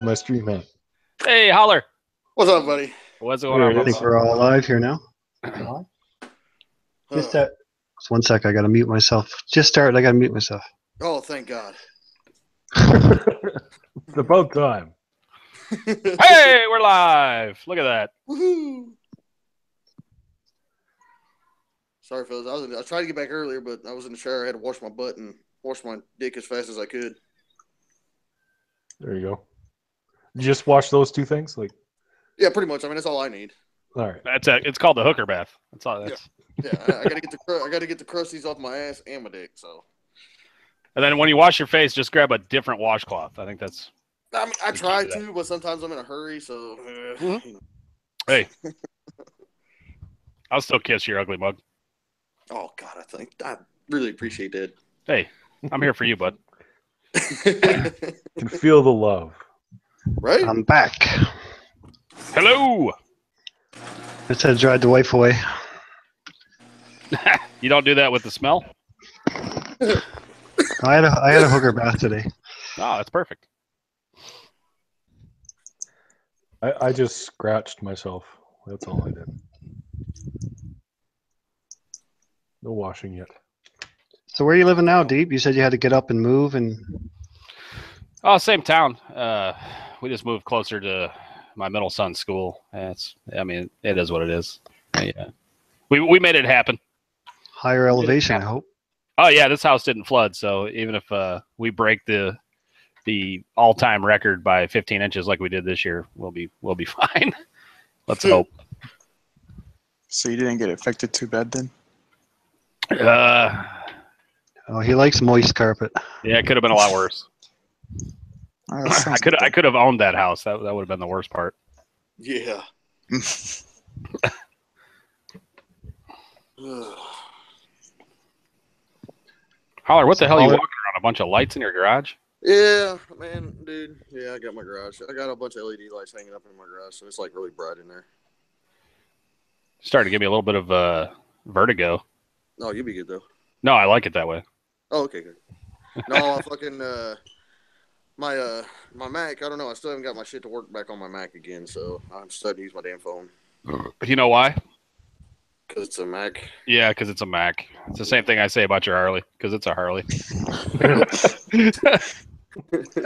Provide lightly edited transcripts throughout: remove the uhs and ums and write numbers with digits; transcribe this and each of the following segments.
My stream man. Hey, Holler. What's up, buddy? What's going There on, it I is. think we're all live here now. Just Uh, just 1 sec. I gotta mute myself. Just started. I gotta mute myself. oh, thank God. It's about time. Hey, we're live. Look at that. Woohoo! Sorry, fellas. I was trying to get back earlier, but I was in the shower. I had to wash my butt and wash my dick as fast as I could. There you go. You just wash those two things? Yeah, pretty much. I mean, that's all I need. All right. It's called the hooker bath. That's all. That's. Yeah, I gotta get the crusties off my ass and my dick. So, And then when you wash your face, just grab a different washcloth. I think that's. I mean, I try to, but sometimes I'm in a hurry. So, you know. Hey, I'll still kiss your ugly mug. Oh God, I really appreciate that. Hey, I'm here for you, bud. Can feel the love. Right? I'm back. Hello. Just had to drive the wife away. You don't do that with the smell? I had a hooker bath today. Oh, that's perfect. I just scratched myself. That's all I did. No washing yet. So where are you living now, Deep? You said you had to get up and move, and Oh, same town. We just moved closer to my middle son's school. It is what it is. Yeah, we made it happen. higher elevation. I hope. Oh yeah, this house didn't flood, so even if we break the all-time record by 15 inches like we did this year, we'll be fine. Let's hope. So you didn't get affected too bad then? Oh, he likes moist carpet. Yeah, it could have been a lot worse. Oh, that I sounds could have owned that house. That would have been the worst part. Yeah. Holler, what the hell are you Holler. walking around? A bunch of lights in your garage? Yeah, man, dude. Yeah, I got my garage. I got a bunch of LED lights hanging up in my garage, so it's like really bright in there. Starting to give me a little bit of vertigo. No, you'll be good though. No, I like it that way. Oh, okay, good. No, I fucking my Mac. I don't know. I still haven't got my shit to work back on my Mac again, so I'm starting to use my damn phone You know why? because it's a Mac. Yeah, because it's a Mac. It's the same thing I say about your Harley, because it's a Harley. I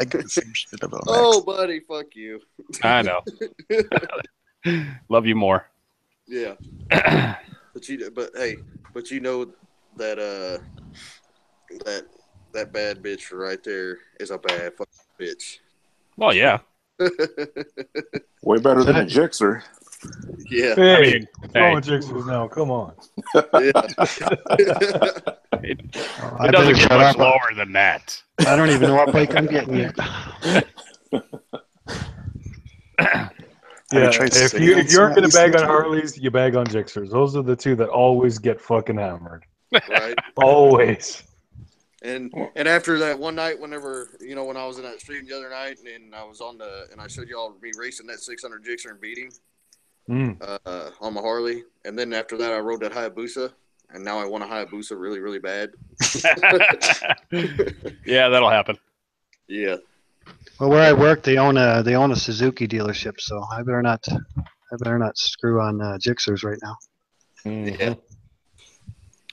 get the same shit about Oh, buddy, fuck you. I know. Love you more. Yeah, but you know that that bad bitch right there is a bad fucking bitch. Well, yeah. Way better than a Gixxer. Yeah, Hey, I mean, throwing hey. jigsaws now. Come on. yeah. It I doesn't better get shut much up. lower than that. I don't even know what bike I'm getting yet. Yeah, tried if sitting you on aren't gonna some of bag these on Harleys, you bag on Gixxers. Those are the two that always get fucking hammered. Right. Always. And after that one night, whenever when I was in that stream the other night, and I was and I showed y'all me racing that 600 Gixxer and beating on my Harley, and then after that I rode that Hayabusa, and now I want a Hayabusa really really bad. Yeah, that'll happen. Yeah. Well, where I work, they own a Suzuki dealership, so I better not screw on Gixxers right now. Yeah.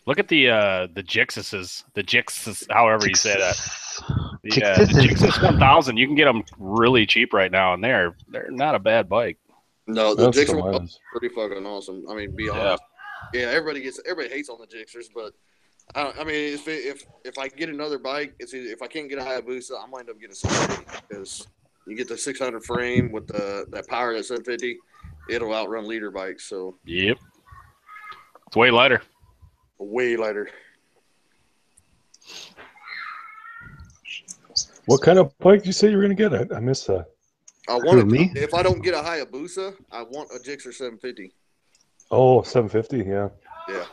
Look at the Gixxus, however you say that. The Gixxus. Gixxus 1000. You can get them really cheap right now, and they're not a bad bike. No, the That's Gixxer the was ones. pretty fucking awesome. I mean, be honest. Yeah, everybody hates on the Gixxers, but I mean, if I get another bike, if I can't get a Hayabusa, I might end up getting a 750 because you get the 600 frame with that power that 750, it'll outrun leader bikes. So Yep. It's way lighter. way lighter. What kind of bike did you say you were gonna get? I missed that. I want me? If I don't get a Hayabusa, I want a Gixxer 750. Oh, 750, yeah. Yeah.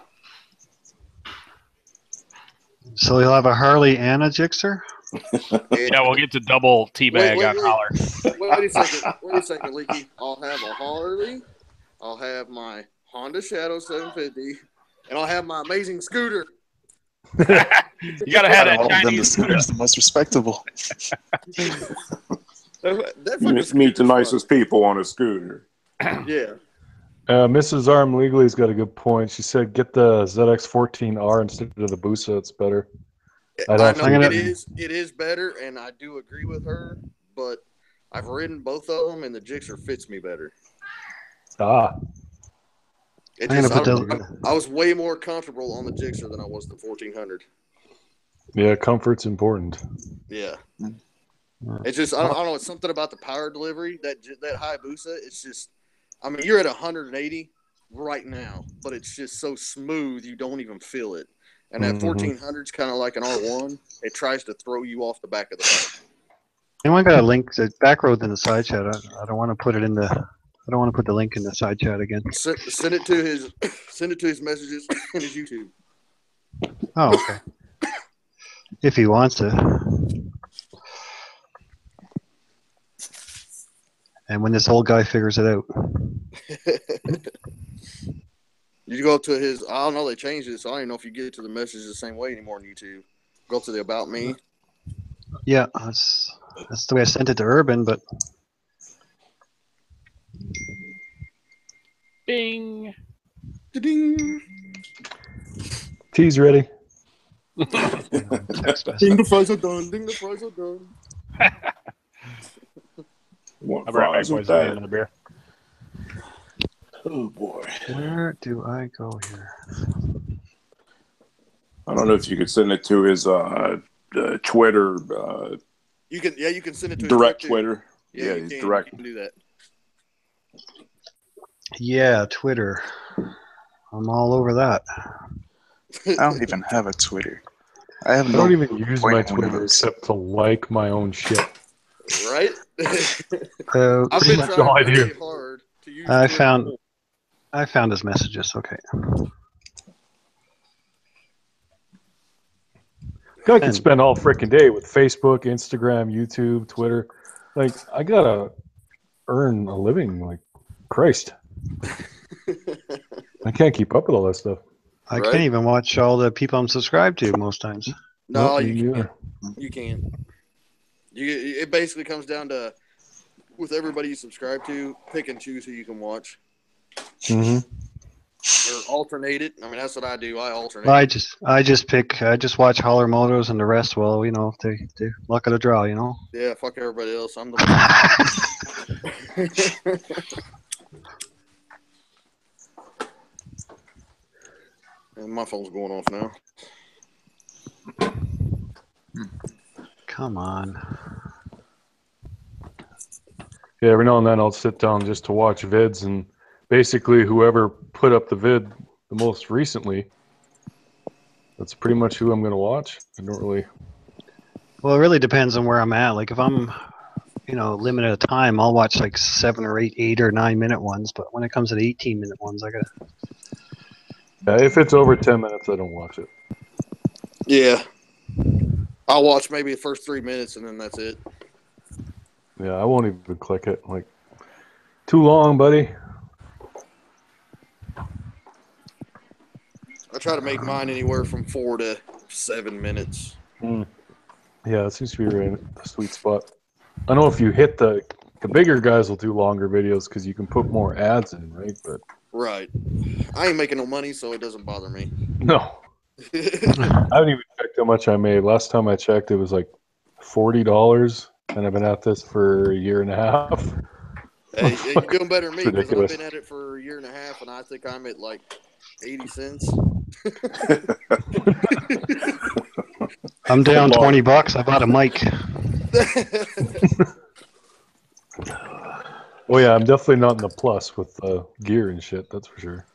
So you'll have a Harley and a Gixxer? Yeah, we'll get to double teabag on Holler. Wait a second, Leaky. I'll have a Harley. I'll have my Honda Shadow 750, and I'll have my amazing scooter. You gotta have Out of that all of them, the Chinese. scooter's the most respectable. That You fucking meet the scooter's nicest people on a scooter. fun. Yeah. Mrs. Arm Legaly's got a good point. She said, "Get the ZX14R instead of the Busa. It's better." I'd I have know to. it is better, and I do agree with her. But I've ridden both of them, and the Gixxer fits me better. It I'm just gonna put I was way more comfortable on the Gixxer than I was the 1400. Yeah, comfort's important. Yeah. Mm. It's just I don't know. It's something about the power delivery that Hayabusa. It's just, I mean, you're at 180 right now, but it's just so smooth you don't even feel it. And that 1400 is kind of like an R1. It tries to throw you off the back of the bike. Anyone got a link? The back road in the side chat. I don't want to put it in the. I don't want to put the link in the side chat again. Send it to his messages and his YouTube. Oh, okay. If he wants to. And when this old guy figures it out. You go up to his. I don't know. They changed it, so I don't even know if you get to the message the same way anymore on YouTube. Go up to the About Me. Yeah, that's the way I sent it to Urban, but Bing. Ding. Tea's ready. text message. Ding, the fries are done. Ding, the fries are done. Want I'll be right back, fries with boys. I'll get that? another beer. Oh boy. Where do I go here? I don't know if you could send it to his Twitter, You can send it to his direct too. Twitter. Yeah, his you direct. can do that. Yeah, Twitter. I'm all over that. I don't even have a Twitter. I have I no don't even use my point in one of Twitter those. except to like my own shit. Right? Uh, I've been That's trying all I really do. hard to use I Twitter found more. I found his messages. Okay. I could spend all freaking day with Facebook, Instagram, YouTube, Twitter. Like, I gotta earn a living. Like, Christ, I can't keep up with all that stuff. I Right? can't even watch all the people I'm subscribed to most times. No, Nope, you me can't. neither. You can't. It basically comes down to, with everybody you subscribe to, pick and choose who you can watch. Mm-hmm. Or alternate it. I mean, that's what I do. I alternate. I just watch Holler Motos and the rest. Well, you know, they luck of the draw. You know. Yeah, fuck everybody else. I'm the And my phone's going off now. Come on. Yeah, every now and then I'll sit down just to watch vids, and basically whoever put up the vid the most recently, that's pretty much who I'm going to watch. I don't really. Well, it really depends on where I'm at. Like if I'm, limited of time, I'll watch like 7 or 8 or 9 minute ones. But when it comes to the 18-minute ones, I gotta. Yeah, if it's over 10 minutes, I don't watch it. Yeah. I'll watch maybe the first 3 minutes and then that's it. Yeah, I won't even click it. Like, too long, buddy. I try to make mine anywhere from 4 to 7 minutes. Yeah, it seems to be right at the sweet spot. I know if you hit the bigger guys will do longer videos because you can put more ads in, right? But Right. I ain't making no money, so it doesn't bother me. no, I haven't even checked how much I made. Last time I checked, it was like $40, and I've been at this for a year and a half. Hey, you're doing better than me because I've Ridiculous. been at it for a year and a half, and I think I'm at like 80 cents. I'm down Lord. $20. I bought a mic. Oh yeah, I'm definitely not in the plus with gear and shit. That's for sure.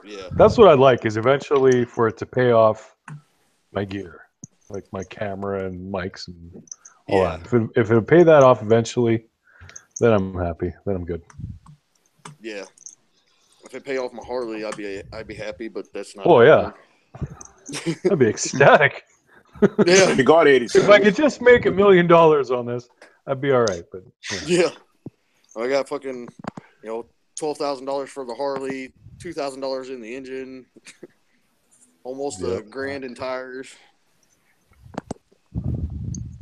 Yeah. That's what I'd like, is eventually for it to pay off my gear, like my camera and mics and all Yeah. that. If it'll pay that off eventually, then I'm happy. Then I'm good. Yeah. If it pay off my Harley, I'd be happy, but that's not. Oh yeah, I'd be ecstatic. Yeah. You got 80 If I could just make $1 million on this, I'd be all right. But yeah. Yeah. I got fucking, $12,000 for the Harley, $2,000 in the engine, almost Yeah. $1,000 in tires.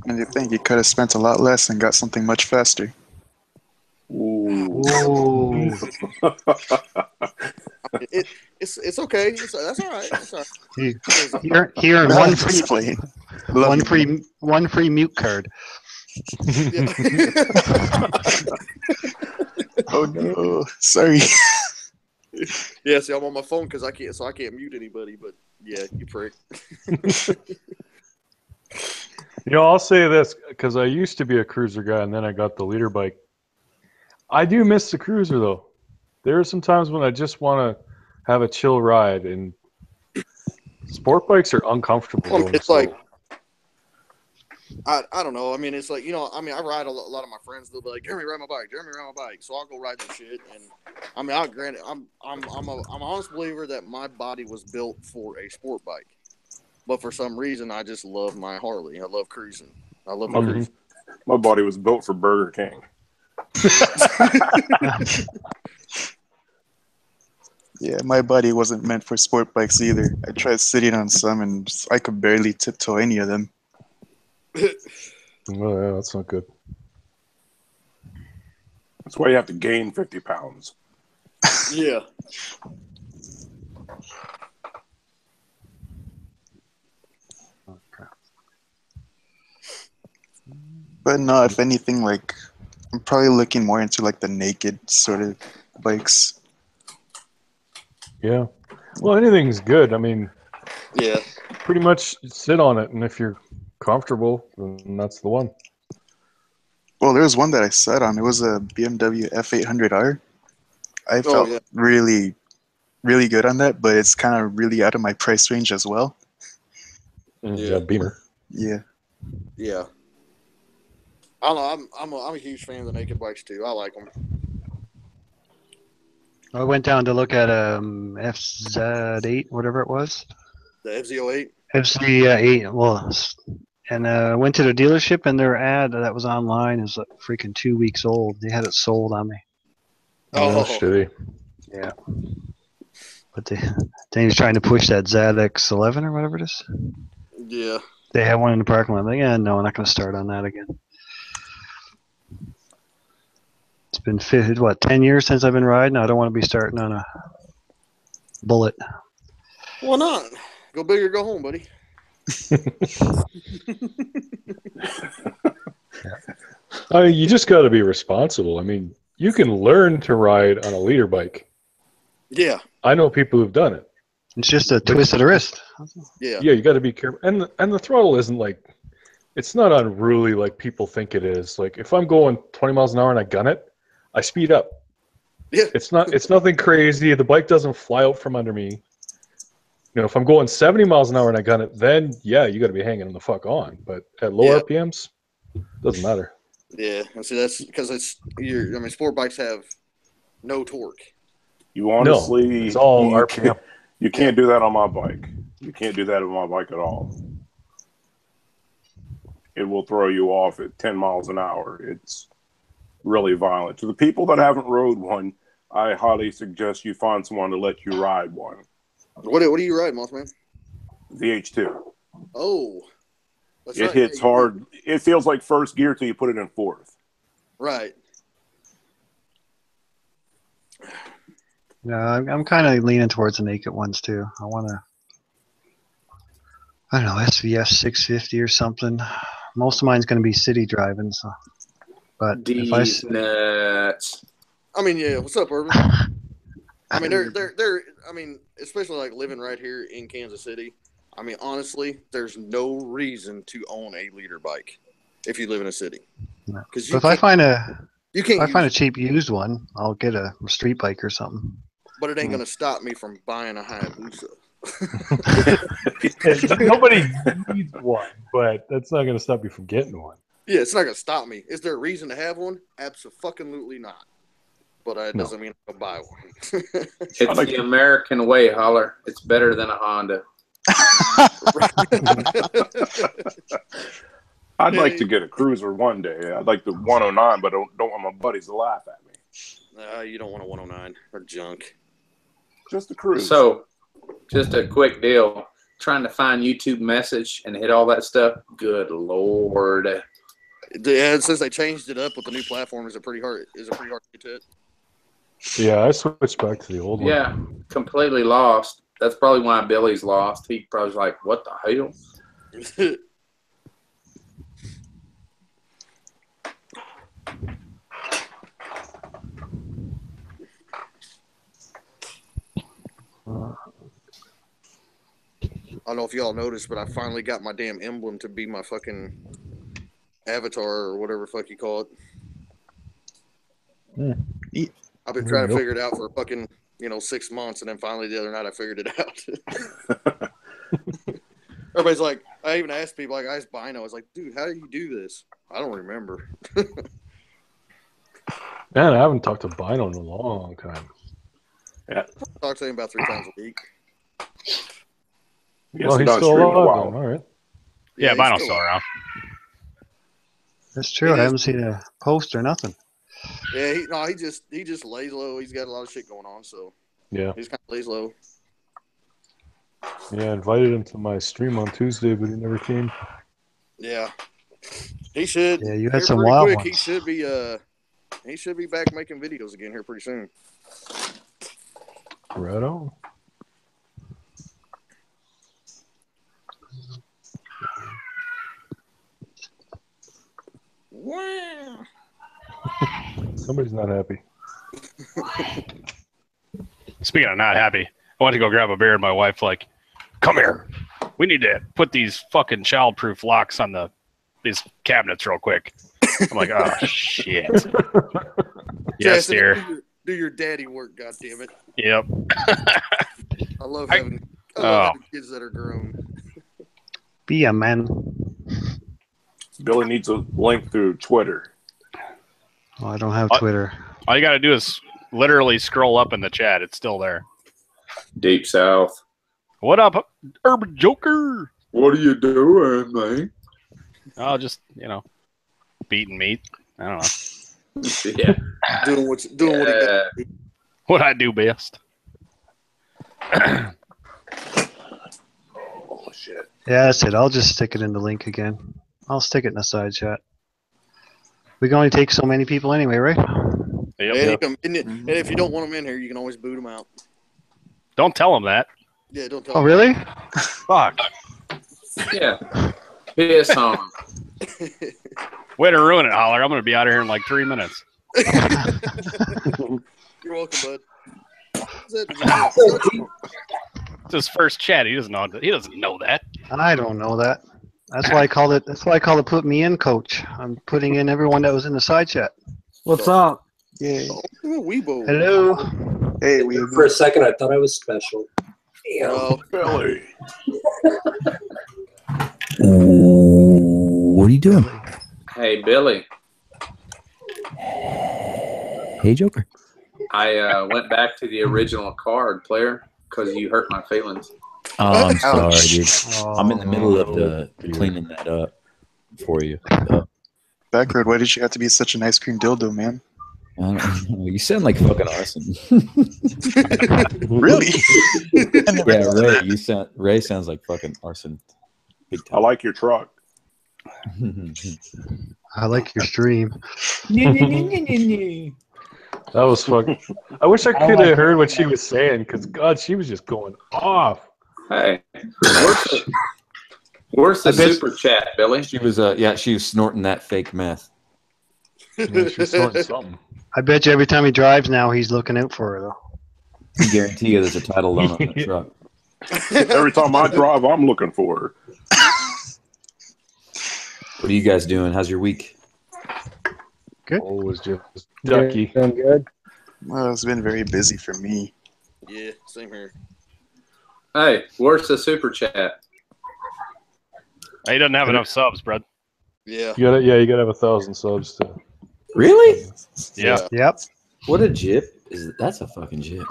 And you think you could have spent a lot less and got something much faster. Ooh. Ooh. It's okay. That's all right. That's all right. Here and one free Just playing. Love you, man. one free mute card. Yeah. Oh no, sorry. Yeah, see, I'm on my phone because I can't mute anybody. But yeah, you prick. I'll say this because I used to be a cruiser guy, and then I got the leader bike. I do miss the cruiser though. There are some times when I just want to have a chill ride, and sport bikes are uncomfortable. Well, going it's slow. like I don't know. I mean, it's like I ride a lot of my friends. They'll be like, "Jeremy, ride my bike. Jeremy, ride my bike." So I'll go ride that shit. And I mean, I'm an honest believer that my body was built for a sport bike, but for some reason, I just love my Harley. I love cruising. I love my cruising. My body was built for Burger King. Yeah, my body wasn't meant for sport bikes either. I tried sitting on some, and I could barely tiptoe any of them. Oh, yeah, that's not good. That's why you have to gain 50 pounds. Yeah. But no, if anything, like I'm probably looking more into like the naked sort of bikes. Yeah. Well, anything's good. I mean, Yeah. pretty much sit on it, and if you're comfortable, then that's the one. Well, there was one that I sat on. It was a BMW F800R. I felt really, really good on that, but it's kind of really out of my price range as well. Yeah, Beamer. Yeah. Yeah. I don't know. I'm a huge fan of the naked bikes too. I like them. I went down to look at FZ8, whatever it was. The FZ08. FZ8. Well, and went to the dealership, and their ad that was online is like freaking 2 weeks old. They had it sold on me. Oh, shitty. Yeah. But then he was trying to push that ZX11 or whatever it is. Yeah. They had one in the parking lot. I'm like, yeah, no, I'm not going to start on that again. It's been 10 years since I've been riding. I don't want to be starting on a Bullet. Why not? Go big or go home, buddy. I mean, you just got to be responsible. I mean, you can learn to ride on a leader bike. Yeah. I know people who've done it. It's just a twist of the wrist. Yeah. Yeah, you got to be careful. And the throttle isn't like, it's not unruly like people think it is. Like if I'm going 20 miles an hour and I gun it, I speed up. Yeah. It's nothing crazy. The bike doesn't fly out from under me. You know, if I'm going 70 miles an hour and I gun it, then yeah, you got to be hanging the fuck on. But at low RPMs, doesn't matter. Yeah, and see that's because sport bikes have no torque. You honestly, it's all RPM. You can't do that on my bike. You can't do that on my bike at all. It will throw you off at 10 miles an hour. It's really violent. To the people that haven't rode one, I highly suggest you find someone to let you ride one. What do you ride, Mothman? The H2. Oh. It hits hard. It feels like first gear till you put it in fourth. Right. Yeah, I'm kind of leaning towards the naked ones too. I want to, I don't know, SVF 650 or something. Most of mine's going to be city driving, so. But These nuts. I mean, yeah. What's up, Urban? I mean, they're. I mean, especially like living right here in Kansas City. I mean, honestly, there's no reason to own a leader bike if you live in a city. Because if I find a cheap used used one, I'll get a street bike or something. But it ain't going to stop me from buying a Hayabusa. Nobody needs one, but that's not going to stop you from getting one. Yeah, it's not going to stop me. Is there a reason to have one? Absolutely not. But it doesn't mean I'm going to buy one. It's the American way, Holler. It's better than a Honda. I'd like to get a cruiser one day. I'd like the 109, but don't want my buddies to laugh at me. You don't want a 109 or junk. Just a cruise. So, just a quick deal. trying to find YouTube message and hit all that stuff. Good Lord. Yeah, since they changed it up with the new platform, is it pretty hard to get to it? Yeah, I switched back to the old one. Yeah, completely lost. That's probably why Billy's lost. He probably was like, what the hell? I don't know if y'all noticed, but I finally got my damn emblem to be my fucking avatar or whatever the fuck you call it. I've been trying to figure it out for fucking 6 months, and then finally the other night I figured it out. Everybody's like, I even asked people, like I asked Bino, I was like, dude, how do you do this? I don't remember. Man, I haven't talked to Bino in a long time. Yeah. I talk to him about 3 times a week. Well, he's still alive, then. All right. Yeah, Bino's still around. That's true. I haven't seen a post or nothing. Yeah, he just lays low. He's got a lot of shit going on, so yeah, he's kind of lays low. Yeah, I invited him to my stream on Tuesday, but he never came. Yeah, he should. Yeah, you had some wild ones. He should be back making videos again here pretty soon. Right on. Wow. Somebody's not happy. Speaking of not happy, I went to go grab a beer and my wife like, come here. We need to put these fucking child-proof locks on these cabinets real quick. I'm like, oh, shit. Yes, dear. Do your daddy work, goddammit. Yep. I love having kids that are grown. Be a man. Billy needs a link through Twitter. Oh, I don't have Twitter. All you got to do is literally scroll up in the chat. It's still there. Deep South. What up, Urban Joker? What are you doing, man? Oh, just, beating meat. I don't know. Yeah. doing what he does. What I do best. Oh, shit. Yeah, that's it. I'll just stick it in the link again. I'll stick it in the side chat. We can only take so many people anyway, right? Yep. And if you don't want them in here, you can always boot them out. Don't tell them that. Yeah, don't tell Oh, them. really? Fuck. Yeah. Piss on them. Way to ruin it, Holler. I'm going to be out of here in like 3 minutes. You're welcome, bud. It's his first chat. He doesn't know that. I don't know that. That's why I call it. That's why I call it "Put Me In, Coach." I'm putting in everyone that was in the side chat. What's up? Yay. Weebo. Hello. Hey, For a second, I thought I was special. Oh, Billy. What are you doing? Hey, Billy. Hey, Joker. I went back to the original card, player, because you hurt my feelings. Oh, I'm sorry, dude. Oh, I'm in the middle of cleaning that up for you. Backroad, why did you have to be such an ice cream dildo, man? I don't know. You sound like fucking Arson. Really? Yeah, Ray sounds like fucking Arson. Big I time. like your truck. I like your stream. That was fucking. I wish I could have heard what she was saying, because God, she was just going off. Hey, where's the super chat, Billy? She was she was snorting that fake meth. Yeah, she was snorting something. I bet you every time he drives now, he's looking out for her though. I guarantee you, there's a title loan on that truck. Every time I drive, I'm looking for her. What are you guys doing? How's your week? Good. Always just ducky. I'm good. Well, it's been very busy for me. yeah, same here. Hey, where's the super chat? He doesn't have enough subs, bro. Yeah. You gotta have 1,000 subs to. Really? Yeah. Yep. What a jip! That's a fucking jip,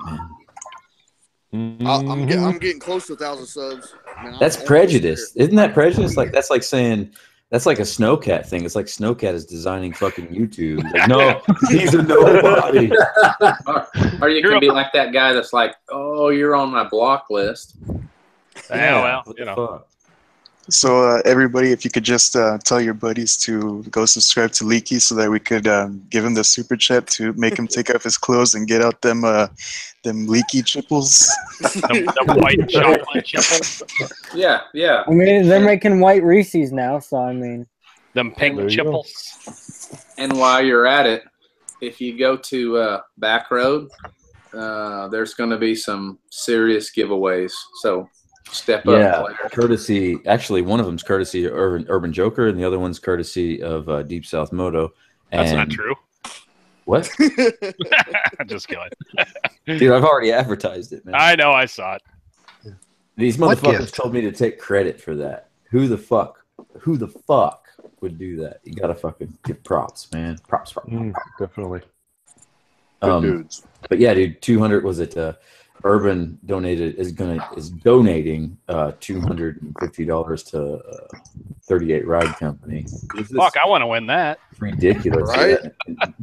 man. I'm getting close to 1,000 subs. Man, That's prejudice. Isn't that prejudice? That's like saying that's like a Snowcat thing. It's like Snowcat is designing fucking YouTube. Like, no, he's a nobody. Or you can be like that guy that's like, oh, you're on my block list. Yeah, well, what you the know. fuck? So everybody, if you could just tell your buddies to go subscribe to Leaky so that we could give him the super chat to make him take off his clothes and get out them Leaky chipples. The white chocolate chipples. Yeah, yeah. I mean, they're making white Reese's now, so I mean. Them pink There you go. chipples. And while you're at it, if you go to Back Road, there's going to be some serious giveaways. So step up. Yeah, player. courtesy. Actually, one of them's courtesy of Urban Joker, and the other one's courtesy of Deep South Moto. That's not And- true. What? Just kidding. Dude, I've already advertised it, man. I know. I saw it. These What motherfuckers gift? told me to take credit for that. Who the fuck would do that? You gotta fucking give props, man. Props. Definitely. Good dudes. But yeah, dude, 200 was it? Urban is donating $250 to 38 Ride Company. This is Fuck, I want to win that. ridiculous. Right?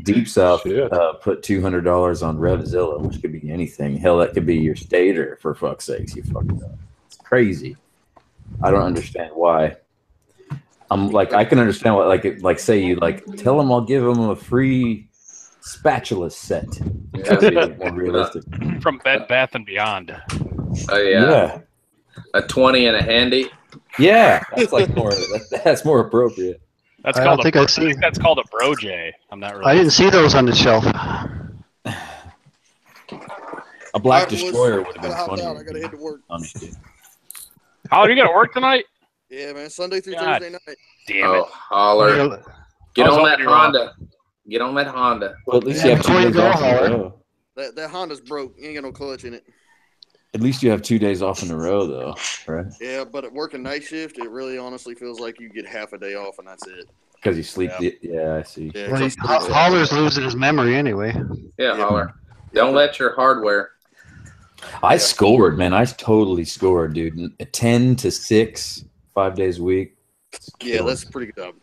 Deep South Shit. put $200 on Revzilla, which could be anything. Hell, that could be your stator, for fuck's sakes. You fucked up. It's crazy. I don't understand why. I'm like, I can understand what, like say you like tell them I'll give them a free spatula set. That's even more realistic. From Bed Bath and Beyond. Yeah. A 20 and a handy. Yeah, that's like more. That's more appropriate. That's I called don't think I've seen- that's called a Broj. I'm not really. I didn't see those on the shelf. A Black Alright, boys, Destroyer would have been gotta hop funny. out. I gotta head to work. Honestly. Oh, you got to work tonight? Yeah, man. Sunday through God. Thursday night. Damn Oh, it. holler. Get I was on hoping that you were on. Honda. Get on that Honda. Well, at least you have before 2 you days go, off in a Howard. row. That Honda's broke. You ain't got no clutch in it. At least you have 2 days off in a row, though, right? Yeah, but at working night shift, it really honestly feels like you get half a day off and that's it. Because you sleep. Yeah, I see. Yeah, Well, just- Holler's losing his memory anyway. Yeah, holler. Don't let your hardware. I scored, man. I totally scored, dude. 10 to 6, 5 days a week. Yeah, that's a pretty good job.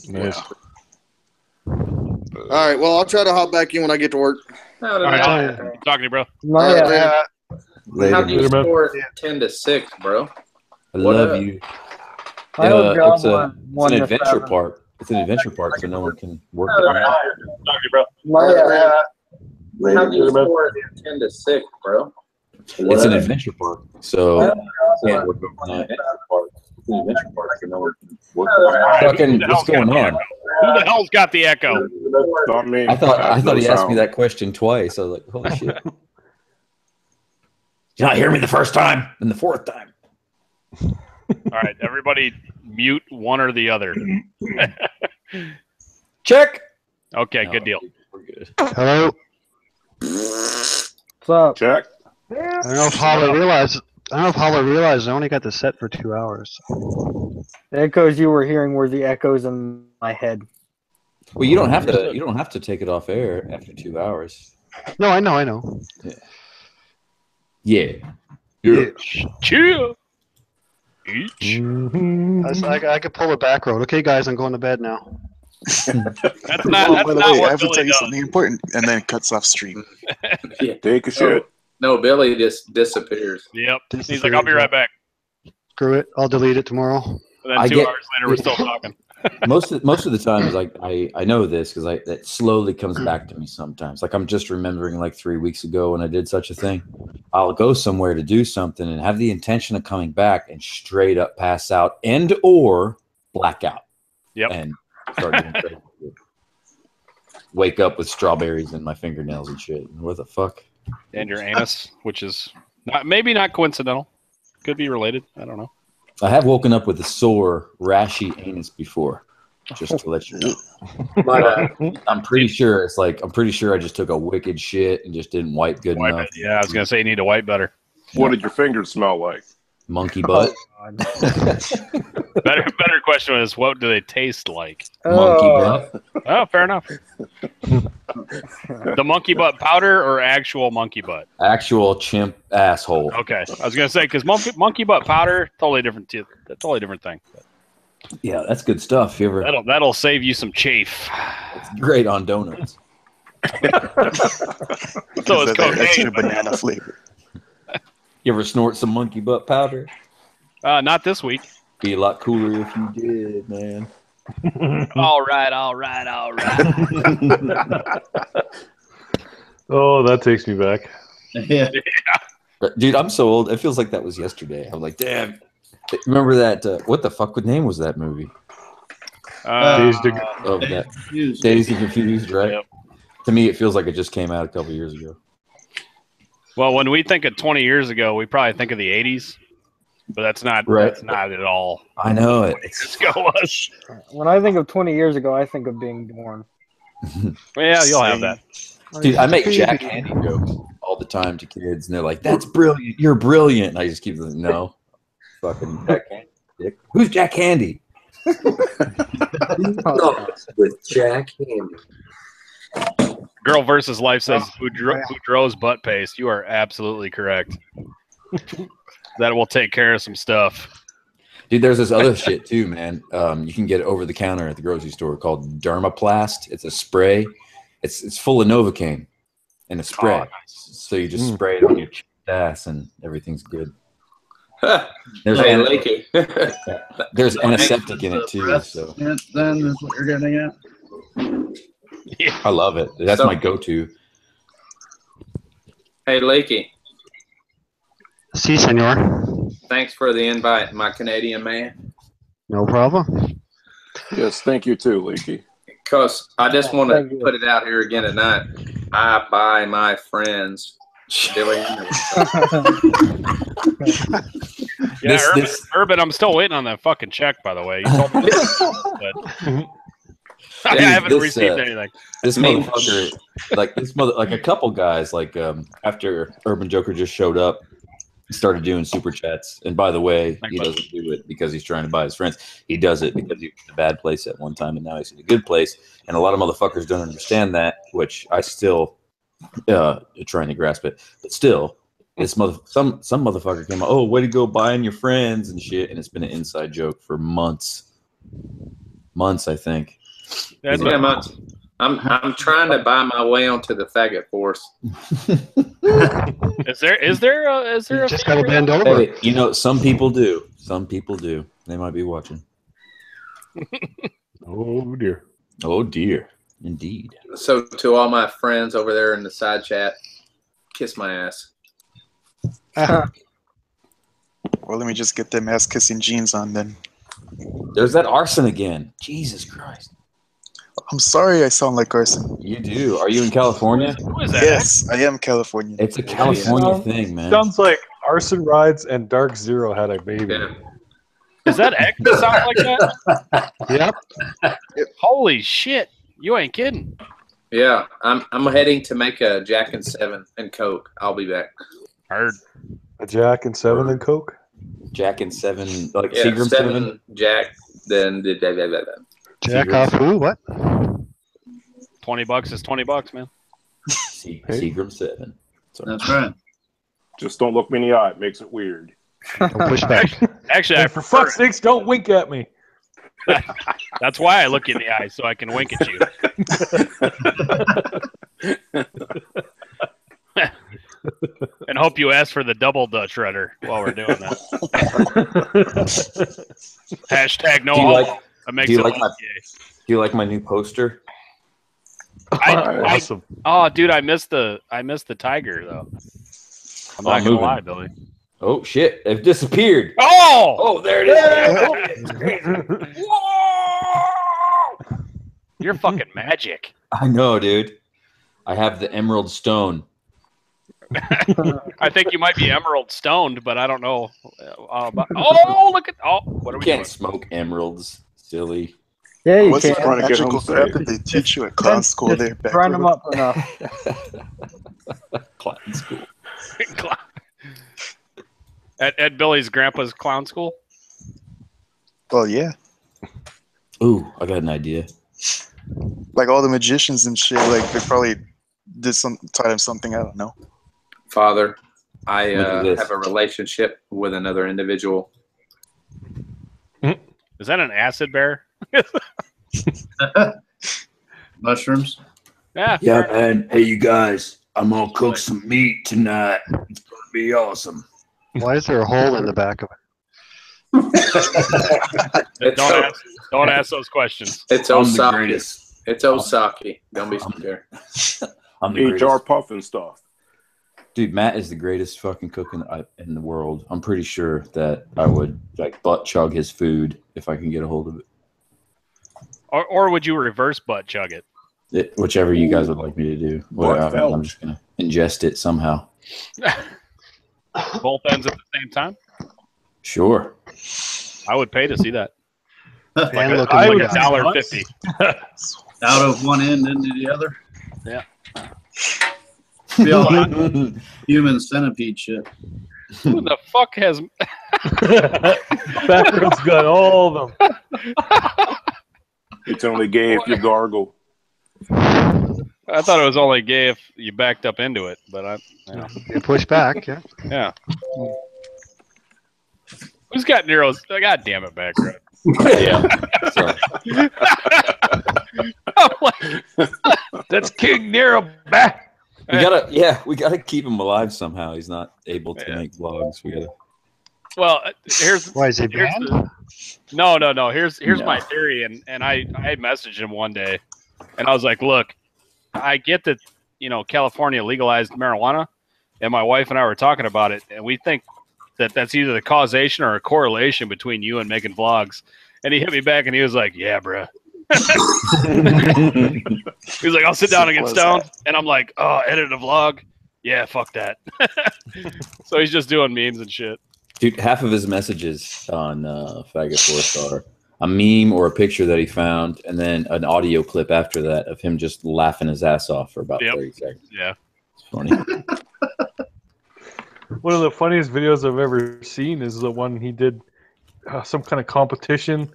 Nice. All right, well, I'll try to hop back in when I get to work. How All did right, I, I'll talk to you, bro. All right, later. Later, how do you dude. man. score 10 to 6, bro? I What love up? you. My old job It's was an 1 to adventure 7. park. It's an adventure park, so no one can work. Talk to you, bro. How do you score 10 to 6, bro? It's an adventure park, so can't work overnight. Fucking, what's going on? Who the hell's got the echo? Not me. I thought he asked me sound. that question twice. I was like, holy shit. Did you not hear me the first time and the fourth time? All right, everybody mute one or the other. Check. Okay, No, good deal. We're good. Hello. What's up? Check. I don't know if Holler realized. I only got the set for 2 hours. The echoes you were hearing were the echoes in my head. Well, you don't have to. You don't have to take it off air after 2 hours. No, I know. Yeah. Chill. I could pull a back road. Okay, guys, I'm going to bed now. That's Oh, not. That's by the not way, I what have to Billy tell you does. something important, and then it cuts off stream. Take a shit. No, Billy just disappears. Yep. He's like, I'll be right back. Screw it. I'll delete it tomorrow. And then I 2 get- hours later, we're still talking. most of the time is like I know this because that slowly comes back to me sometimes. Like I'm just remembering like 3 weeks ago when I did such a thing. I'll go somewhere to do something and have the intention of coming back and straight up pass out and or black out. Yep. And start doing crazy shit. Wake up with strawberries in my fingernails and shit. What the fuck? And your anus, which is maybe not coincidental. Could be related. I don't know. I have woken up with a sore, rashy anus before. Just to let you know. I'm pretty sure I just took a wicked shit and just didn't wipe good Wipe enough. it. Yeah, I was gonna say you need to wipe better. What did your fingers smell like? Monkey butt. Better question is, what do they taste like? Monkey butt. Oh, fair enough. The monkey butt powder or actual monkey butt? Actual chimp asshole. Okay, I was gonna say because monkey butt powder, totally different thing. Yeah, that's good stuff. You ever? That'll save you some chafe. It's great on donuts. So Because it's of that extra cocaine. banana flavor. You ever snort some monkey butt powder? Not this week. Be a lot cooler if you did, man. All right. Oh, that takes me back. Yeah. Dude, I'm so old. It feels like that was yesterday. I'm like, damn. Remember that? What the fuck? What name was that movie? Dazed and Dazed and Confused, right? Yep. To me, it feels like it just came out a couple years ago. Well, when we think of 20 years ago, we probably think of the 80s, but that's not Right. That's not at all. I know it. Go us. When I think of 20 years ago, I think of being born. Yeah, you'll have that. Dude, I make Jack Handy jokes all the time to kids, and they're like, "That's brilliant! You're brilliant!" And I just keep them, no, fucking Jack Handy. Dick. Who's Jack Handy? With Jack Handy. Girl versus Life says Boudreaux's butt paste. You are absolutely correct. That will take care of some stuff. Dude, there's this other shit too, man. You can get it over the counter at the grocery store called Dermaplast. It's a spray. It's full of Novocaine in a spray. Oh, nice. So you just spray it on your ass and everything's good. There's Hey, Lakey. there's antiseptic in it too. So Then is what you're getting at. Yeah. I love it. That's So- my go-to. Hey, Lakey. Si, senor. Thanks for the invite, my Canadian man. No problem. Yes, thank you too, Leaky. Because I just want Thank to you. put it out here again tonight. I buy my friends Billy. Yeah, This- Urban, I'm still waiting on that fucking check, by the way. You told me but I haven't this, received anything. This Me- motherfucker, like a couple guys, after Urban Joker just showed up, he started doing super chats. And by the way, Thanks, he bud. doesn't do it because he's trying to buy his friends. He does it because he was in a bad place at one time, and now he's in a good place. And a lot of motherfuckers don't understand that, which I still trying to grasp it. But still, some motherfucker came out, oh, way to go buying your friends and shit, and it's been an inside joke for months, I think. That's Yeah, I'm trying to buy my way onto the faggot force. Is there You a just gotta bend over. Hey, you know, some people do. Some people do. They might be watching. Oh dear. Oh dear, indeed. So to all my friends over there in the side chat, kiss my ass. Well, let me just get them ass kissing jeans on then. There's that arson again. Jesus Christ. I'm sorry I sound like Arson. You do. Are you in California? Who is that? Yes, I am Californian. It's a California thing, man. Sounds like Arson Rides and Dark Zero had a baby. Yeah. Is that X that sounds like that? Yep. Holy shit. You ain't kidding. Yeah, I'm heading to make a Jack and 7 and Coke. I'll be back. Heard. A Jack and 7 and Coke. Jack and 7, like Yeah, Seagram 7. Jack, then Jack off who? What? $20 is $20, man. Seagram 7. Sorry. That's right. Just don't look me in the eye. It makes it weird. Don't push back. Actually, I For prefer fuck's sakes, don't wink at me. That's why I look you in the eye, so I can wink at you. And hope you ask for the double Dutch rudder while we're doing that. Hashtag no Do you homo. like- That makes do you it like my- less gay. Do you like my new poster? Awesome. Oh, dude, I missed the tiger though. I'm not gonna moving. lie, Billy. Oh shit! It disappeared. Oh, Oh, there it is. you're fucking magic. I know, dude. I have the Emerald Stone. I think you might be emerald stoned, but I don't know. Oh, look at what are You we can't doing? smoke emeralds, silly. Yeah, you What's can. that Trying to get magical home crap safe. that they teach you at clown school there? Just grind them up enough. Clown school. At Billy's grandpa's clown school. Well, yeah. Ooh, I got an idea. Like all the magicians and shit, like they probably taught him something, I don't know. Father, I Look at this. have a relationship with another individual. Is that an acid bear? Mushrooms. Yeah. Yeah, man. Hey, you guys. I'm gonna cook some meat tonight. It's gonna be awesome. Why is there a hole in the back of it? Don't ask those questions. It's I'm the Osaki. greatest. It's Osaki. Don't be scared. I'm the HR greatest. puffin stuff. Dude, Matt is the greatest fucking cook in the world. I'm pretty sure that I would like butt chug his food if I can get a hold of it. Or would you reverse butt chug it? Whichever you guys would like me to do. Butt I'm just gonna ingest it somehow. Both ends at the same time? Sure. I would pay to see that. And look I at would- what $1.50. Out of one end into the other. Yeah. Be all like human centipede shit. Who the fuck has? Backroom's got all of them. It's only gay if you gargle. I thought it was only gay if you backed up into it, but you push back. Yeah. yeah. Who's got Nero's? God damn it, background. Yeah. So, That's King Nero back. we gotta keep him alive somehow. He's not able to make vlogs. We gotta. Well, here's Why is he here's banned? no. Here's No. my theory, and I messaged him one day, and I was like, look, I get that California legalized marijuana, and my wife and I were talking about it, and we think that that's either the causation or a correlation between you and making vlogs. And he hit me back, and he was like, yeah, bruh. He was like, I'll sit down and get stoned, and I'm like, oh, edit a vlog? Yeah, fuck that. So he's just doing memes and shit. Dude, half of his messages on Faggot Force are a meme or a picture that he found, and then an audio clip after that of him just laughing his ass off for about 30 seconds. Yeah. It's funny. One of the funniest videos I've ever seen is the one he did some kind of competition.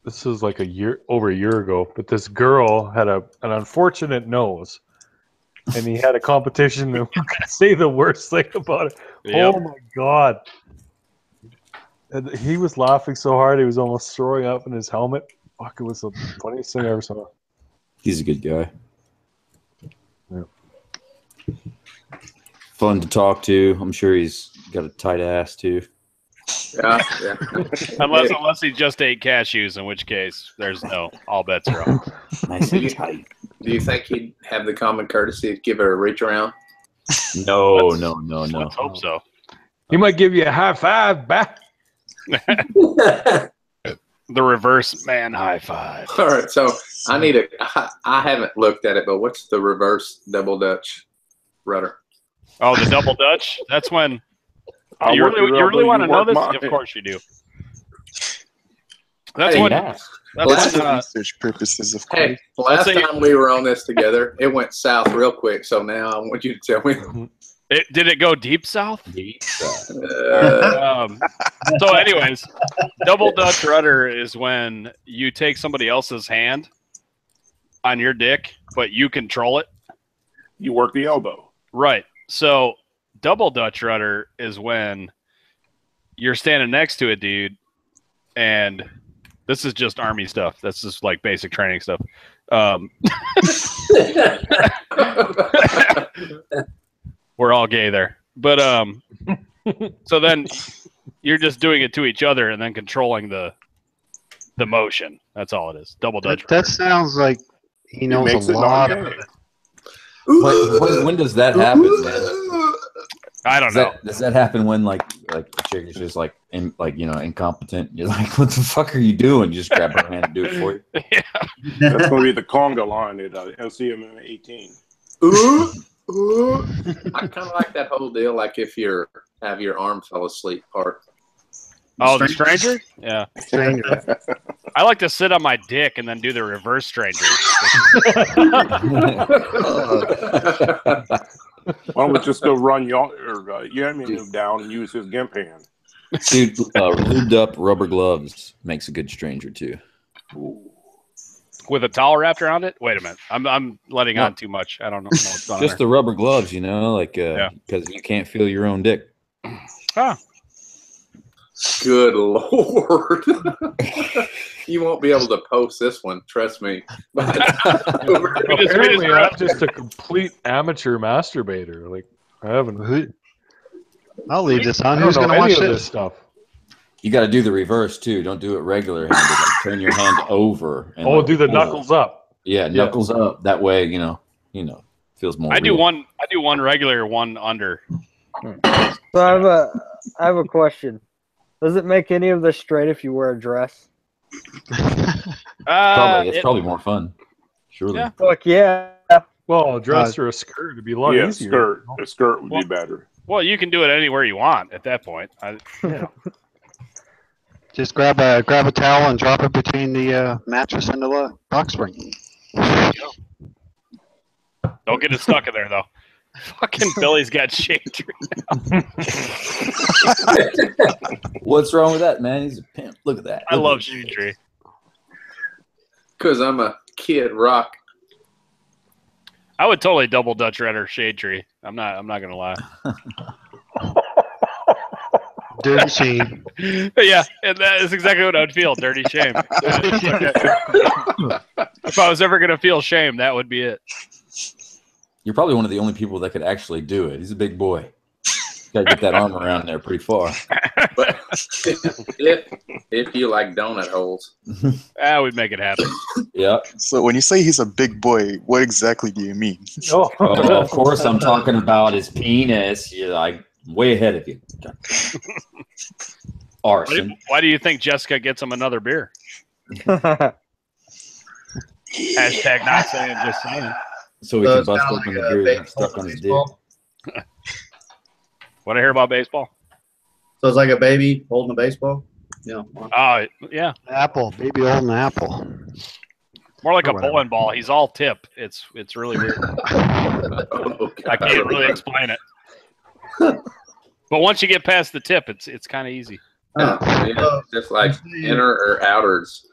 This was like over a year ago, but this girl had an unfortunate nose, and he had a competition to say the worst thing about it. Yep. Oh my god! And he was laughing so hard he was almost throwing up in his helmet. Fuck! It was the funniest thing I ever saw. He's a good guy. Yeah. Fun to talk to. I'm sure he's got a tight ass too. Yeah. Unless he just ate cashews, in which case there's all bets are off. Nice and tight. Do you think he'd have the common courtesy to give her a reach around? No. Let's hope so. He might give you a high five back. The reverse man high five. All right, so I haven't looked at it, but what's the reverse double Dutch rudder? Oh, the double Dutch? That's when I'll you work your really elbow, want to you know work this? mine. Of course you do. That's Hey, when yeah. That's when, for research purposes, of course. Hey, last say- time we were on this together, it went south real quick. So now I want you to tell me. did it go deep south? Uh, So anyways, double Dutch rudder is when you take somebody else's hand on your dick, but you control it. You work the elbow. Right. So double Dutch rudder is when you're standing next to a dude, and this is just Army stuff. That's just like basic training stuff. We're all gay there. But so then you're just doing it to each other and then controlling the motion. That's all it is. Double Dutch That rudder. sounds like he knows makes a it lot non-gay. about it. When does that happen, man? I don't know. Does that happen when like a chick is just incompetent? You're like, what the fuck are you doing? You just grab her hand and do it for you. That's going to be the conga line at LCM 18. I kind of like that whole deal. Like if you have your arm fell asleep part. Oh, the stranger? Yeah. Stranger. I like to sit on my dick and then do the reverse stranger. Why don't we just go run Yemi down and use his gimp hand? Dude, lubed up rubber gloves makes a good stranger too. With a towel wrapped around it? Wait a minute. I'm letting on too much. I don't know what's going on Just the rubber gloves, because you can't feel your own dick. Ah. Good Lord. You won't be able to post this one, trust me. Apparently, I'm just a complete amateur masturbator. Like I haven't. I'll leave this on. I Who's don't going know to any watch of this? this stuff. You got to do the reverse too. Don't do it regular handed. Like, turn your hand over. And do the pull. knuckles up. Yeah, knuckles up. That way, feels more. I do real. one regular, one under. So I have a question. Does it make any of this straight if you wear a dress? It's probably more fun. Surely. Yeah. Fuck yeah. Well, a dress or a skirt would be a lot easier. A skirt would be better. Well, you can do it anywhere you want at that point. Just grab a towel and drop it between the mattress and the box spring. Don't get it stuck in there though. Fucking Billy's got shade tree now. What's wrong with that, man? He's a pimp. Look at that. I love shade tree. Because I'm a Kid Rock. I would totally double Dutch Redder shade tree. I'm not gonna lie. Dirty shame. Yeah, and that is exactly what I would feel. Dirty shame. If I was ever gonna feel shame, that would be it. You're probably one of the only people that could actually do it. He's a big boy. Got to get that arm around there pretty far. But if you like donut holes. We'd make it happen. Yeah. So when you say he's a big boy, what exactly do you mean? Oh, of course I'm talking about his penis. You're like way ahead of you. Arson. Why do you think Jessica gets him another beer? Hashtag not saying, just saying. So we can bust open the beer and stuck on his dick. Want to hear about baseball? So it's like a baby holding a baseball? Yeah. Yeah. Apple. Baby holding an apple. More like a bowling ball. He's all tip. It's really weird. I can't really explain it. But once you get past the tip, it's kind of easy. Just like inner or outers.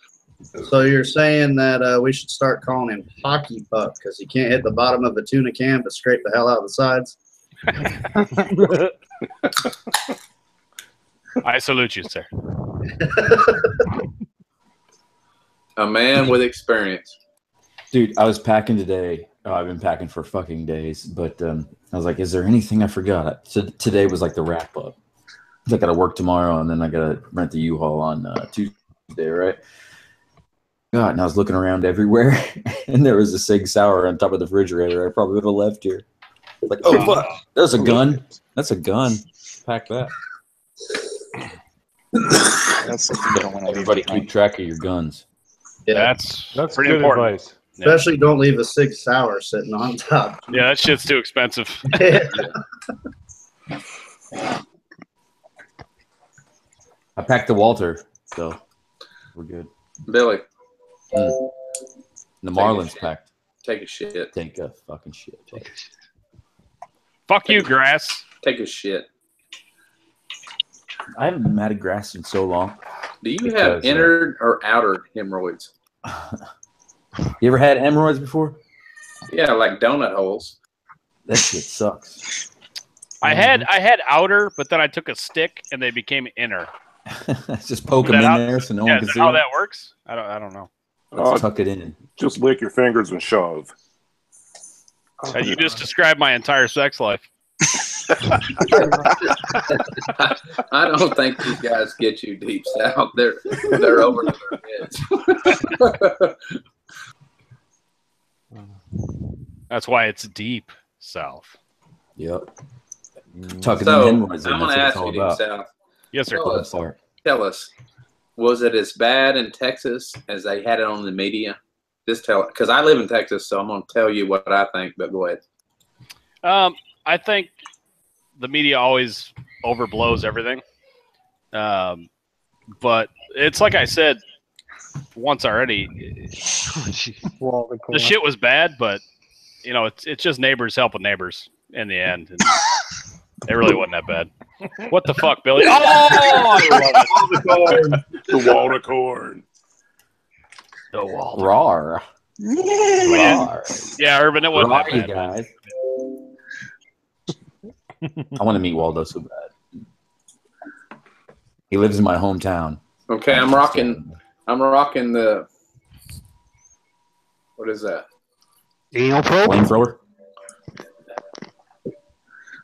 So you're saying that we should start calling him Hockey Puck because he can't hit the bottom of a tuna can but scrape the hell out of the sides? I salute you, sir. A man with experience. Dude, I was packing today. I've been packing for fucking days, but I was like, is there anything I forgot? So today was like the wrap up. I got to work tomorrow, and then I got to rent the U-Haul on Tuesday, right? God, and I was looking around everywhere, and there was a Sig Sauer on top of the refrigerator. I probably would have left here. Like, oh, fuck, there's a gun. That's a gun. Pack that. That's something you don't want to leave Everybody behind. keep track of your guns. Yeah. That's pretty good important. advice. Especially don't leave a Sig Sauer sitting on top. Yeah, that shit's too expensive. I packed the Walter, so we're good. Billy, The Marlins packed. take a shit. Take a fucking shit. Fuck you, grass. Take a shit. I haven't been mad at grass in so long. Do you have inner or outer hemorrhoids? You ever had hemorrhoids before? Yeah, like donut holes. That shit sucks. I had outer, but then I took a stick and they became inner. Just poke them in there so no one can is see that how them. that works? I don't know. Let's tuck it in. Just lick your fingers and shove. You just described my entire sex life. I don't think these guys get you deep south. They're over their heads. That's why it's deep south. Yep. Tucking So, in hemorrhoids in. I'm That's going to what it's ask all you, Deep about. South. Yes, sir. Tell us, was it as bad in Texas as they had it on the media? Just tell it, because I live in Texas, so I'm going to tell you what I think, but go ahead. I think the media always overblows everything. But it's like I said once already. The shit was bad, but it's just neighbors helping neighbors in the end. And it really wasn't that bad. What the fuck, Billy? Oh, I love it. The Walter corn. The Walter. Rawr. Rawr. Yeah, Urban, it wasn't that Rawr, bad. guys. I want to meet Waldo so bad. He lives in my hometown. Okay, I'm rocking the, what is that? Anal probe? Flamethrower? What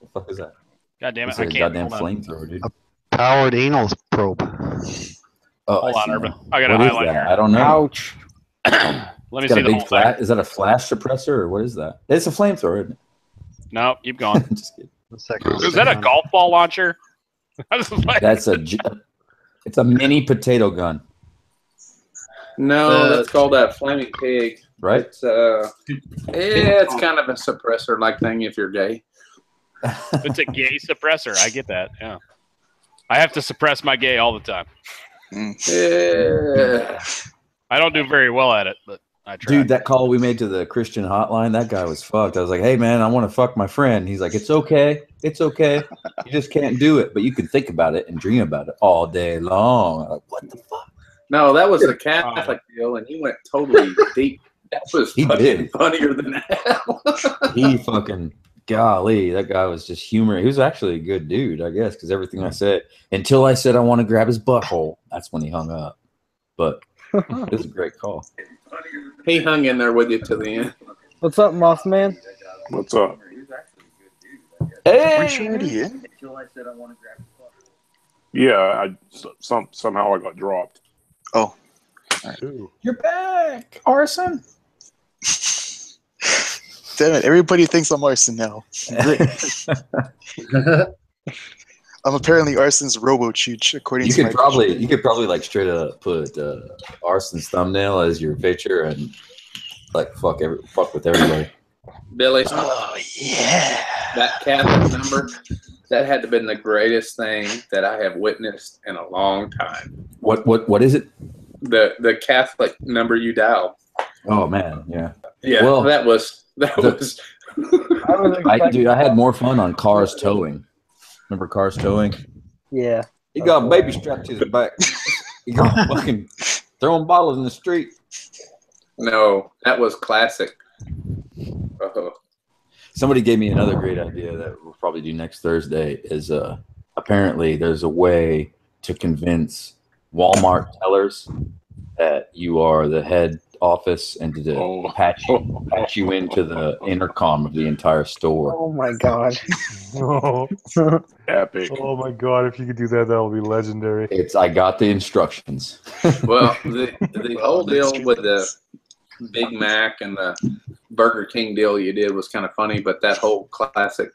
the fuck is that? God damn it, It's I a can't. goddamn hold on. flamethrower, dude. Powered anal probe. Oh, Hold I on, see Urban. now. I got a What is highlight that? here. I don't know. Ouch. Let me It's got see a the big whole thing. flat. Is that a flash suppressor or what is that? It's a flamethrower, isn't No, keep going. it? Just kidding. One second. Is that a golf ball launcher? I was like, That's it's a mini potato gun, No, that's called a flaming pig. right? It's it's kind of a suppressor like thing if you're gay. it's a gay suppressor. I get that. Yeah. I have to suppress my gay all the time. Yeah. I don't do very well at it, but I try. Dude, that call we made to the Christian hotline, that guy was fucked. I was like, hey, man, I want to fuck my friend. He's like, it's okay. It's okay. You just can't do it, but you can think about it and dream about it all day long. I'm like, what the fuck? No, that was the Catholic deal, and he went totally deep. That was He fucking did. funnier than hell. He fucking, golly, that guy was just humor. He was actually a good dude, I guess, because everything I said, until I said I want to grab his butthole, that's when he hung up. But it was a great call. He hung in there with you to the end. What's up, Moss Man? What's up? We sure did. Yeah, somehow I got dropped. Oh, Ooh. You're back, Arson. damn it! Everybody thinks I'm Arson now. Great. I'm apparently Arson's Robo-Cheech, according You to could probably like straight up put Arson's thumbnail as your picture and like fuck with everybody. Billy, Oh yeah. that Catholic number, that had to have been the greatest thing that I have witnessed in a long time. What is it? The Catholic number you dialed. Oh man, yeah. Yeah, Well, that was. I had more fun on Cars Towing. Remember Cars Towing? Yeah. He got a baby strapped to his back. He got fucking throwing bottles in the street. No, that was classic. Uh-huh. Somebody gave me another great idea that we'll probably do next Thursday. Is apparently there's a way to convince Walmart tellers that you are the head office and to patch you into the intercom of the entire store. Oh my god. Oh, Epic. oh my god! If you could do that, that would be legendary. I got the instructions. Well, the whole deal with the Big Mac and the Burger King deal you did was kind of funny, but that whole classic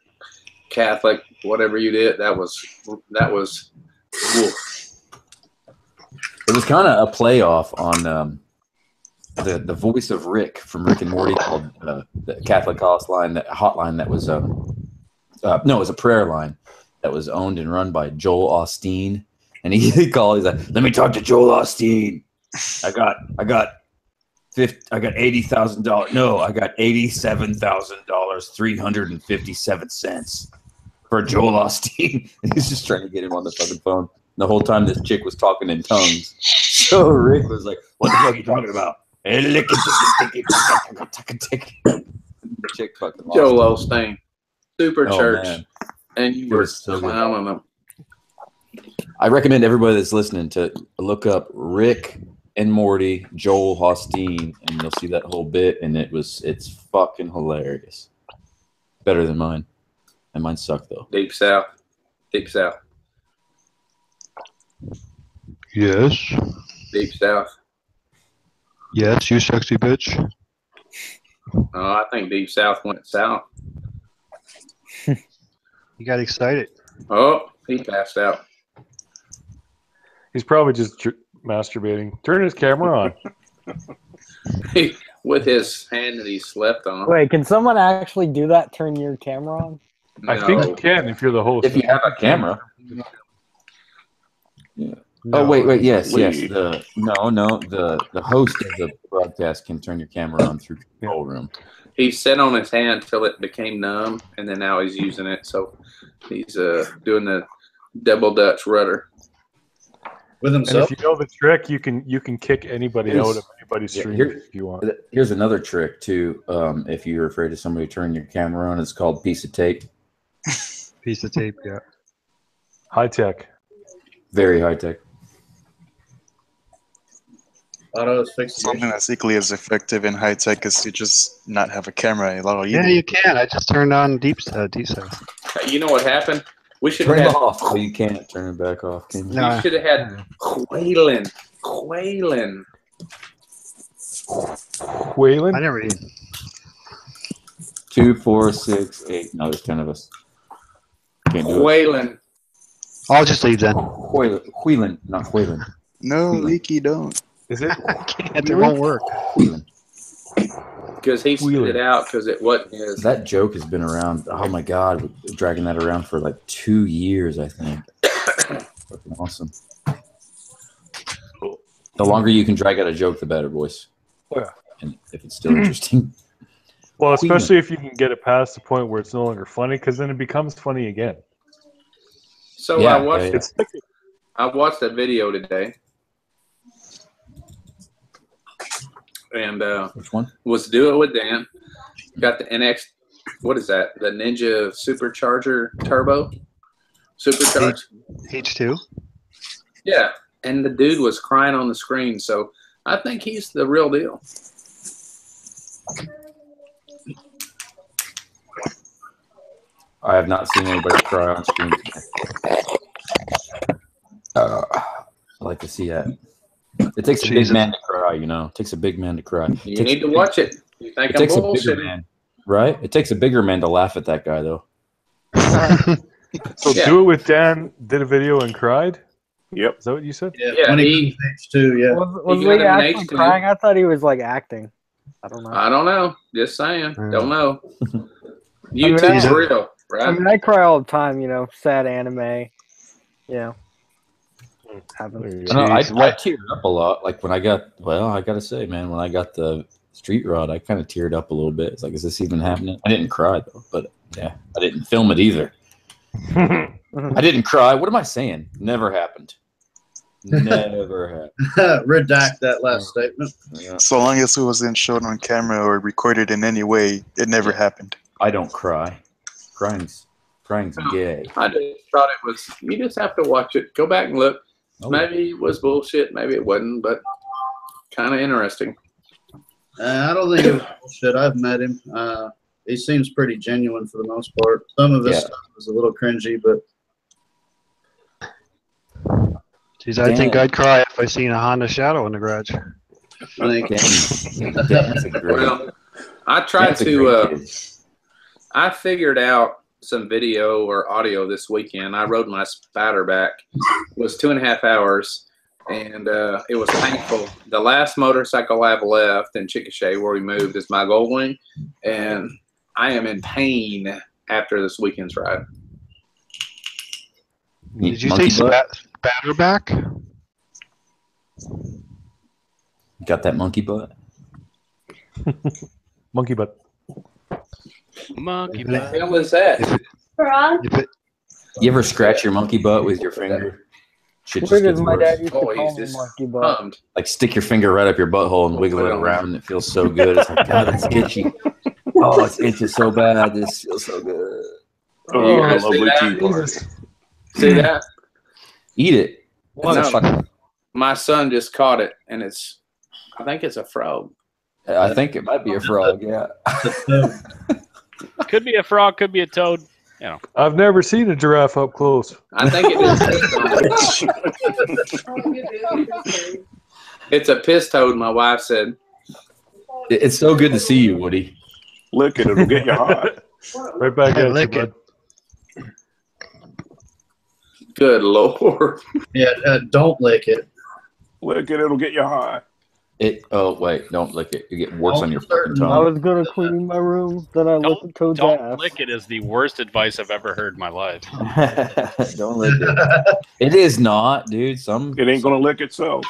Catholic whatever you did, that was woof. It was kind of a playoff on the voice of Rick from Rick and Morty called the Catholic hotline. That was it was a prayer line that was owned and run by Joel Osteen, and he called. He's like, "Let me talk to Joel Osteen. I got $80,000. No, I got $87,000, $357 for Joel Osteen." And he's just trying to get him on the fucking phone. The whole time this chick was talking in tongues. So Rick was like, "What the fuck are you talking about?" The chick fucking lost Joel it. Osteen, Super Oh, Church, man. and you It were was so good. clowning them. I recommend everybody that's listening to look up Rick and Morty, Joel Osteen, and you'll see that whole bit, and it's fucking hilarious. Better than mine. And mine sucked though. Deep South. Yes. Deep South. Yes, you sexy bitch. I think Deep South went south. You got excited. Oh, he passed out. He's probably just masturbating. Turn his camera on. With his hand that he slept on. Wait, can someone actually do that? Turn your camera on? I think you can if you're the host. If you have a camera. Yeah. No. Oh wait, yes. Wait. The host of the broadcast can turn your camera on through the control room. He sat on his hand till it became numb, and then now he's using it. So he's doing the double Dutch rudder. With And himself. if you know the trick, you can kick anybody out of anybody's stream here- if you want. Here's another trick too. If you're afraid of somebody turning your camera on, it's called piece of tape. Piece of tape, yeah. High tech. Very high tech. Auto asphyxiation. Something that's equally as effective in high tech is to just not have a camera at all. Yeah, you can. I just turned on Deep South. You know what happened? We should Turn have it had, off. Oh, you can't turn it back off. Can you? we should have had Quaylen. Waylon? I never even. 2, 4, 6, 8. No, there's 10 of us. Can't do it. Quaylen. I'll just leave then. Whelan, not Whelan. No, Whelan. Leaky, don't. Is it? I can't. It won't work. Whelan. Because he spit Wheeler. it out because it wasn't his. That joke has been around. Oh my God, we're dragging that around for like 2 years, I think. Fucking awesome. The longer you can drag out a joke, the better, boys. Oh, yeah. And if it's still interesting. Well, especially if you can get it past the point where it's no longer funny, because then it becomes funny again. So Yeah, I It's watched that video today, and Which one? was Do It With Dan. Got the NX. What is that? The Ninja Supercharger Turbo. Supercharged. H2. Yeah, and the dude was crying on the screen. So I think he's the real deal. I have not seen anybody cry on screen. I like to see that. It takes a big Jesus. man to cry, you know. It takes a big man to cry. You need to watch it. You think It I'm takes a bigger bullshitting? man, right? It takes a bigger man to laugh at that guy, though. So Yeah. Do It With Dan did a video and cried? Yep. Is that what you said? Yeah, when he- he H2, yeah. Was You got Lee him in actually H2. crying? I thought he was like acting. I don't know. I don't know. Just saying. Mm. Don't know. I mean, YouTube's I- real, I right? mean, I cry all the time, you know, sad anime. You know. Happens. There you I, know, I Jeez. teared up a lot. Like when I got, well, I gotta say, man, when I got the street rod, I kind of teared up a little bit. It's like, is this even happening? I didn't cry though, but yeah, I didn't film it either. I didn't cry. What am I saying? Never happened. Never happened. Redact that last statement. Yeah. So long as it wasn't shown on camera or recorded in any way, it never happened. I don't cry. Crying's gay. I just thought it was. You just have to watch it. Go back and look. Oh, Maybe it was bullshit. Maybe it wasn't, but kind of interesting. I don't think it was bullshit. I've met him. He seems pretty genuine for the most part. Some of his Yeah. stuff was a little cringy, but Jeez, I think Damn. I'd cry if I seen a Honda Shadow in the garage. I think Dan's a great, Well, I tried Dan's a to. great kid. I figured out some video or audio this weekend. I rode my spider back. It was 2.5 hours, and it was painful. The last motorcycle I have left in Chickasha, where we moved, is my Goldwing, and I am in pain after this weekend's ride. Did you Monkey say butt? Spatterback? Got that monkey butt? Monkey butt. Monkey If What butt. the hell is that? If it, You ever scratch your monkey butt with your finger? Shit just Weird gets as my worse. dad used to Oh, call he's me just monkey butt. pumped. Like stick your finger right up your butthole and wiggle it around, and it feels so good. It's like, God, it's itchy. Oh, it's itchy so bad. This feels so good. You guys see lovely that? tea party. See that? Eat it. What? It's a fucking- My son just caught it, and I think it's a frog. I think it might be a frog. Yeah. Could be a frog, could be a toad. I've never seen a giraffe up close. I think it is. It's a piss toad, my wife said. It's so good to see you, Woody. Lick it, it'll get you hot. Right back at you, Lick bud. it. Good Lord. yeah, don't lick it. Lick it, it'll get you high. Oh wait, don't lick it. You get warts on your fucking I tongue. was gonna clean my room, then I looked at Toad's Don't ass. lick it is the worst advice I've ever heard in my life. Don't lick it. It is not, dude. It ain't gonna lick itself.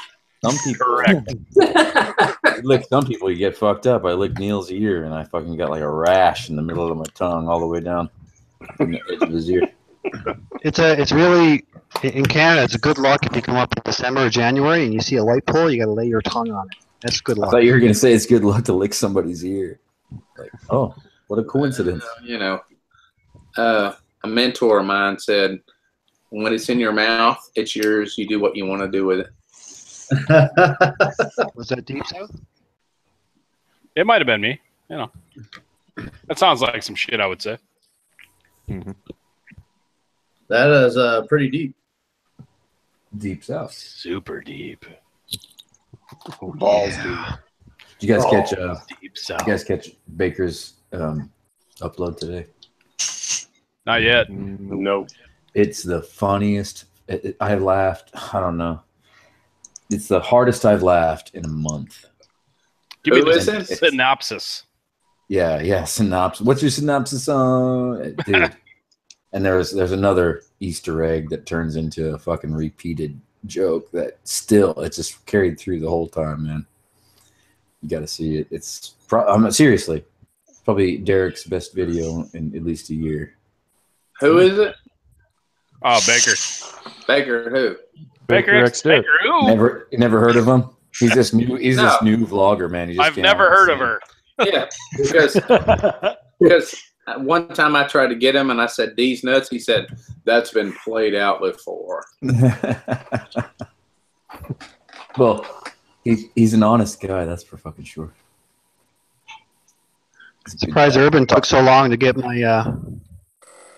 Some people Correct. You lick some people, you get fucked up. I licked Neil's ear, and I fucking got like a rash in the middle of my tongue, all the way down from the edge of his ear. It's really in Canada. It's a good luck if you come up in December or January and you see a light pole. You got to lay your tongue on it. That's good I luck. thought you were gonna say it's good luck to lick somebody's ear. Like, oh, what a coincidence! You know, a mentor of mine said, when it's in your mouth, it's yours. You do what you want to do with it. Was that Deep South? It might have been me. You know, that sounds like some shit I would say. That is pretty deep. Deep south. Super deep. Balls deep. Did you guys catch? Deep You south. guys catch Baker's upload today? Not yet. Nope. It's the funniest. I laughed. I don't know. It's the hardest I've laughed in a month. Give me Who is the it? synopsis. Yeah. Synopsis. What's your synopsis on, dude? And there's another Easter egg that turns into a fucking repeated joke that still it's just carried through the whole time, man. You got to see it. It's seriously probably Derek's best video in at least a year. Who is it? Oh, Baker. Baker who? Baker X Dick. Baker. Ooh. Never heard of him. He's this new. He's No. this new vlogger, man. He just I've came never out heard and of her. Yeah, because one time I tried to get him and I said, "These nuts." He said, "That's been played out before." Well, he's an honest guy. That's for fucking sure. Surprised Urban took so long to get my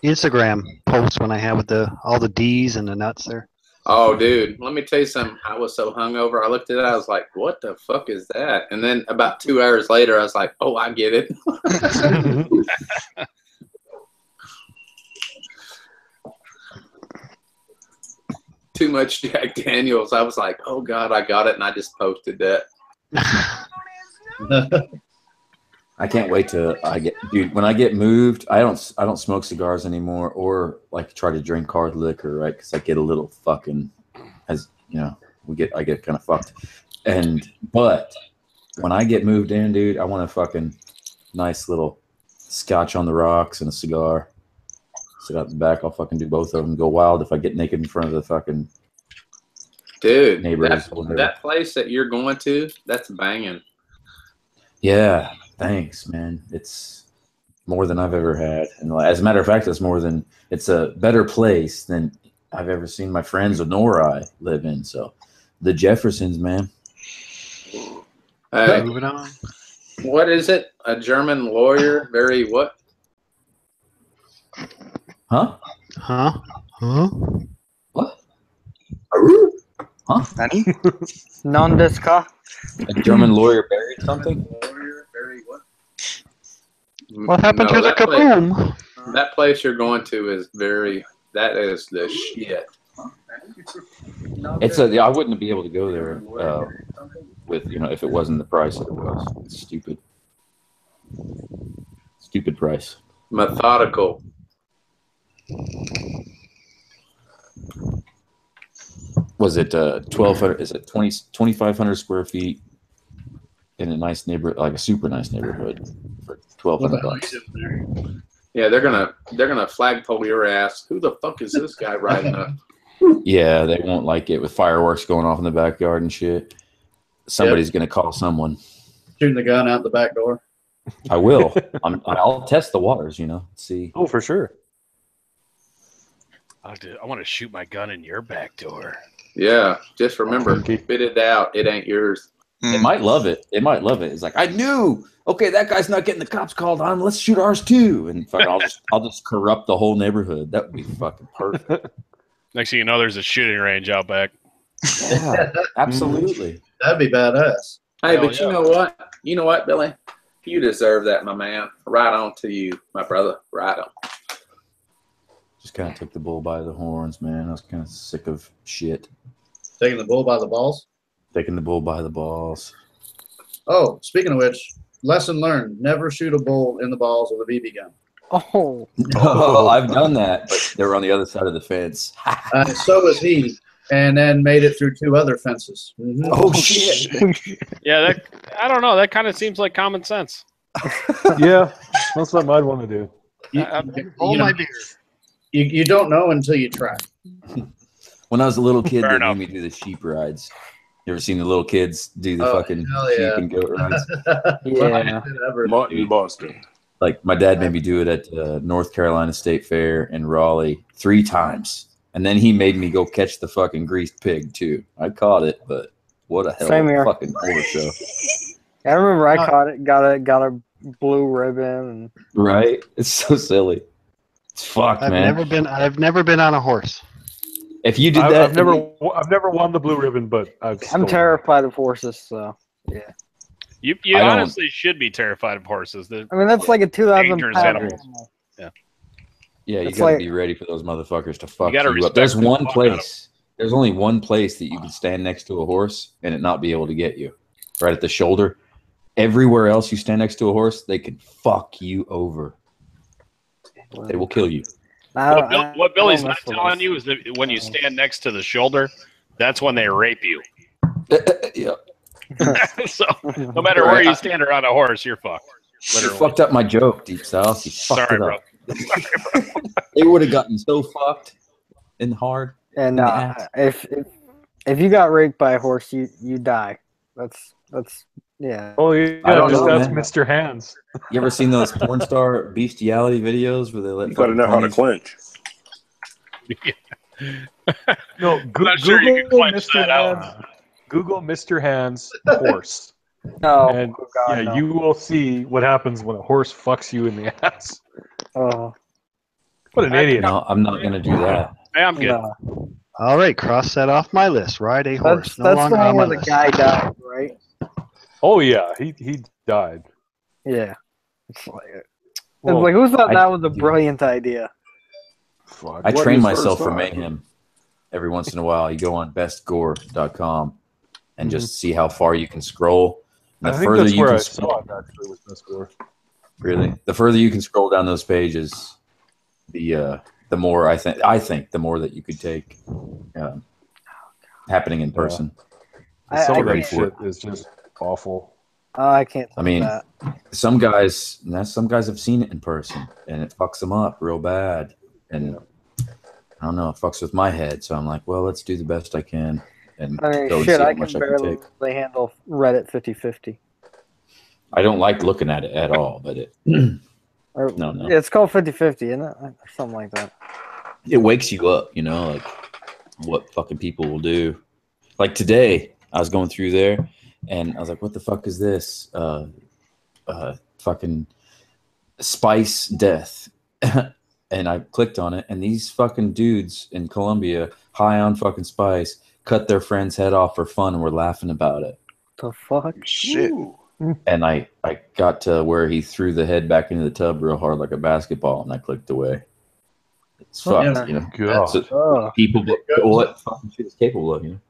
Instagram post when I had with all the D's and the nuts there. Oh, dude, let me tell you something. I was so hungover. I looked at it. I was like, "What the fuck is that?" And then about 2 hours later, I was like, "Oh, I get it." Too much Jack Daniels. I was like, "Oh God, I got it," and I just posted that. I can't wait till dude. When I get moved, I don't smoke cigars anymore, or like try to drink hard liquor, right? Because I get a little fucking, as you know, I get kind of fucked. But when I get moved in, dude, I want a fucking nice little scotch on the rocks and a cigar. Sit out the back. I'll fucking do both of them. Go wild if I get naked in front of the fucking Dude, neighbors. that place that you're going to, that's banging. Yeah, thanks, man. It's more than I've ever had, and as a matter of fact, it's a better place than I've ever seen my friends nor I live in. So, the Jeffersons, man. Moving on. What is it? A German lawyer? Very what? Huh? Huh? Huh? What? Huh? Nani? Non-disca. A German lawyer buried something? Lawyer? Very what? What happened to the that place- kaboom? That place you're going to is that is the shit. I wouldn't be able to go there with if it wasn't the price that it was. It's stupid. Stupid price. Methodical. Was it 1,200? Is it 2,500 square feet in a nice neighborhood, like a super nice neighborhood, for $1,200? Yeah, they're gonna flagpole your ass. Who the fuck is this guy riding up? Yeah, they won't like it with fireworks going off in the backyard and shit. Somebody's gonna call someone. Shooting the gun out the back door. I will. I'll test the waters. See. Oh, for sure. I want to shoot my gun in your back door. Yeah, just remember, Okay. spit it out. It ain't yours. It might love it. It might love it. It's like, I knew. Okay, that guy's not getting the cops called on. Let's shoot ours too. And fucking, I'll just corrupt the whole neighborhood. That would be fucking perfect. Next thing you know, there's a shooting range out back. Yeah, absolutely. That'd be badass. Hey, Hell but you know what? You know what, Billy? You deserve that, my man. Right on to you, my brother. Right on. Just kind of took the bull by the horns, man. I was kind of sick of shit. Taking the bull by the balls. Taking the bull by the balls. Oh, speaking of which, lesson learned: never shoot a bull in the balls with a BB gun. Oh, Oh, I've done that, but they were on the other side of the fence. So was he, and then made it through 2 other fences. Mhm. Oh shit! Yeah, I don't know. That kind of seems like common sense. Yeah, that's something I'd want to do. You know, you don't know until you try. When I was a little kid, Fair they enough. made me do the sheep rides. You ever seen the little kids do the Oh, fucking hell sheep yeah. and goat rides? yeah. Mutton busting. Like my dad made me do it at North Carolina State Fair in Raleigh 3 times, and then he made me go catch the fucking greased pig too. I caught it, but what a hell Same of a here. fucking horror show, I remember I caught it, got a blue ribbon, and right? It's so silly. It's fucked, I've man. I've never been on a horse. If you did that, I've never won the blue ribbon, but I'm stolen. terrified of horses, so yeah. You I don't- honestly should be terrified of horses. They're I mean, that's like a 2,000 dangerous pound animals. animal. yeah, you It's gotta like- be ready for those motherfuckers to fuck gotta you up. respect There's the one fuck out of place. There's only one place that you can stand next to a horse and it not be able to get you, right at the shoulder. Everywhere else you stand next to a horse, they can fuck you over. They will kill you. What Billy's don't not mess with telling horses. you is that when you stand next to the shoulder, that's when they rape you. Yeah. So no matter where you stand around a horse, you're fucked. You Literally. fucked up my joke, Deep South. You fucked Sorry, it bro. up. It would have gotten so fucked and hard. And in the ass. if you got raped by a horse, you die. That's yeah. Oh yeah, I don't just know, ask man. Mr. Hands. You ever seen those porn star bestiality videos where they let You got to fucking know how to ponies- clinch. No, not sure you can Google clench Mr. that out. Hands. Google Mr. Hands horse, No, and oh God, yeah, no. you will see what happens when a horse fucks you in the ass. Oh, What an idiot! No, I'm not gonna do that. Hey, I'm good. no. All right, cross that off my list. Ride a horse. That's No the longer one on my where the list. guy died, right? Oh yeah, he died. Yeah. It's like, Well, who thought I- that was a brilliant idea? fuck. I What train is myself first for thought? mayhem every once in a while. You go on bestgore.com and Mm-hmm. just see how far you can scroll. And I the think further that's you where can I scroll, saw it actually with this score. really, the further you can scroll down those pages, the more I think the more that you could take happening in person. Some I of that can't- shit is just awful. I can't. I mean, that. some guys have seen it in person and it fucks them up real bad. And I don't know, it fucks with my head. So I'm like, well, let's do the best I can and I mean, go and shit, see how I can much I can barely take. handle Reddit 50/50. I don't like looking at it at all, but it Or, No. Yeah, it's called 50/50, isn't it? Or something like that. it wakes you up, you know, like what fucking people will do. Like today, I was going through there and I was like, what the fuck is this? Fucking spice death. And I clicked on it, and these fucking dudes in Colombia, high on fucking spice, cut their friend's head off for fun and were laughing about it. The fuck? Shit. And I got to where he threw the head back into the tub real hard like a basketball, and I clicked away. It's fucked, Yeah. you know. God. So Oh, people, what fucking shit is capable of, you know?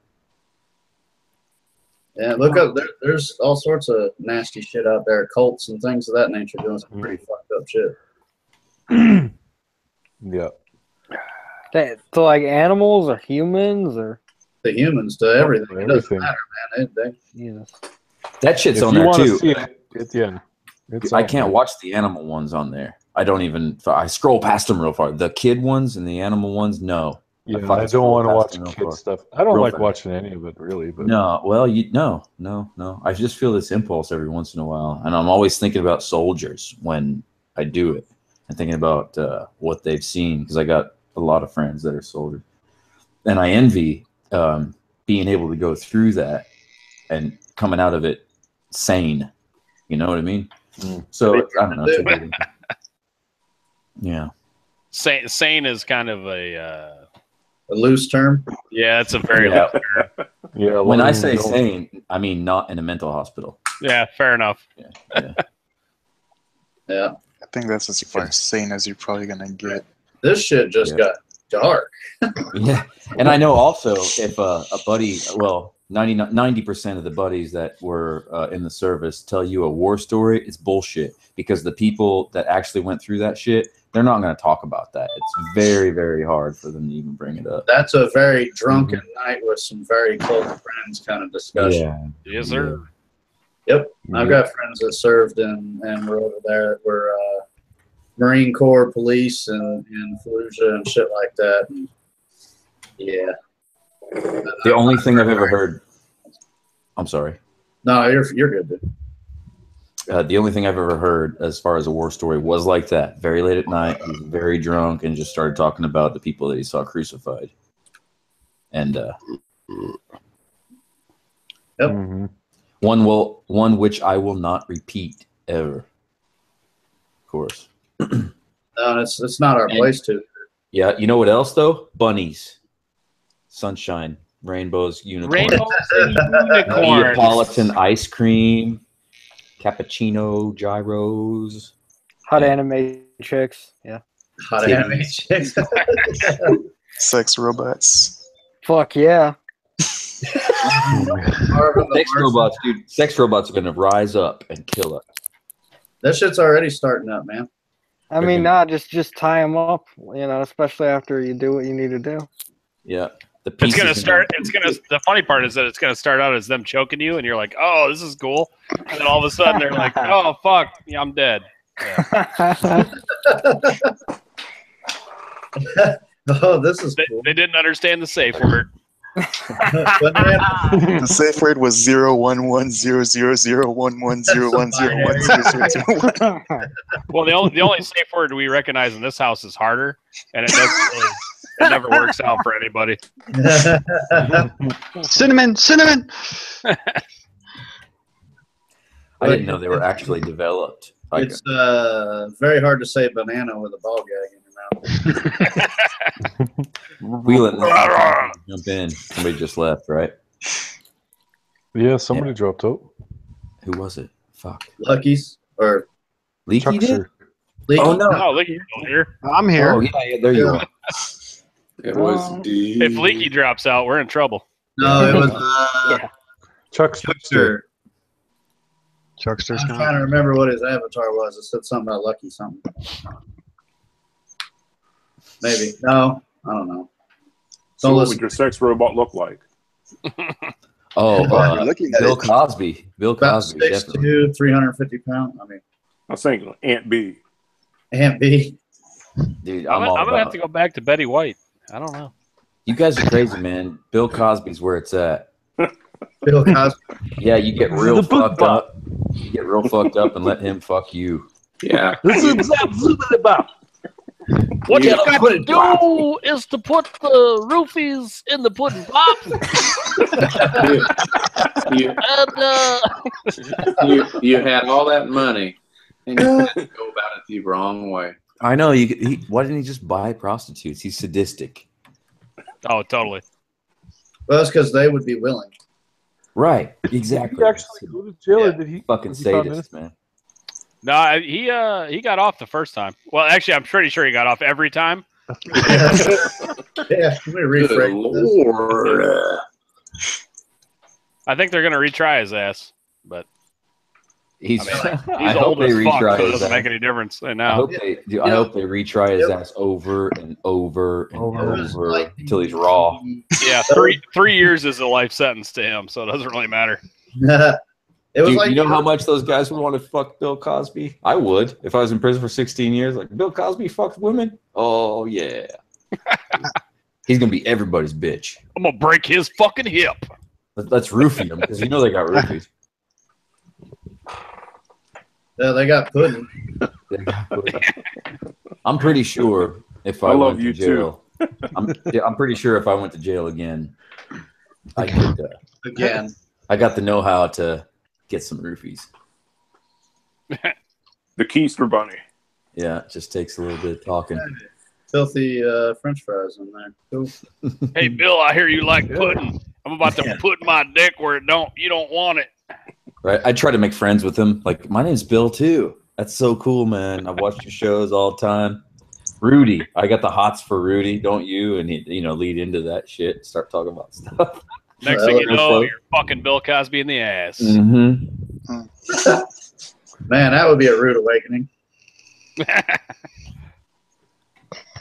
Yeah, look up. There's all sorts of nasty shit out there, cults and things of that nature doing some pretty fucked up shit. Yeah. so like animals or humans or The humans to everything. It doesn't Everything. matter, man. Jesus. That shit's If on you there want to too. see it, yeah. It's I on can't there. watch the animal ones on there. I don't even. I scroll past them real far. The kid ones and the animal ones, no. Yeah, fucking I don't scroll want to past watch them real kid far. stuff. I don't Real like fast. watching any of it really, but No, well, no. I just feel this impulse every once in a while, and I'm always thinking about soldiers when I do it, and thinking about what they've seen because I got a lot of friends that are soldiers, and I envy being able to go through that and coming out of it sane. You know what I mean? Mm. So I don't know. it's a weird- yeah. Sane is kind of a A loose term. yeah, it's a very Yeah. yeah. When I long- say don't- sane, I mean not in a mental hospital. yeah, fair enough. Yeah. Yeah. I think that's as far sane as you're probably gonna get. This shit just Yeah. got dark. Yeah, and I know also if a buddy, well, 90% of the buddies that were in the service tell you a war story, it's bullshit because the people that actually went through that shit, they're not going to talk about that. It's very, very hard for them to even bring it up. That's a very drunken night with some very close friends kind of discussion. Yes, sir. Yep. I've got friends that served and were over there that were Marine Corps police and Fallujah and shit like that. And yeah. The only thing I've ever heard, I'm sorry. No, you're good, dude. The only thing I've ever heard as far as a war story was like that. Very late at night, he was very drunk and just started talking about the people that he saw crucified. And Yep. Mhm. one which I will not repeat ever. Of course. No, it's not our place to. Yeah, you know what else though? Bunnies, sunshine, rainbows, unicorns, Rainbows and unicorns. Neapolitan ice cream, cappuccino, gyros. Hot anime chicks. Yeah. Hot anime chicks. Sex robots. Fuck yeah. Sex robots, dude. Sex robots are gonna rise up and kill us. That shit's already starting up, man. I mean, just tie them up, especially after you do what you need to do. Yeah. It's gonna start. The funny part is that it's gonna start out as them choking you, and you're like, "Oh, this is cool," and then all of a sudden they're like, "Oh, fuck, yeah, I'm dead." Yeah. Oh, this is cool. They didn't understand the safe word. The safe word was 011001101101010. Well, the only safe word we recognize in this house is harder, and it never works out for anybody. Cinnamon. I didn't know they were actually developed. It's very hard to say banana with a ball gag in your mouth. Wheel it. Jump in. Somebody just left, right? Yeah, somebody dropped out. Who was it? Fuck. Lucky's or Leaky did? Chuckster. Leaky? Oh no. Oh, Leaky's still here. I'm here. Oh yeah, there you are. It was D. If Leaky drops out, we're in trouble. No, it was Chuckster. Chuckster's I'm gone. trying to remember what his avatar was. It said something about Lucky something. Maybe. No, I don't know. So Don't what listen. would your sex robot look like? Oh, You're looking at Bill it. Cosby. Bill About Cosby, definitely. 6'2", 350 pounds. I mean, I was thinking Aunt B. Aunt B. Dude, I'm I'm all gonna about have to go back to Betty White. I don't know. You guys are crazy, man. Bill Cosby's where it's at. Bill Cosby. Yeah, you get real fucked up. You get real fucked up and let him fuck you. Yeah. What you got to do is to put the roofies in the pudding pop. You had all that money, and you had to go about it the wrong way. I know. Why didn't he just buy prostitutes? He's sadistic. Oh, totally. Well, that's because they would be willing. Right. Did Exactly. he actually go to jail, or did he? Fucking was he found sadist, man. No, he got off the first time. Well, actually, I'm pretty sure he got off every time. Yeah, let me Good rephrase this. Lord. I think they're gonna retry his ass, but He's. I mean, I he's hope old they as fuck, so retry it his doesn't make ass. any difference. And I now, hope I hope they retry his ass over and over and over until he's raw. yeah, 3 years is a life sentence to him, so it doesn't really matter. It was Dude, like you know how much those guys would want to fuck Bill Cosby? I would if I was in prison for 16 years. Like Bill Cosby fucked women. Oh yeah, he's gonna be everybody's bitch. I'm gonna break his fucking hip. Let's roofie him because you know they got roofies. Yeah, they got pudding. I'm pretty sure if I love went you to jail, I'm pretty sure if I went to jail again, I could. Again. I got the know-how to get some roofies. The Keister Bunny. Yeah, it just takes a little bit of talking. Filthy French fries in there. Cool. Hey, Bill, I hear you like pudding. I'm about to put my dick where you don't want it. Right? I try to make friends with him. Like, my name's Bill too. That's so cool, man. I watch your shows all the time. Rudy, I got the hots for Rudy, don't you? And he, lead into that shit. Start talking about stuff. Next thing you know, you're fucking Bill Cosby in the ass. Mm-hmm. Man, that would be a rude awakening.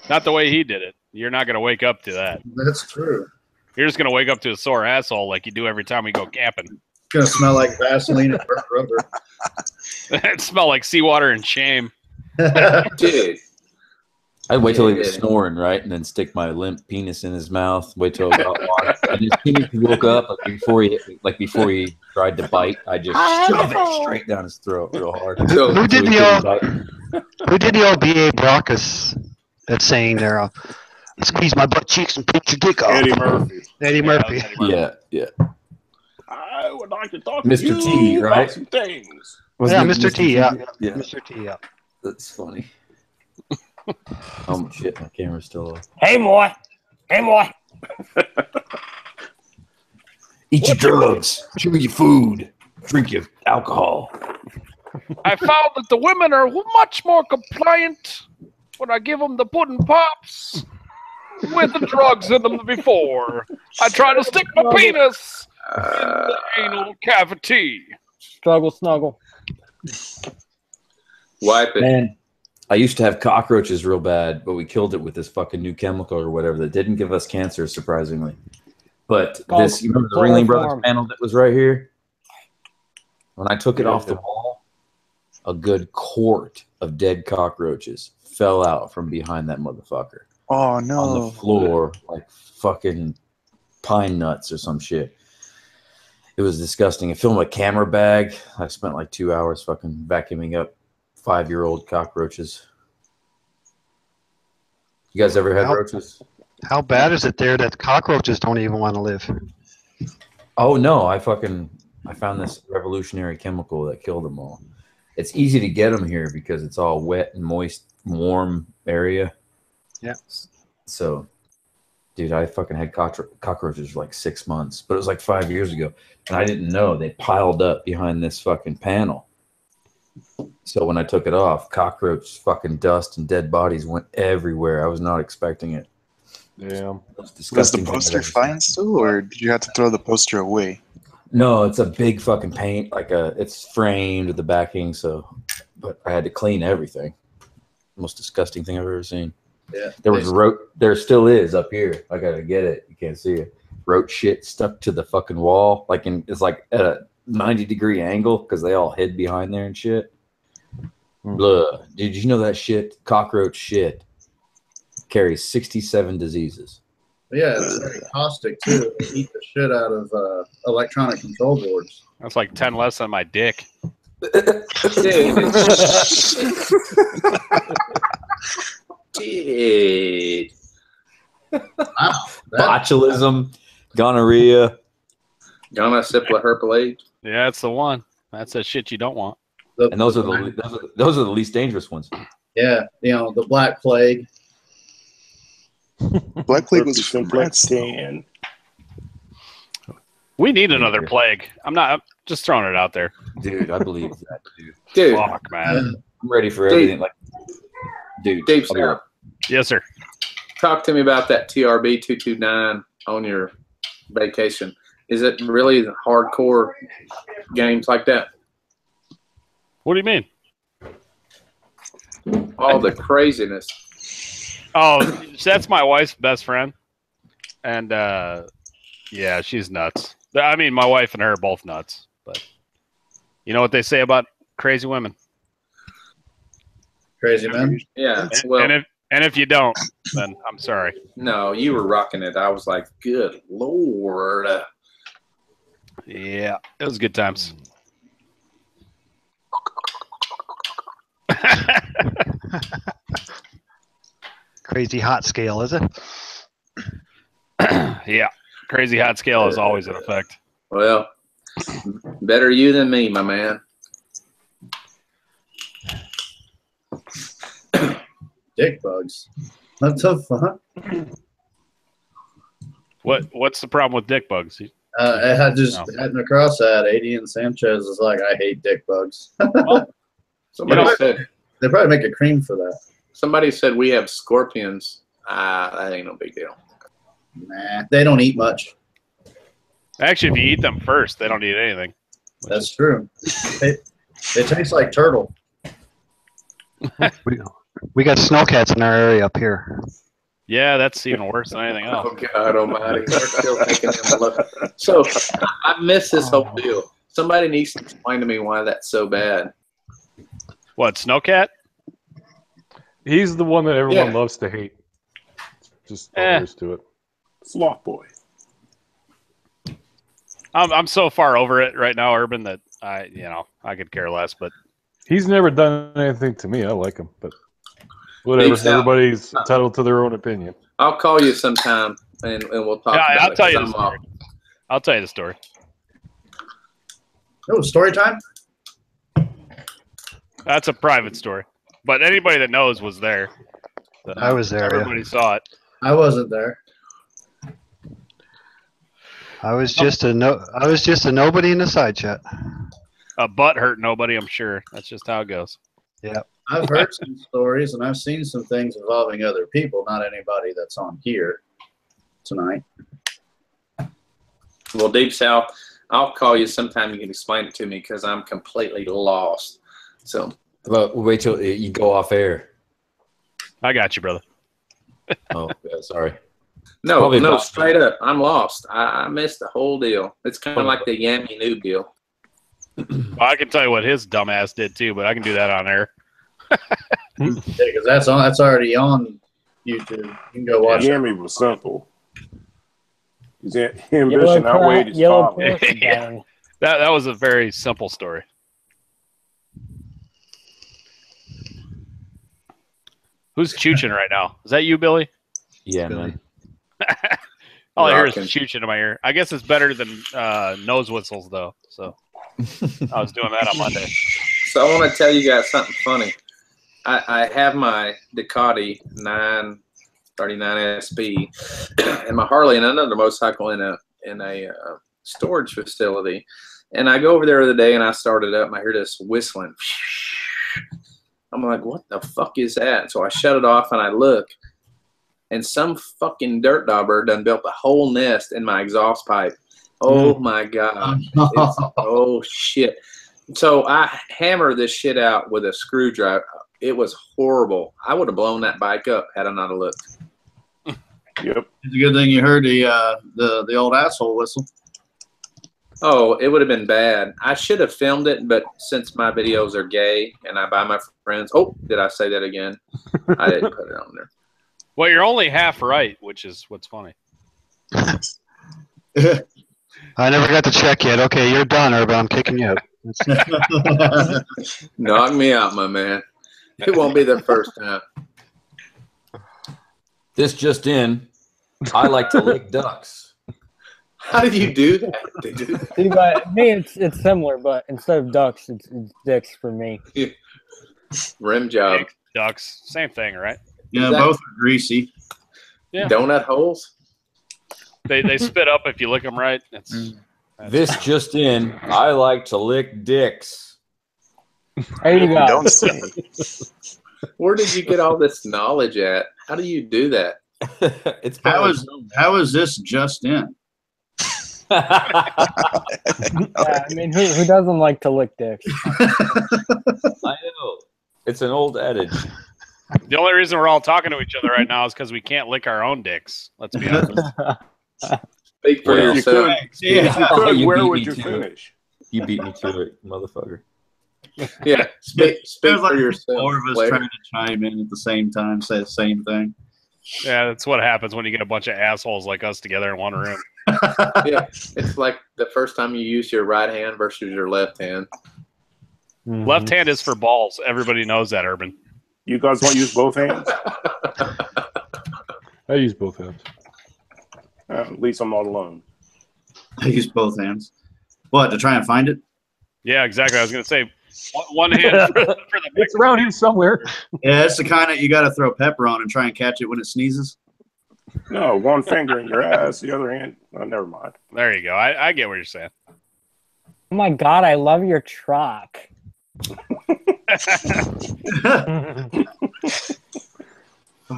Not the way he did it. You're not gonna wake up to that. That's true. You're just gonna wake up to a sore asshole like you do every time we go camping. It's gonna smell like Vaseline and burnt rubber. It smell like seawater and shame. Dude. I'd wait till he was snoring, right, and then stick my limp penis in his mouth. Wait till it got water. And as soon as he woke up, before he tried to bite, I just shove it straight down his throat real hard. Who did the old B.A. Baracus that saying there? Squeeze my butt cheeks and put your dick off. Eddie Murphy. Eddie Murphy. Yeah. I would like to talk Mr. to you T, about right? some things. Yeah, Mr. T. Yeah, Yeah. Mr. T. Yeah. That's funny. Oh shit, my camera's still off. Hey, boy. Hey, boy. Eat your drugs, chew your food, drink your alcohol. I found that the women are much more compliant when I give them the pudding pops with the drugs in them before. I try to stick my penis in the anal cavity. Struggle, snuggle. Wipe it. Man, I used to have cockroaches real bad, but we killed it with this fucking new chemical or whatever that didn't give us cancer, surprisingly. But this, you remember the Ringling Brothers panel that was right here? When I took it off the wall, a good quart of dead cockroaches fell out from behind that motherfucker. Oh no! On the floor, like fucking pine nuts or some shit. It was disgusting. It filled my camera bag. I spent like 2 hours fucking vacuuming up 5-year-old cockroaches. You guys ever had roaches? How bad is it there that cockroaches don't even want to live? Oh no, I found this revolutionary chemical that killed them all. It's easy to get them here because it's all wet and moist, warm area. Yeah. So, dude, I fucking had cockroaches for like 6 months, but it was like 5 years ago, and I didn't know they piled up behind this fucking panel. So when I took it off, cockroach fucking dust and dead bodies went everywhere. I was not expecting it. Damn. Was the poster fine still, or did you have to throw the poster away? No, it's a big fucking paint, it's framed with the backing. So, but I had to clean everything. Most disgusting thing I've ever seen. Yeah. There still is up here. I gotta get it. You can't see it. Roach shit stuck to the fucking wall, it's like at a 90-degree angle because they all hid behind there and shit. Blah. Did you know that shit? Cockroach shit carries 67 diseases. Yeah, it's very caustic too. They eat the shit out of electronic control boards. That's like 10 less than my dick. Dude. Wow. Botulism, gonorrhea, Gonosyphilis. Yeah, that's the one. That's the shit you don't want. and those are the least dangerous ones. Yeah, the Black Plague. Black Plague was simplex tan. We need another plague. I'm just throwing it out there. Dude, I believe that, dude. Dude, Fuck, man. I'm ready for everything. Dave, Dave, Yes, sir. talk to me about that TRB 229 on your vacation. Is it really hardcore games like that? What do you mean? All the craziness. Oh, that's my wife's best friend. And, yeah, she's nuts. I mean, my wife and her are both nuts. But you know what they say about crazy women? Crazy men? Yeah. Well, and if you don't, then I'm sorry. no, you were rocking it. I was like, good Lord. Yeah, it was good times. Crazy hot scale, is it? Yeah, crazy hot scale is always in effect. Well, better you than me, my man. Dick bugs. What the fuck? What's the problem with dick bugs? I had just heading across that. Adian Sanchez is like, I hate dick bugs. Somebody said they probably make a cream for that. Somebody said we have scorpions. That ain't no big deal. Nah, they don't eat much. Actually, if you eat them first, they don't eat anything. That's true. It tastes like turtle. We got snowcats in our area up here. Yeah, that's even worse than anything else. Oh God Almighty! They're still taking him a look. So I miss this whole deal. Somebody needs to explain to me why that's so bad. What, snowcat? He's the one that everyone loves to hate. Just all there is to it. Sloth boy. I'm so far over it right now, Urban, that I could care less. But he's never done anything to me. I like him, but whatever. Everybody's entitled to their own opinion. I'll call you sometime and we'll talk. Yeah, about I'll it, tell you 'cause the I'm story. I'll tell you the story. Oh, story time? That's a private story, but anybody that knows was there. I was there. Yeah. Everybody saw it. I wasn't there. I was just a nobody in the side chat. A butt hurt nobody, I'm sure. That's just how it goes. Yeah. I've heard some stories and I've seen some things involving other people, not anybody that's on here tonight. Well, Deep South, I'll call you sometime. You can explain it to me because I'm completely lost. So, But wait till you go off air. I got you, brother. Oh, yeah, sorry. no, Probably no, about- straight up, I'm lost. I missed the whole deal. It's kind of like the Yami Noob deal. Well, I can tell you what his dumbass did too, but I can do that on air. Yeah, because that's already on YouTube. You can go watch it. Yami was simple. His ambition outweighed his Yellow father. Pussy Yeah. Gang. That was a very simple story. Who's chooching right now? Is that you, Billy? Yeah, man. All I hear Rockin'. is chooching in my ear. I guess it's better than nose whistles, though. So I was doing that on Monday. So I want to tell you guys something funny. I have my Ducati 939 SP and my Harley and another motorcycle in a storage facility. And I go over there the other day and I started up and I hear this whistling. I'm like, what the fuck is that? So I shut it off and I look, and some fucking dirt dauber done built a whole nest in my exhaust pipe. Oh my God. Oh shit. So I hammered this shit out with a screwdriver. It was horrible. I would have blown that bike up had I not have looked. Yep. It's a good thing you heard the old asshole whistle. Oh, it would have been bad. I should have filmed it, but since my videos are gay and I buy my friends. Oh, did I say that again? I didn't put it on there. Well, you're only half right, which is what's funny. I never got to check yet. Okay, you're done, Urban. I'm kicking you out. Knock me out, my man. It won't be the first time. This just in. I like to lick ducks. How did you do that, dude? See, but me, it's similar, but instead of ducks, it's dicks for me. Rim job. Eggs, ducks, same thing, right? Yeah, Exactly. both are greasy. Yeah. Donut holes? They spit up if you lick them right. That's This just in. I like to lick dicks. There you go. Don't say. Where did you get all this knowledge at? How do you do that? It's How is this just in? Yeah, I mean, who doesn't like to lick dicks? I know. It's an old adage. the only reason we're all talking to each other right now is because we can't lick our own dicks. Let's be honest. Speak for Well, if you yourself. could, if you could, You where beat would me you to it. finish? You beat me to it, motherfucker. Yeah, speak Feels for like yourself. four of us Blair. trying to chime in at the same time, say the same thing. Yeah, that's what happens when you get a bunch of assholes like us together in one room. Yeah, it's like the first time you use your right hand versus your left hand. Mhm. Left hand is for balls. Everybody knows that, Urban. You guys want to use both hands? I use both hands. At least I'm not alone. I use both hands. What, to try and find it? Yeah, exactly. I was going to say one hand for the It's around here somewhere. Yeah, it's the kind of you got to throw pepper on and try and catch it when it sneezes. No, one finger in your ass, the other hand. Oh, never mind. There you go. I get what you're saying. Oh my god, I love your truck.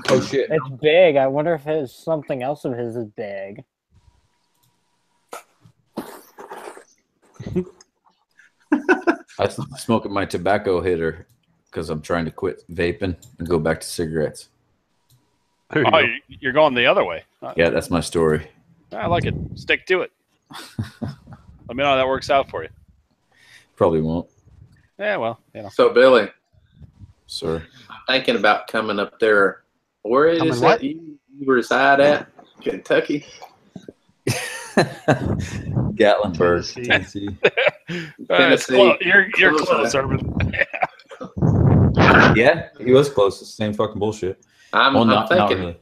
Oh shit! It's big. I wonder if something else of his is big. I'm smoking my tobacco hitter because I'm trying to quit vaping and go back to cigarettes. There you Oh, go. you're going the other way. Yeah, that's my story. I like it. Stick to it. Let me know how that works out for you. Probably won't, Yeah, well, you know. So, Billy, sir. thinking about coming up there. Where is Coming it what? you reside at? Kentucky? Gatlinburg, Tennessee. Tennessee. Tennessee. You're Close close, enough. Urban. Yeah, he was close. It's the same fucking bullshit. I'm Not thinking. really.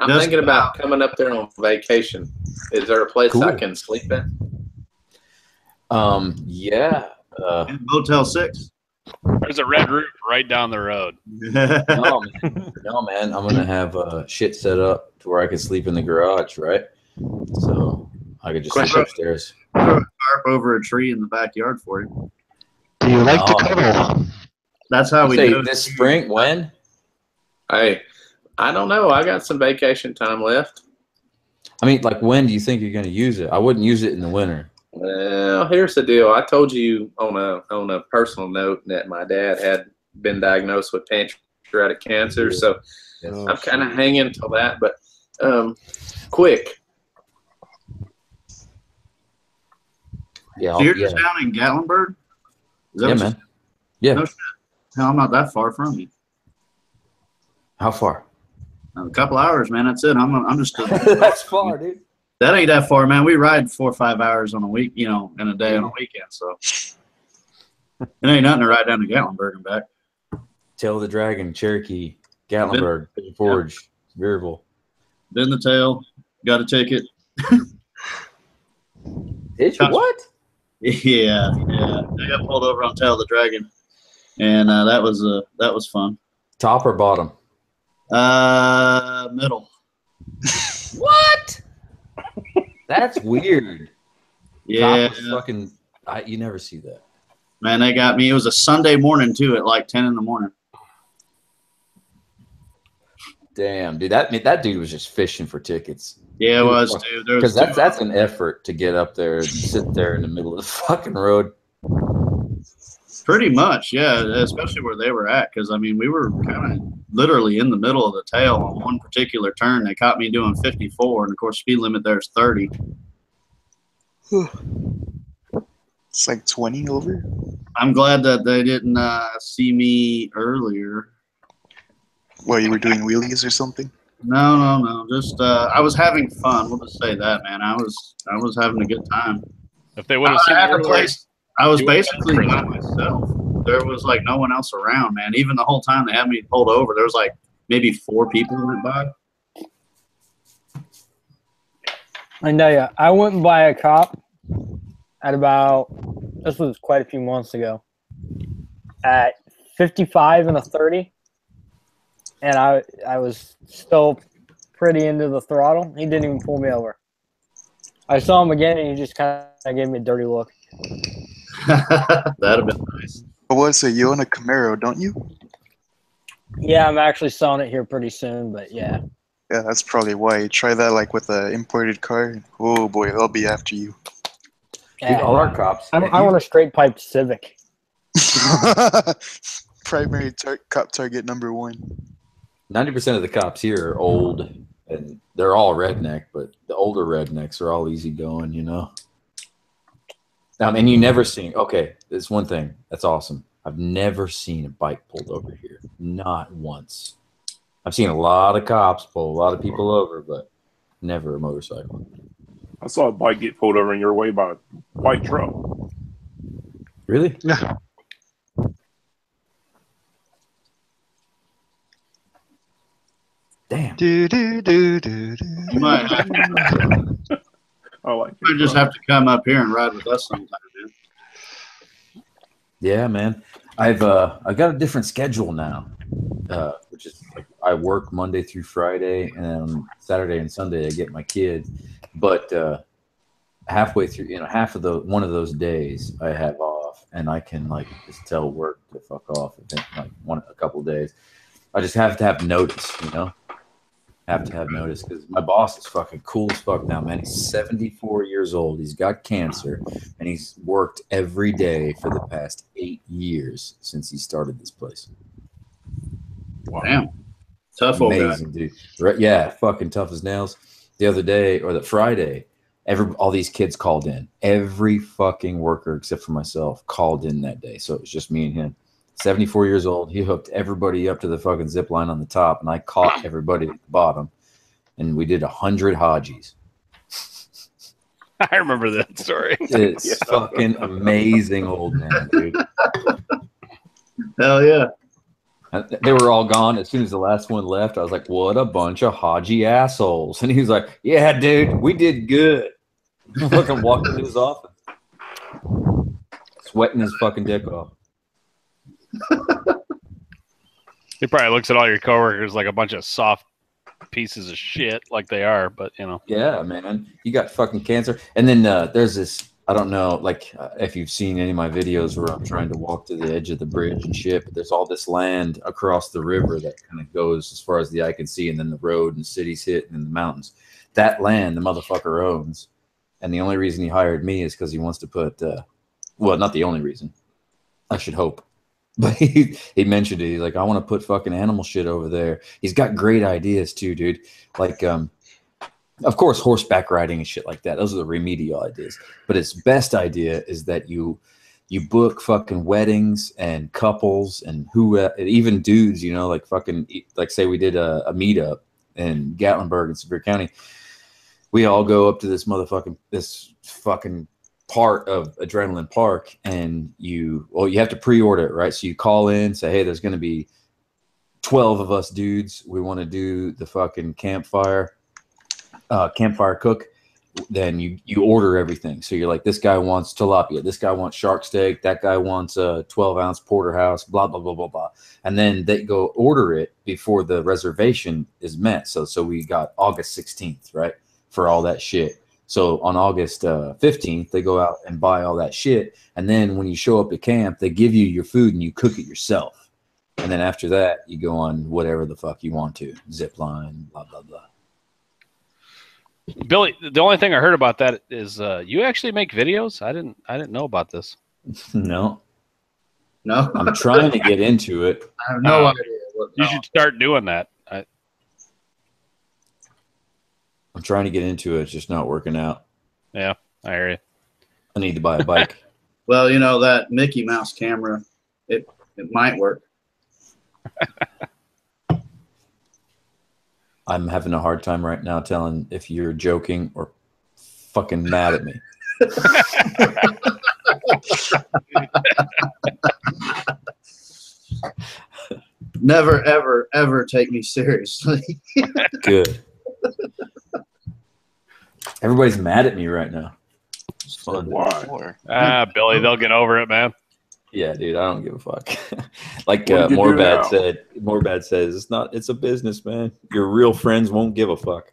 I'm Just thinking about coming up there on vacation. Is there a place I Cool. can sleep at? Yeah. Motel 6. There's a red roof right down the road. No, man. I'm gonna have shit set up to where I can sleep in the garage, right? So I could just sleep upstairs. Throw a tarp over a tree in the backyard for you. Do you like to cuddle? That's how we do it. This spring. When? Hey, I don't know. I got some vacation time left. I mean, like, when do you think you're gonna use it? I wouldn't use it in the winter. Well, here's the deal. I told you on a personal note that my dad had been diagnosed with pancreatic cancer, so I'm kind of hanging till that. But quick. Yeah. So you're just down in Gatlinburg? Yeah, man. Yeah. No shit. Hell, I'm not that far from you. How far? A couple hours, man. That's it. I'm just. That's far, dude. That ain't that far, man. We ride 4 or 5 hours on a week, in a day on a weekend. So it ain't nothing to ride down to Gatlinburg and back. Tail of the Dragon, Cherokee, Gatlinburg, Pigeon Forge, Beerville. Been the tail. Got a ticket. Did you? What? Yeah. I got pulled over on Tail of the Dragon, and that was fun. Top or bottom? Middle. What? That's weird. Yeah. Fucking. You never see that. Man, they got me. It was a Sunday morning too, at like 10 in the morning. Damn, dude. That dude was just fishing for tickets. Yeah, it was, dude. Because that's an effort to get up there and sit there in the middle of the fucking road. Pretty much, yeah. Especially where they were at, because I mean, we were kind of literally in the middle of the tail on one particular turn. They caught me doing 54, and of course, speed limit there is 30. It's like 20 over. I'm glad that they didn't see me earlier. Well, you were doing wheelies or something? No. Just I was having fun. We'll just say that, man. I was having a good time. If they would have seen at you the place, I was basically by myself. There was like no one else around, man. Even the whole time they had me pulled over, there was like maybe 4 people who went by. I know ya. I went by a cop at this was quite a few months ago, at 55 and a 30. And I was still pretty into the throttle. He didn't even pull me over. I saw him again, and he just kind of gave me a dirty look. That'd have been nice. What was it? You own a Camaro, don't you? Yeah, I'm actually selling it here pretty soon, but yeah. Yeah, that's probably why. Try that like with an imported car. Oh boy, they'll be after you. Yeah. Dude, all our cops. I want a straight pipe Civic. Primary cop target number 1. 90% of the cops here are old, and they're all redneck, but the older rednecks are all easygoing, And you never seen. Okay, there's one thing that's awesome. I've never seen a bike pulled over here, not once. I've seen a lot of cops pull a lot of people over, but never a motorcycle. I saw a bike get pulled over in your way by a white truck. Really? Yeah. Damn. You might I like it. You just have to come up here and ride with us sometime, man. Yeah, man. I've got a different schedule now, which is like I work Monday through Friday, and then Saturday and Sunday I get my kid. But halfway through, half of one of those days I have off, and I can like just tell work to fuck off. Like a couple of days, I just have to have notice, Have to have notice because my boss is fucking cool as fuck now, man. He's 74 years old. He's got cancer, and he's worked every day for the past 8 years since he started this place. Wow. Damn. Tough old guy. Amazing, dude. Right, yeah, fucking tough as nails. The other day, or the Friday, all these kids called in. Every fucking worker except for myself called in that day. So it was just me and him. 74 years old. He hooked everybody up to the fucking zip line on the top, and I caught everybody at the bottom. And we did 100 Hajis. I remember that story. It's fucking amazing, old man, dude. Hell yeah. They were all gone. As soon as the last one left, I was like, what a bunch of Haji assholes. And he was like, yeah, dude, we did good. Fucking walked into his office, sweating his fucking dick off. He probably looks at all your coworkers like a bunch of soft pieces of shit, like they are. But you know, Yeah, man, you got fucking cancer. And then there's this. I don't know, like if you've seen any of my videos where I'm trying to walk to the edge of the bridge and shit. But there's all this land across the river that kind of goes as far as the eye can see, and then the road and cities hit, and then the mountains. That land, the motherfucker owns, and the only reason he hired me is because he wants to put. Well, not the only reason. I should hope. But he mentioned it. He's like, I want to put fucking animal shit over there. He's got great ideas too, dude. Like, of course, horseback riding and shit like that. Those are the remedial ideas. But his best idea is that you book fucking weddings and couples and even dudes, you know, like fucking, like say we did a meetup in Gatlinburg in Sevier County. We all go up to this fucking part of Adrenaline Park, and you have to pre-order it, right? So you call in, say, hey, there's going to be 12 of us dudes. We want to do the fucking campfire cook. Then you order everything. So you're like, this guy wants tilapia, this guy wants shark steak, that guy wants a 12-ounce porterhouse, blah blah blah blah blah. And then they go order it before the reservation is met. So we got August 16th, right, for all that shit. So on August 15th, they go out and buy all that shit. And then when you show up at camp, they give you your food and you cook it yourself. And then after that, you go on whatever the fuck you want to. Zip line, blah, blah, blah. Billy, the only thing I heard about that is you actually make videos? I didn't know about this. No. No. I'm trying to get into it. I have no idea. You should start doing that. I'm trying to get into it. It's just not working out. Yeah, I hear you. I need to buy a bike. Well, you know, that Mickey Mouse camera, it might work. I'm having a hard time right now telling if you're joking or fucking mad at me. Never, ever, ever take me seriously. Good. Everybody's mad at me right now. It's fun. Why? Billy, they'll get over it, man. Yeah, dude, I don't give a fuck. Like Morbad says, it's a business, man. Your real friends won't give a fuck.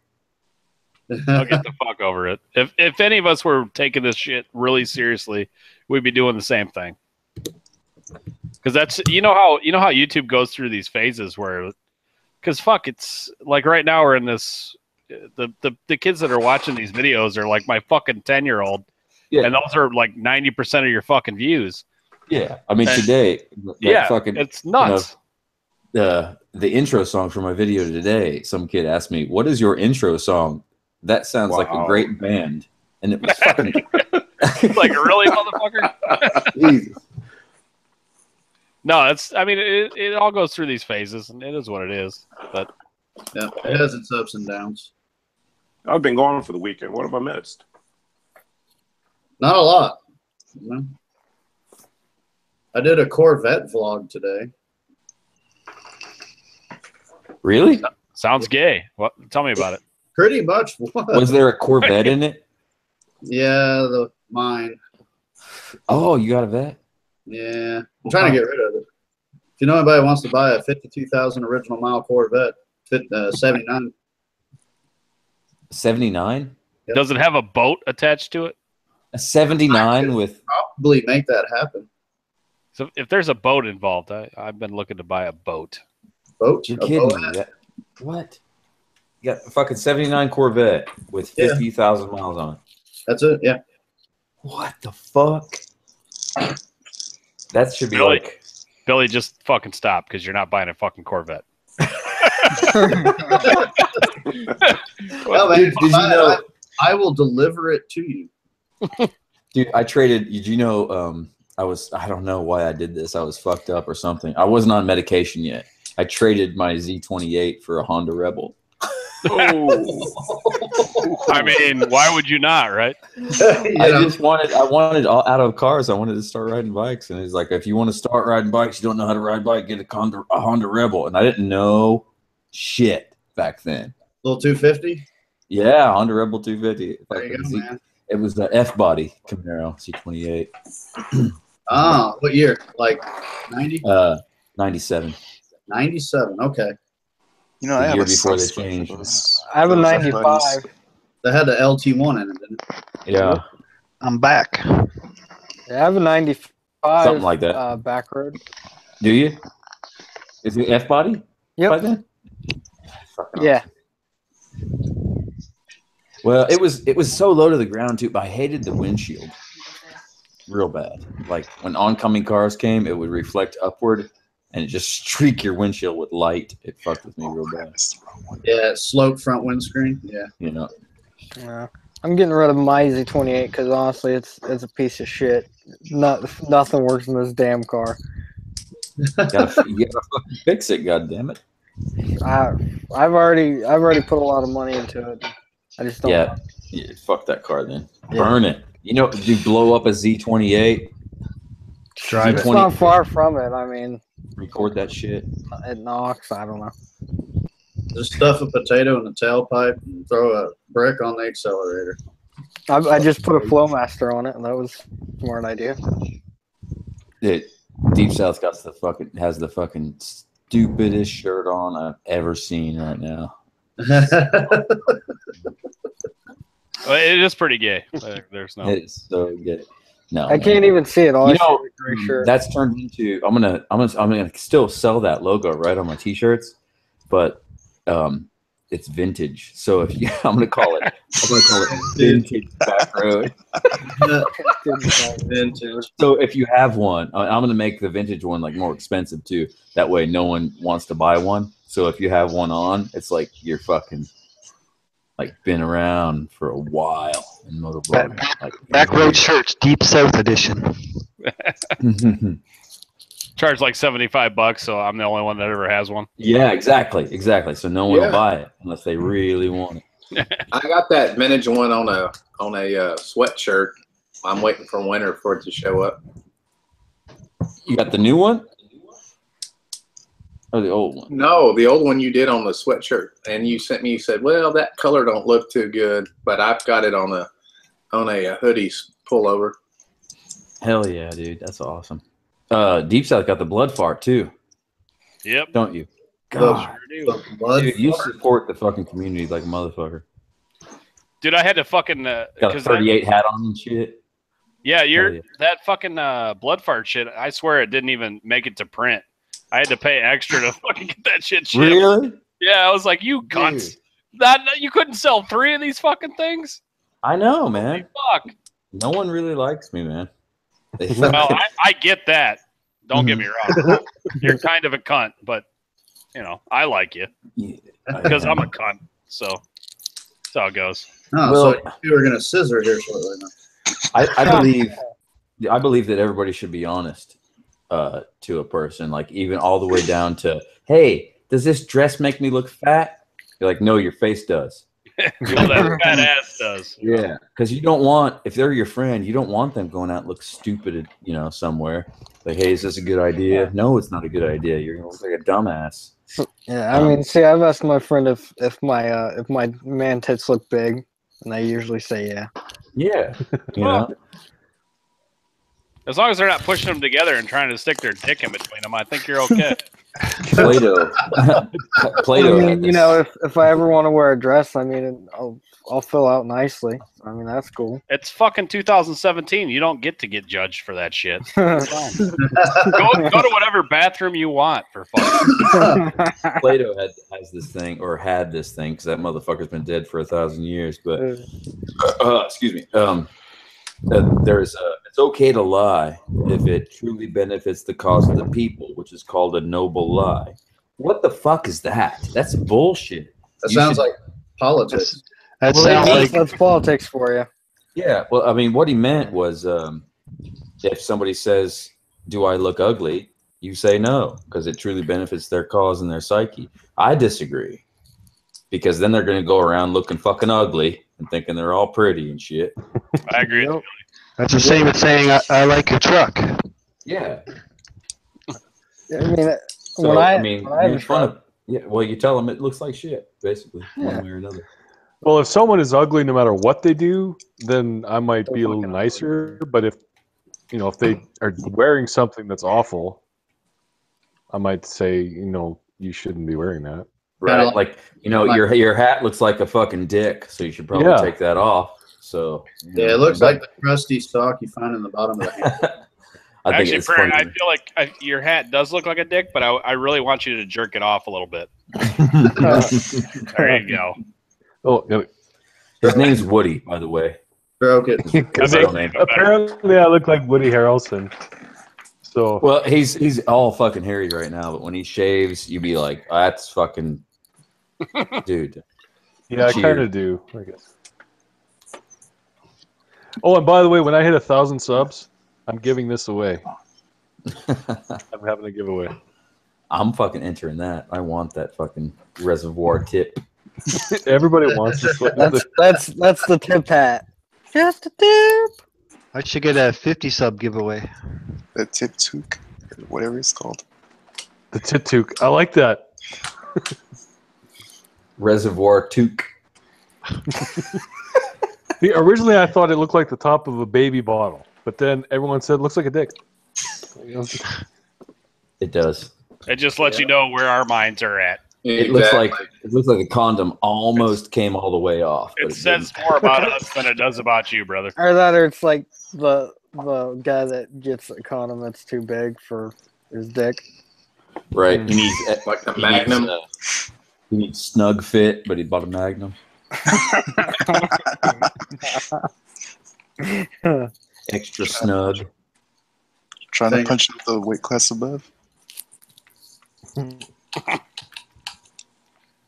I'll get the fuck over it. If any of us were taking this shit really seriously, we'd be doing the same thing. Because that's you know how YouTube goes through these phases where, because fuck, it's like right now we're in this. The kids that are watching these videos are like my fucking 10-year-old, and those are like 90% of your fucking views. Yeah, I mean today, fucking, it's nuts. You know, the intro song for my video today, some kid asked me, "What is your intro song?" That sounds like a great band, and it was fucking like really, motherfucker. Jesus. No, it all goes through these phases, and it is what it is. But yeah, it has its ups and downs. I've been gone for the weekend. What have I missed? Not a lot. I did a Corvette vlog today. Really? Sounds gay. What? Tell me about it. Pretty much was there a Corvette in it? Yeah, mine. Oh, you got a vet? Yeah, I'm trying to get rid of it. If you know anybody who wants to buy a 52,000 original mile Corvette, 79. 79? Yep. Does it have a boat attached to it? A 79 with probably make that happen. So if there's a boat involved, I've been looking to buy a boat. Boat? You're kidding me? What? You got a fucking 79 Corvette with 50,000 miles on it. That's it. Yeah. What the fuck? That should be Billy, like Billy, just fucking stop because you're not buying a fucking Corvette. Well, man, did you know I will deliver it to you. Dude, I traded. Did you know? I don't know why I did this. I was fucked up or something. I wasn't on medication yet. I traded my Z28 for a Honda Rebel. Oh. I mean, why would you not, right? I wanted out of cars. I wanted to start riding bikes, and it's like, if you want to start riding bikes, you don't know how to ride bike, get a Honda Rebel. And I didn't know shit back then. Little 250. Yeah, Honda Rebel 250. There you go, man. It was the F body Camaro C28. Ah, what year? Like 90? 97. 97. Okay. You know, I The have year a before soft they spot for changed. those. I have a those 95. buddies. They had the LT1 in it, didn't it? Yeah, I'm back. Yeah, I have a 95 something like that. back road. Do you? Is it F body? Yep. By then? Fucking Yeah. Well, it was so low to the ground too, but I hated the windshield real bad. Like when oncoming cars came, it would reflect upward and it just streak your windshield with light. It fucked with me real bad. Yeah, slope front windscreen. Yeah. You know. Yeah. I'm getting rid of my Z28 because honestly, it's a piece of shit. Nothing works in this damn car. You gotta fucking fix it, goddammit. I've already put a lot of money into it. I just don't. Yeah, fuck that car then. Yeah. Burn it. You know, you blow up a Z28. Drive it's not far from it. I mean, record that shit. It knocks. I don't know. Just stuff a potato in the tailpipe and throw a brick on the accelerator. I just put a Flowmaster on it, and that was a smart idea. Deep South has the fucking stupidest shirt on I've ever seen right now. Well, it is pretty gay. There's no. It's so gay. No, I can't even see it. All you know, that's turned into. I'm gonna still sell that logo right on my t-shirts, but it's vintage. So if you, I'm gonna call it vintage back road. Vintage. So if you have one, I'm gonna make the vintage one like more expensive too. That way, no one wants to buy one. So if you have one on, it's like you're fucking like been around for a while in motorboating. Back road shirts, Deep South edition. Charge like $75, so I'm the only one that ever has one. Yeah, exactly. So no one will buy it unless they really want it. I got that vintage one on a sweatshirt. I'm waiting for winter for it to show up. You got the new one? Or the old one? No, the old one you did on the sweatshirt, and you sent me. You said, "Well, that color don't look too good," but I've got it on a hoodie pullover. Hell yeah, dude, that's awesome. Deep South got the blood fart too. Yep. Don't you? God, dude, you support the fucking community like a motherfucker. Dude, I had to fucking got a 38 hat on and shit. Yeah, that fucking blood fart shit. I swear it didn't even make it to print. I had to pay extra to fucking get that shit shipped. Really? Yeah, I was like, you cunts. That you couldn't sell 3 of these fucking things? I know, man. Holy fuck. No one really likes me, man. Well, I get that. Don't get me wrong. You're kind of a cunt, but you know, I like you because I'm a cunt. So that's how it goes. Oh, Well, so you were gonna scissor here shortly now. I believe that everybody should be honest to a person, like even all the way down to, hey, does this dress make me look fat? You're like, no, your face does. Well, that fat ass does. Yeah, because you don't want, if they're your friend, you don't want them going out and look stupid, somewhere. Like, hey, is this a good idea? No, it's not a good idea. You're gonna look like a dumbass. Yeah, I mean, see, I've asked my friend if my man tits look big, and they usually say yeah. Yeah, you know. As long as they're not pushing them together and trying to stick their dick in between them, I think you're okay. Plato. I mean, if I ever want to wear a dress, I mean, I'll fill out nicely. I mean, that's cool. It's fucking 2017. You don't get to get judged for that shit. Go to whatever bathroom you want for fun. Plato has this thing, or had this thing, because that motherfucker's been dead for 1,000 years. But excuse me. It's okay to lie if it truly benefits the cause of the people, which is called a noble lie. What the fuck is that? That's bullshit. That sounds like politics. That's politics for you. Yeah, well, I mean, what he meant was, if somebody says, "Do I look ugly?" you say no, because it truly benefits their cause and their psyche. I disagree, because then they're going to go around looking fucking ugly and thinking they're all pretty and shit. I agree. That's the same as saying I like your truck. Yeah. I mean, So, when I in front of, you tell them it looks like shit, basically, one way or another. Well, if someone is ugly no matter what they do, then I might be a little nicer. But if you know, if they are wearing something that's awful, I might say, you know, you shouldn't be wearing that. Right, like you know, your hat looks like a fucking dick, so you should probably take that off. So yeah, it looks like the crusty stock you find in the bottom of the hat. Actually, Perrin, I feel like your hat does look like a dick, but I really want you to jerk it off a little bit. There you go. Oh, his name's Woody, by the way. Stroke it. Apparently, I look like Woody Harrelson. So well, he's all fucking hairy right now, but when he shaves, you'd be like, oh, that's fucking dude. Yeah, I kind of do, I guess. Oh, and by the way, when I hit 1,000 subs, I'm giving this away. I'm having a giveaway. I'm fucking entering that. I want that fucking reservoir tip. Everybody wants this. That's the tip hat. Just a tip. I should get a 50 sub giveaway. The tip toque, whatever it's called. The tip toque. I like that. Reservoir toque. Originally, I thought it looked like the top of a baby bottle, but then everyone said it looks like a dick. It does. It just lets you know where our minds are at. It looks like a condom almost came all the way off. It says more about us than it does about you, brother. Or that, or it's like the guy that gets a condom that's too big for his dick. Right. He needs like the Magnum. He needs snug fit, but he bought a Magnum. Extra snug. Trying to punch up the weight class above.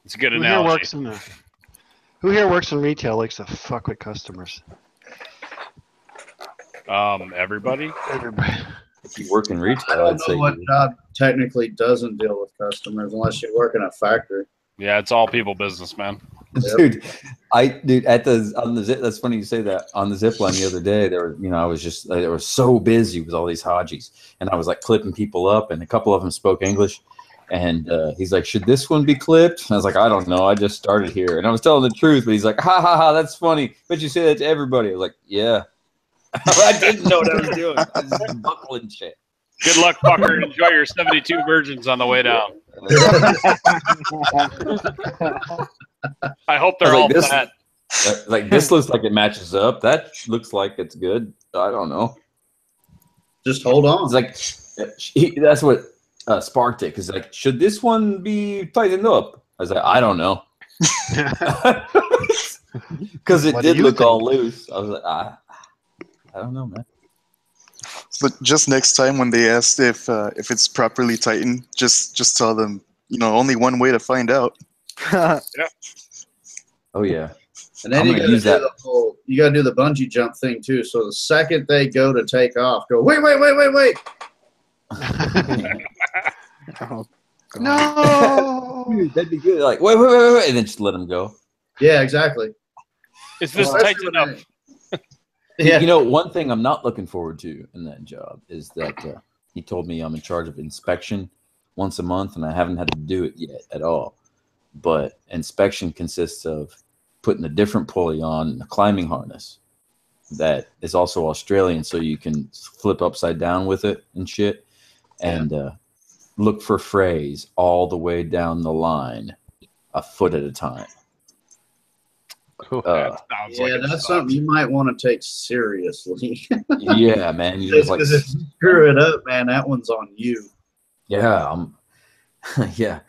It's a good analogy. Who here works in retail likes to fuck with customers? Everybody. If you work in retail, I don't know what job technically doesn't deal with customers unless you work in a factory. Yeah, it's all people business, man. Dude, on the zip. That's funny you say that. On the zip line the other day, I was so busy with all these Hajis, and I was like clipping people up, and a couple of them spoke English, and he's like, "Should this one be clipped?" And I was like, "I don't know. I just started here," and I was telling the truth, but he's like, "Ha ha ha, that's funny." But you say that to everybody. I was like, "Yeah." I didn't know what I was doing. I was just buckling shit. Good luck, fucker. Enjoy your 72 virgins on the way down. I hope they're all fat. Like this looks like it matches up. That looks like it's good. I don't know. Just hold on. It's like that's what Spartic is like. Should this one be tightened up? I was like, I don't know, because it did look all loose. I was like, I don't know, man. But just next time when they ask if it's properly tightened, just tell them, only one way to find out. Yeah. Oh yeah. And then you gotta do the bungee jump thing too. So the second they go to take off, go wait. Oh, no. Dude, that'd be good. Like wait, and then just let them go. Yeah, exactly. Is this tight enough? Yeah. One thing I'm not looking forward to in that job is that he told me I'm in charge of inspection once a month, and I haven't had to do it yet at all. But inspection consists of putting a different pulley on a climbing harness that is also Australian, so you can flip upside down with it and shit, and look for frays all the way down the line, a foot at a time. That's something you might want to take seriously. Yeah, man. You just if you screw it up, man, that one's on you. Yeah, yeah.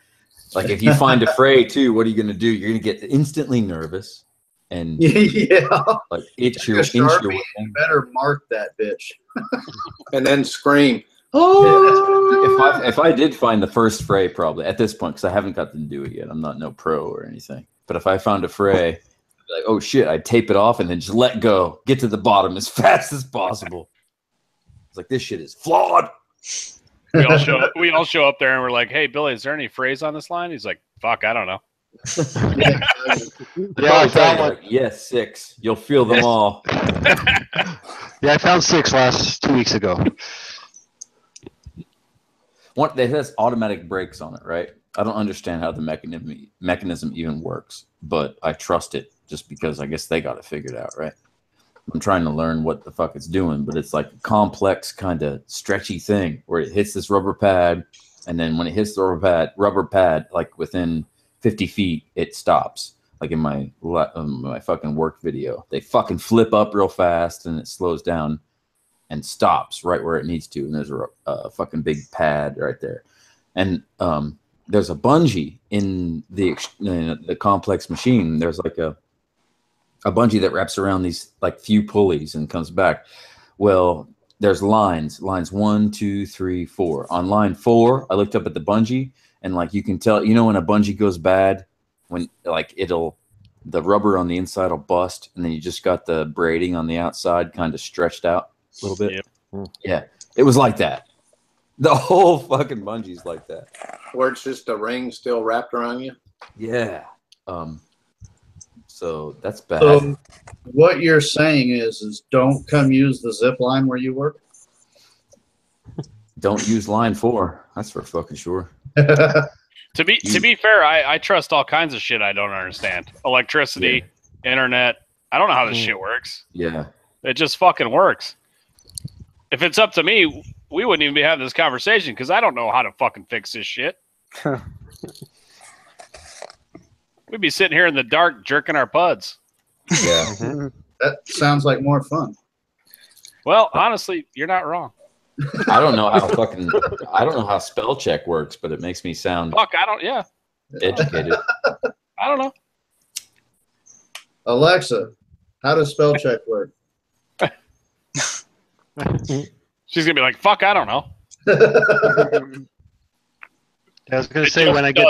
Like if you find a fray too, what are you gonna do? You're gonna get instantly nervous and like itch your you better mark that bitch. And then scream. Oh! If I did find the first fray, probably at this point, because I haven't gotten to do it yet. I'm not no pro or anything. But if I found a fray, I'd be like, oh shit, I'd tape it off and then just let go, get to the bottom as fast as possible. It's like this shit is flawed. We all show up there and we're like, "Hey, Billy, is there any frays on this line?" He's like, "Fuck, I don't know." I found one. Like, yes, 6. You'll feel them all. Yeah, I found 6 2 weeks ago. It has automatic brakes on it, right? I don't understand how the mechanism even works, but I trust it just because I guess they got it figured out, right? I'm trying to learn what the fuck it's doing, but it's like a complex kind of stretchy thing where it hits this rubber pad, and then when it hits the rubber pad, like within 50 feet, it stops. Like in my fucking work video, they fucking flip up real fast and it slows down and stops right where it needs to. And there's a fucking big pad right there. And there's a bungee in the complex machine. There's like a bungee that wraps around these like few pulleys and comes back. Well, there's lines 1, 2, 3, 4. On line 4, I looked up at the bungee, and like you can tell, when a bungee goes bad, when like the rubber on the inside will bust, and then you just got the braiding on the outside kind of stretched out a little bit. Yep. Yeah, it was like that. The whole fucking bungee's like that. Where it's just a ring still wrapped around you. Yeah. So that's bad. What you're saying is don't come use the zip line where you work. Don't use line 4. That's for fucking sure. To be fair, I trust all kinds of shit I don't understand. Electricity, internet. I don't know how this shit works. Yeah. It just fucking works. If it's up to me, we wouldn't even be having this conversation because I don't know how to fucking fix this shit. We'd be sitting here in the dark jerking our puds. Yeah. That sounds like more fun. Well, honestly, you're not wrong. I don't know how spell check works, but it makes me sound educated. I don't know. Alexa, how does spell check work? She's gonna be like, "Fuck, I don't know." I was gonna say when I get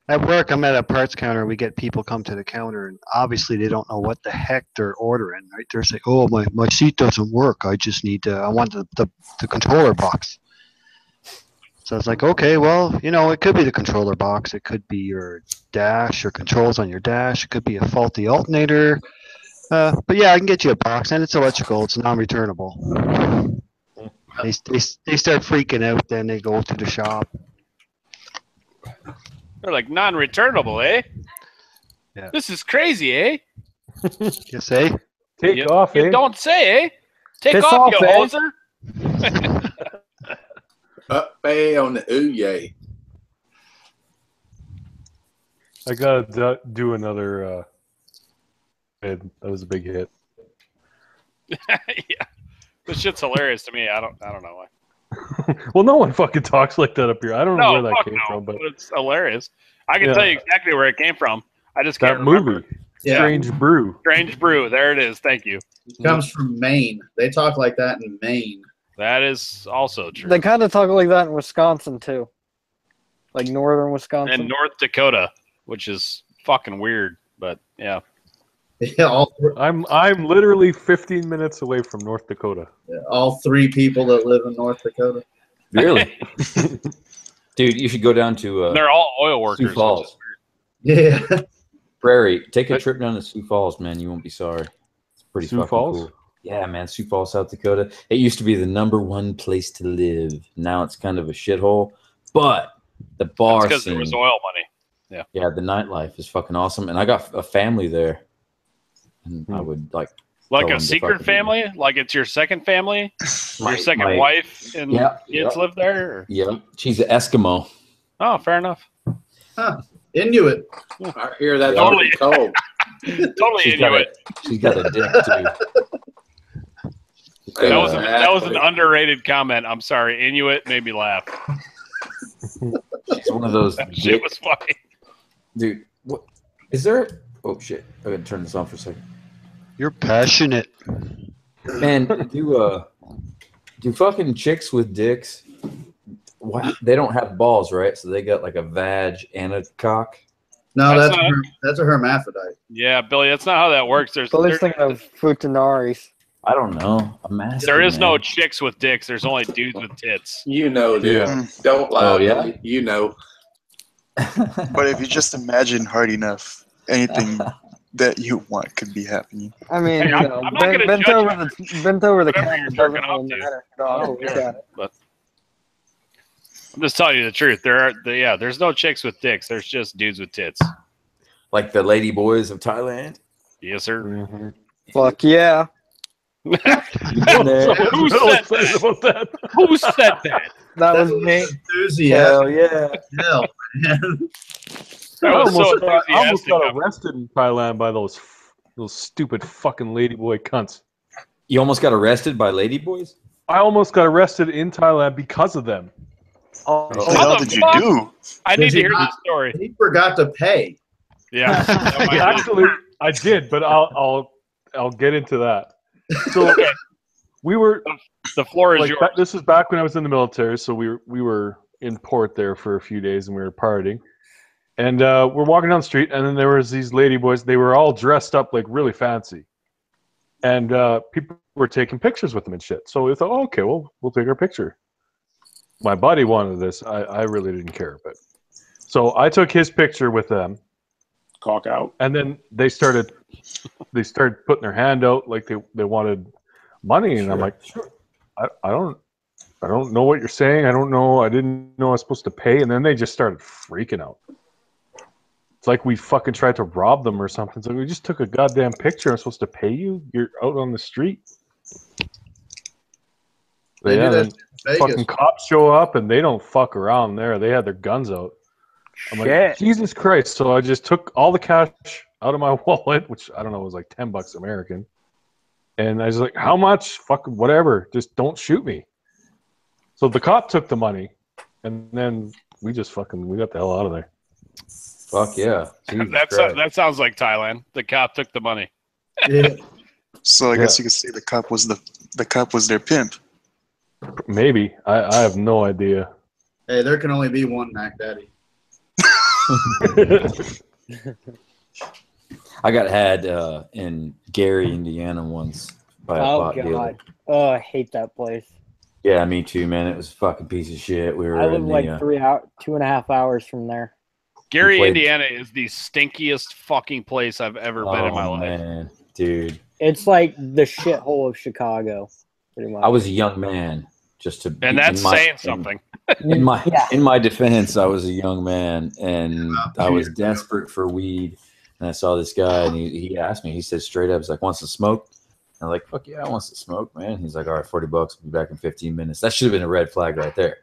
at work, I'm at a parts counter. We get people come to the counter, and obviously they don't know what the heck they're ordering. Right? They're saying, "Oh, my seat doesn't work. I just need I want the controller box." So I was like, "Okay, well, it could be the controller box. It could be your dash or controls on your dash. It could be a faulty alternator. But yeah, I can get you a box, and it's electrical. It's non-returnable." They start freaking out. Then they go to the shop. They're like non-returnable, eh? Yeah. This is crazy, eh? You say? Take off, you eh? don't say, eh? Take Piss off, you off, hoser. Up on the ooh-yay. I gotta do another. That was a big hit. Yeah, this shit's hilarious to me. I don't know why. Well, no one fucking talks like that up here. I don't know where that fuck came no, from, but it's hilarious. I can tell you exactly where it came from. I just can't that remember. movie, Yeah. Strange Brew. Strange Brew. There it is. Thank you. It comes from Maine. They talk like that in Maine. That is also true. They kind of talk like that in Wisconsin too, like northern Wisconsin. And North Dakota, which is fucking weird, but yeah. Yeah, I'm literally 15 minutes away from North Dakota. all 3 people that live in North Dakota. Really? Dude, you should go down to They're all oil workers. Sioux Falls. Yeah. Prairie. Take a trip down to Sioux Falls, man. You won't be sorry. It's pretty Sioux fucking Falls? cool. Yeah, man. Sioux Falls, South Dakota. It used to be the #1 place to live. Now it's kind of a shithole. But the bar because scene, there was oil money. yeah, the nightlife is fucking awesome. And I got a family there. And I would Like tell a them to secret fucking- family? Like it's your second family? Your second my- wife and Yeah, kids yeah. live there? Or? Yeah, she's an Eskimo. Oh, fair enough. Huh. Inuit. I hear that's Totally. cold. Totally She's got Inuit. She's got a dick too. That was an underrated comment. I'm sorry. Inuit made me laugh. She's one of those. That shit was funny. Dude, what is there? Oh shit! I gotta turn this on for a second. You're passionate. Man, do fucking chicks with dicks? What? They don't have balls, right? So they got like a vag and a cock. No, That's that's a hermaphrodite. Yeah, Billy, that's not how that works. Billy's thinking of Futanaris. I don't know. I'm asking, There is no man. chicks with dicks. There's only dudes with tits. You know, dude. Yeah. Don't lie. Oh, yeah? You know. But if you just imagine hard enough, anything that you want could be happening. I mean, Hey, I'm not gonna bent judge over the Whatever counter you're doesn't jerking off really to. matter. I No, don't we care. got it. But I'm just telling you the truth. There's no chicks with dicks. There's just dudes with tits. Like the lady boys of Thailand. Yes, sir. Mm-hmm. Fuck yeah. Who said that? Who said that? That was me. Enthusiasm. Hell yeah. Hell, man. That I was so almost enthusiastic. got arrested in Thailand by those stupid fucking ladyboy cunts. You almost got arrested by ladyboys? I almost got arrested in Thailand because of them. What the How hell the did you fuck? do? I need Did to you hear not- this story. He forgot to pay. Yeah. that might be- Actually, I did, but I'll get into that. So Okay. we were The floor is like yours. this is back when I was in the military, so we were in port there for a few days and we were partying. And we're walking down the street, and then there was these ladyboys. They were all dressed up like really fancy, and people were taking pictures with them and shit. So we thought, oh, okay, well, we'll take our picture. My buddy wanted this. I really didn't care, but so I took his picture with them, Cock out. and then they started putting their hand out like they wanted money, and I'm like, I don't know what you're saying. I don't know. I didn't know I was supposed to pay, and then they just started freaking out. It's like we fucking tried to rob them or something. So we just took a goddamn picture. I'm supposed to pay you? You're out on the street. They do that then in Vegas. fucking cops show up and they don't fuck around there. They had their guns out. I'm like, Shit. Jesus Christ. So I just took all the cash out of my wallet, which I don't know, was like $10 American. And I was like, how much? Fuck whatever. Just don't shoot me. So the cop took the money, and then we got the hell out of there. Fuck yeah. Jesus Christ. That sounds like Thailand. The cop took the money. Yeah. So I guess you could say the cop was their pimp. Maybe. I have no idea. Hey, there can only be one Mac Daddy. I got had in Gary, Indiana once by a pot dealer. God. Oh, I hate that place. Yeah, me too, man. It was a fucking piece of shit. We were I live in the, like 2.5 hours from there. Gary, played- Indiana is the stinkiest fucking place I've ever been in my life. Man, dude. It's like the shithole of Chicago, pretty much. I was a young man, just to And that's saying something. In my defense, I was a young man, and I was desperate for weed. And I saw this guy, and he asked me. He said straight up, "He's like, wants to smoke?" And I'm like, "Fuck yeah, I want to smoke, man." He's like, "All right, $40. We'll be back in 15 minutes." That should have been a red flag right there.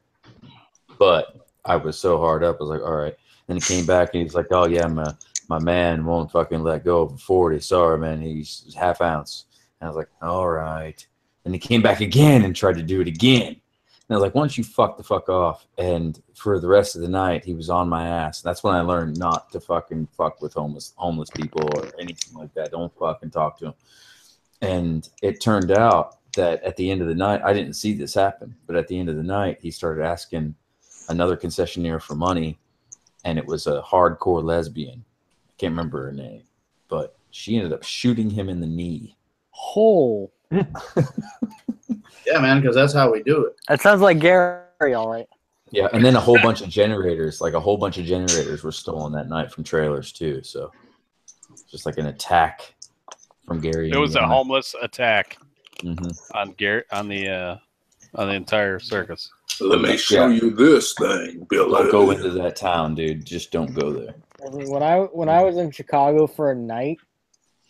But I was so hard up. I was like, "All right." Then he came back, and he's like, "Oh yeah, my man won't fucking let go of 40. Sorry, man. He's half ounce." And I was like, "All right." And he came back again and tried to do it again. And I was like, "Why don't you fuck the fuck off?" And for the rest of the night, he was on my ass. That's when I learned not to fucking fuck with homeless people or anything like that. Don't fucking talk to them. And it turned out that at the end of the night, I didn't see this happen, but at the end of the night, he started asking another concessionaire for money, and it was a hardcore lesbian. I can't remember her name, but she ended up shooting him in the knee. Oh. Yeah, man, because that's how we do it. That sounds like Gary, all right. Yeah, and then a whole bunch of generators were stolen that night from trailers too. So just like an attack from Gary. It was a Indiana. homeless attack Mhm. on Gary on the entire circus. Let me show you this thing, Bill. Don't go into that town, dude. Just don't go there. I mean, when I was in Chicago for a night,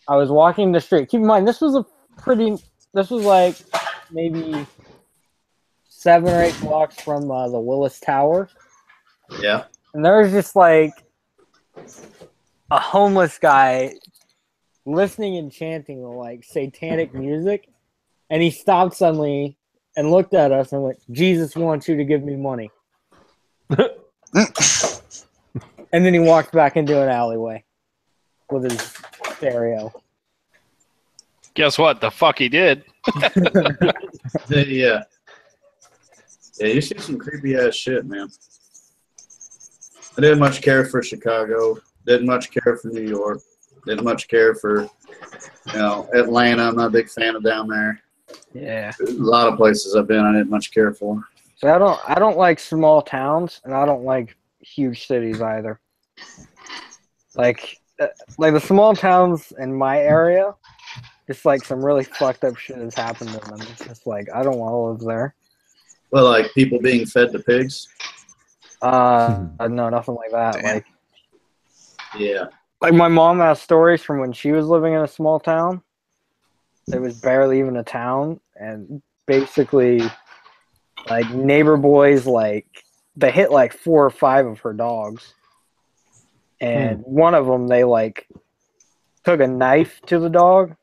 I was walking the street. Keep in mind, this was like maybe 7 or 8 blocks from the Willis Tower. Yeah. And there was just like a homeless guy listening and chanting to like satanic music. And he stopped suddenly and looked at us and went, "Jesus wants you to give me money." And then he walked back into an alleyway with his stereo. Guess what? The fuck he did. Yeah. Yeah, you see some creepy ass shit, man. I didn't much care for Chicago. Didn't much care for New York. Didn't much care for, Atlanta. I'm not a big fan of down there. Yeah. There's a lot of places I've been I didn't much care for. So I don't like small towns, and I don't like huge cities either. Like the small towns in my area, just like some really fucked up shit has happened to them. It's just like I don't want to live there. Well, like people being fed to pigs. No, nothing like that. Like, Yeah. my mom has stories from when she was living in a small town, it was barely even a town, and basically, like neighbor boys, like they hit like 4 or 5 of her dogs, and one of them they like took a knife to the dog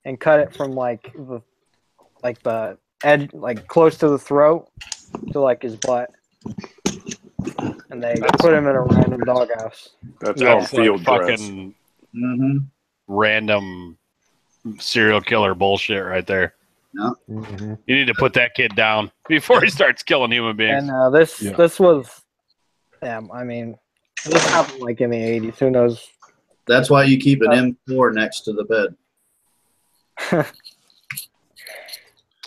and cut it from like the edge, like close to the throat to like his butt, and they put him in a random doghouse. That's called field dress. Fucking random serial killer bullshit right there. No. You need to put that kid down before he starts killing human beings. And this was, I mean, this happened like in the 80s. Who knows? That's why you keep an M4 next to the bed.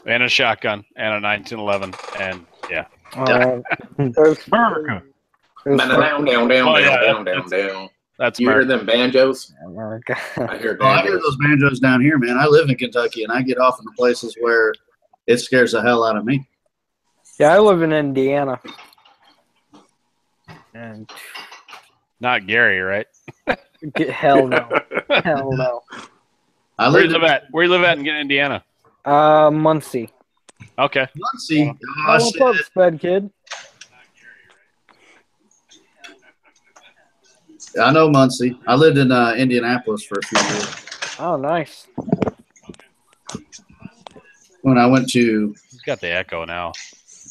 And a shotgun and a 1911 and yeah. America. That's you hear them banjos? America. I hear Oh, I banjos. hear those banjos down here, man. I live in Kentucky, and I get off in the places where it scares the hell out of me. Yeah, I live in Indiana. And not Gary, right? Hell no. Hell no. Where you live at? Where you live at in Indiana? Muncie. Okay. Muncie. Oh, what's up, Sped Kid? I know Muncie. I lived in Indianapolis for a few years. Oh, nice. When I went to He's got the echo now.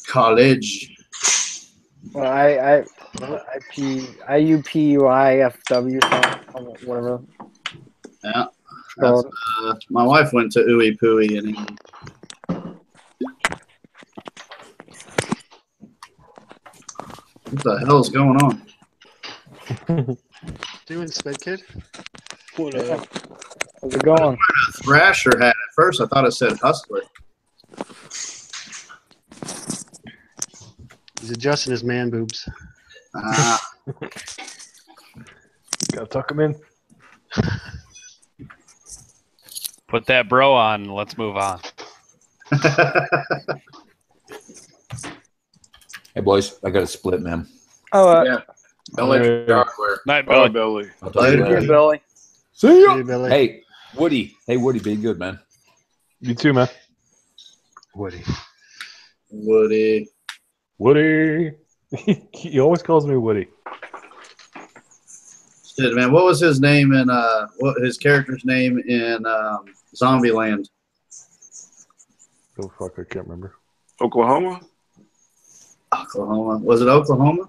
college. Well, IUPUIFW, whatever. Yeah. That's, my wife went to Ooey Pooey in England. What the hell is going on? Doing Sped Kid? What up? How's it going? Thrasher hat. At first, I thought it said Hustler. He's adjusting his man boobs. Gotta tuck him in. Put that bro on and let's move on. Hey, boys, I got a split, man. Oh, Yeah. Don't let your dog wear. Night, Bye, Billy. Billy. I'll talk to you Later, later. Billy. See ya. Hey, Billy. Hey, Woody. Hey, Woody, be good, man. You too, man. Woody. Woody. Woody. He always calls me Woody. Shit, man. What was his name in what his character's name in Zombieland? Oh fuck, I can't remember. Oklahoma? Oklahoma. Was it Oklahoma?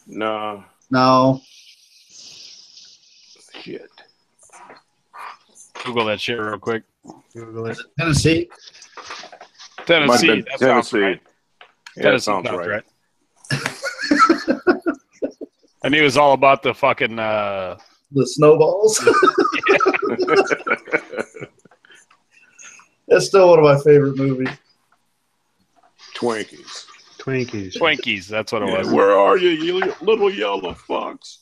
Nah. No. Shit. Google that shit real quick. Google it. Tennessee. Might have Tennessee. been That sounds Tennessee. right. Yeah, that Tennessee sounds sounds right. And he was all about the fucking The snowballs. That's still one of my favorite movies. Twinkies. Twinkies. Twinkies. That's what it Yeah, was. where are you, you little yellow fox?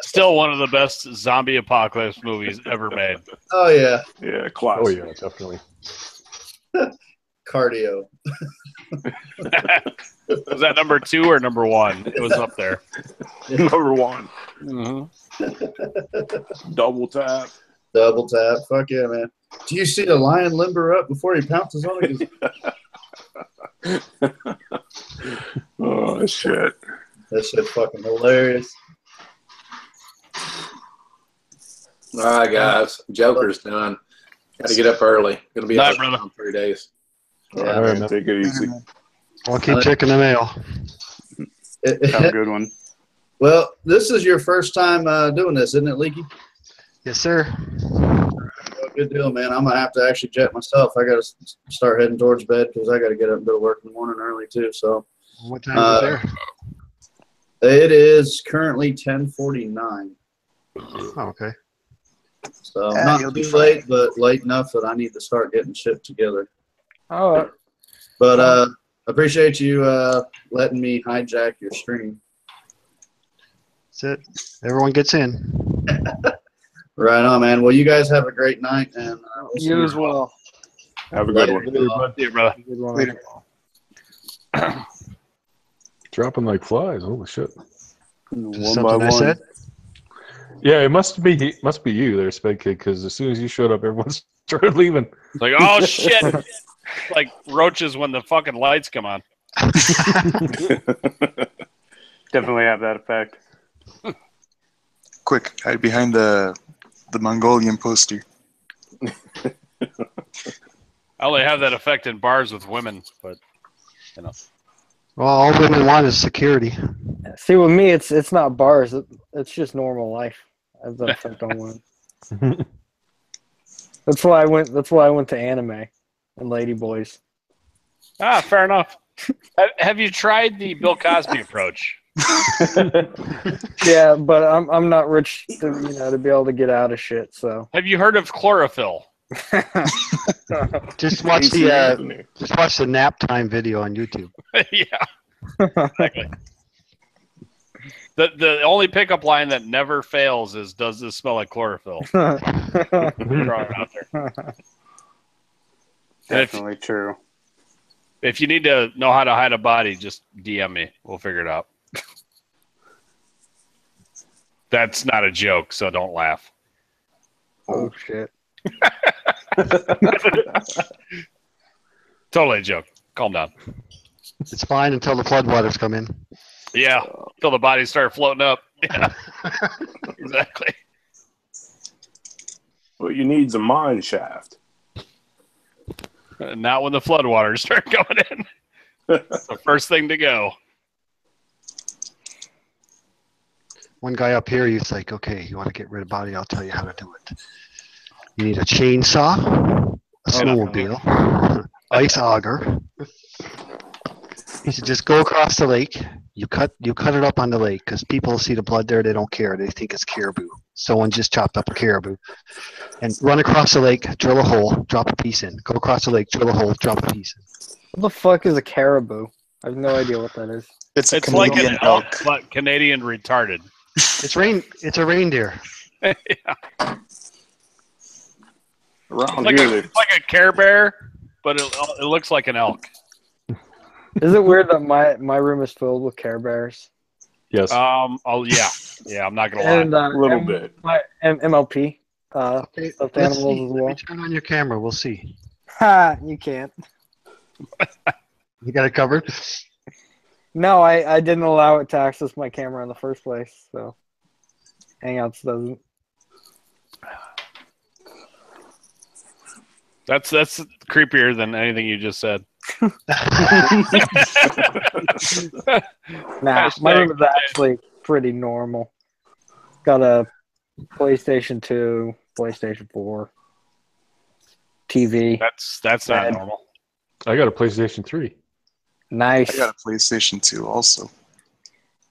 Still one of the best zombie apocalypse movies ever made. Oh yeah, Yeah, Oh classic. yeah, definitely. cardio. Was that number 2 or number 1? It was up there. Number one. Mm-hmm. Double tap. Double tap. Fuck yeah, man. Do you see the lion limber up before he pounces on it? Oh, shit. That shit fucking hilarious. All right, guys. Joker's done. Got to get up early. Going to be Night, up brother. in 3 days. All Yeah, right, man. take it easy. I'll keep checking the mail. Have a good one. Well, this is your first time doing this, isn't it, Leaky? Yes, sir. Well, good deal, man. I'm gonna have to actually jet myself. I got to start heading towards bed because I got to get up and go to work in the morning early too. So What time is it there? it is currently 10:49. Oh, okay. So Yeah, not you'll be too fine. late, but late enough that I need to start getting shit together. Oh, But appreciate you letting me hijack your stream. That's it. Everyone gets in. Right on, man. Well, you guys have a great night, and we'll see you as well. Have a good Later. one. See you, brother. Good one. Later. Dropping like flies. Holy shit. One by Something I one. said? Yeah, it must be you there, Sped Kid, because as soon as you showed up, everyone started leaving. It's like, oh shit! Like roaches when the fucking lights come on. Definitely have that effect. Quick, hide behind the Mongolian poster. I only have that effect in bars with women, but you know. Well, all women want is security. See, with me, it's not bars. It's just normal life. I have that effect on women. That's why I went to anime and ladyboys. Ah, fair enough. Have you tried the Bill Cosby approach? Yeah, but I'm not rich to be able to get out of shit. So Have you heard of chlorophyll? Just watch the nap time video on YouTube. Yeah, exactly. The only pickup line that never fails is, "Does this smell like chlorophyll?" Throw it out there. Definitely true. If you need to know how to hide a body, just DM me. We'll figure it out. That's not a joke, so don't laugh. Oh shit! Totally a joke. Calm down. It's fine until the floodwaters come in. Yeah, until the bodies start floating up. Yeah, exactly. What you need's a mine shaft. Not when the floodwaters start going in. That's the first thing to go. One guy up here, he's like, okay, you want to get rid of body? I'll tell you how to do it. You need a chainsaw, a snowmobile, ice auger. He said, just go across the lake. You cut it up on the lake because people see the blood there. They don't care. They think it's caribou. Someone just chopped up a caribou. And run across the lake, drill a hole, drop a piece in. Go across the lake, drill a hole, drop a piece in. What the fuck is a caribou? I have no idea what that is. It's like an elk, but Canadian retarded. It's a reindeer. Yeah. Around It's here, like a Care Bear, but it looks like an elk. Is it weird that my room is filled with Care Bears? Yes. Oh yeah. I'm not gonna lie. And a little bit. My MLP Okay, stuffed let's animals see. as Let me well. turn on your camera. We'll see. Ha! You can't. You got it covered? No, I didn't allow it to access my camera in the first place, so Hangouts doesn't. That's creepier than anything you just said. Nah, my room is actually pretty normal. Got a PlayStation 2, PlayStation 4, TV. That's not normal. I got a PlayStation 3. Nice. I got a PlayStation 2 also.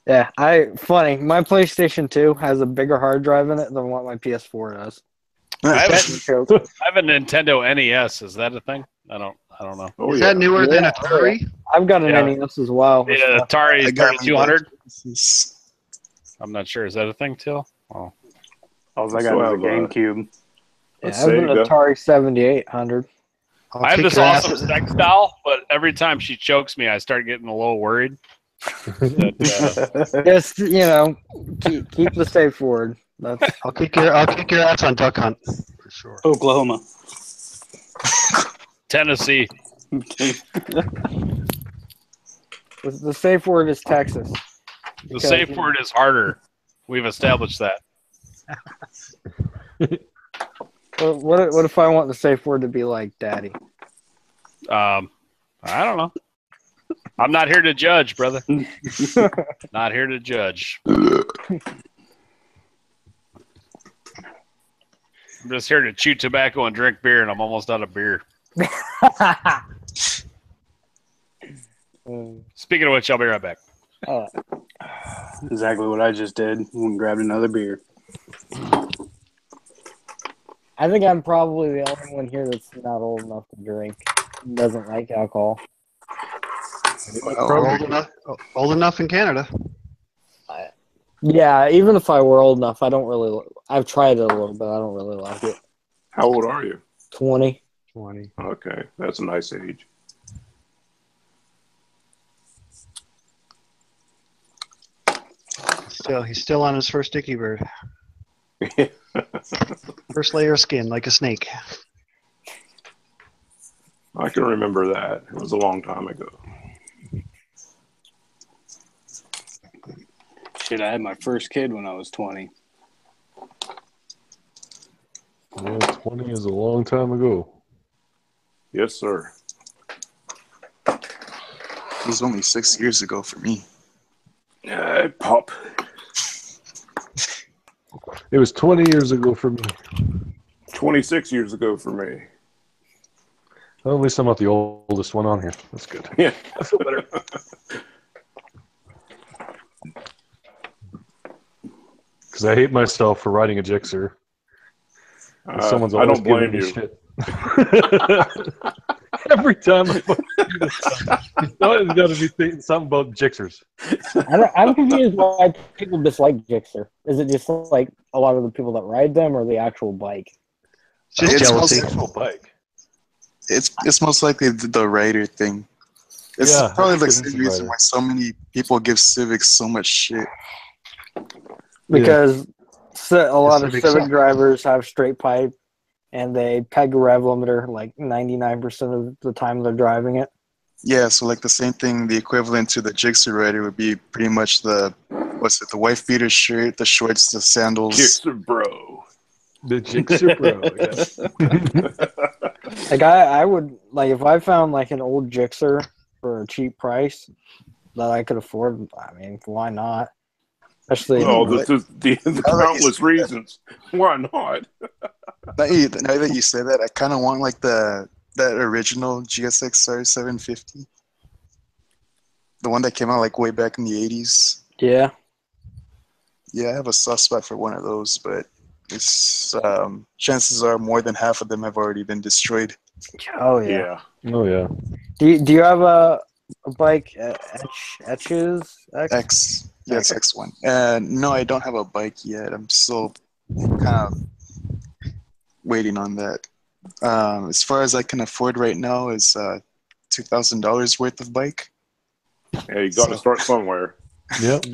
Yeah, funny. My PlayStation 2 has a bigger hard drive in it than what my PS4 does. I have a Nintendo NES. Is that a thing? I don't know. Is that newer than Atari? I've got an NES as well. Yeah, Atari I got 200. I'm not sure. Is that a thing too? Oh, All I got was a GameCube. Yeah, I have an Atari 7800. I have this awesome sex doll, but every time she chokes me, I start getting a little worried. Just keep the safe word. I'll kick your ass on Duck Hunt for sure. Oklahoma, Tennessee. The safe word is Texas. The safe word is harder. We've established that. What if I want the safe word to be like daddy? I don't know. I'm not here to judge, brother. Not here to judge. I'm just here to chew tobacco and drink beer, and I'm almost out of beer. Speaking of which, I'll be right back. exactly what I just did. Went and grabbed another beer. I think I'm probably the only one here that's not old enough to drink. Doesn't like alcohol. Old enough in Canada. Yeah, even if I were old enough, I don't really. I've tried it a little bit. I don't really like it. How old are you? 20. Okay, that's a nice age. He's still on his first Dicky Bird. First layer of skin, like a snake. I can remember that. It was a long time ago. Shit, I had my first kid when I was 20. Well, 20 is a long time ago. Yes, sir. It was only 6 years ago for me. Pop. It was 20 years ago for me. 26 years ago for me. Well, at least I'm not the oldest one on here. That's good. Yeah. I feel better. Because I hate myself for riding a Gixxer. Someone's I always don't blame giving me you. shit. Every time I it's got to be thinking something about Gixxers. I'm confused why people dislike Gixxer. Is it just like a lot of the people that ride them, or the actual bike? Just It's jealousy. Actual bike. It's most likely the rider thing. It's Yeah, probably the it is same the reason rider. why so many people give Civics so much shit. Because a lot of Civics Civic suck. drivers have straight pipe, and they peg a rev limiter like 99% of the time they're driving it. Yeah, so like the same thing, the equivalent to the Gixxer rider would be pretty much the wife beater shirt, the shorts, the sandals. Gixxer bro. The Gixxer Pro. Yeah. Like I would like if I found like an old Gixxer for a cheap price that I could afford. I mean, why not? Especially Oh, know the countless reasons. Why not? Now that you say that, I kind of want like that original GSX-R 750, the one that came out like way back in the 80s. yeah. Yeah, I have a soft spot for one of those, but it's chances are more than half of them have already been destroyed. Oh yeah. Oh yeah. Do you have a bike Etches X. Yes, X1. No, I don't have a bike yet. I'm still kind of waiting on that. As far as I can afford right now is $2,000 worth of bike. Yeah, you got to start somewhere. Yep.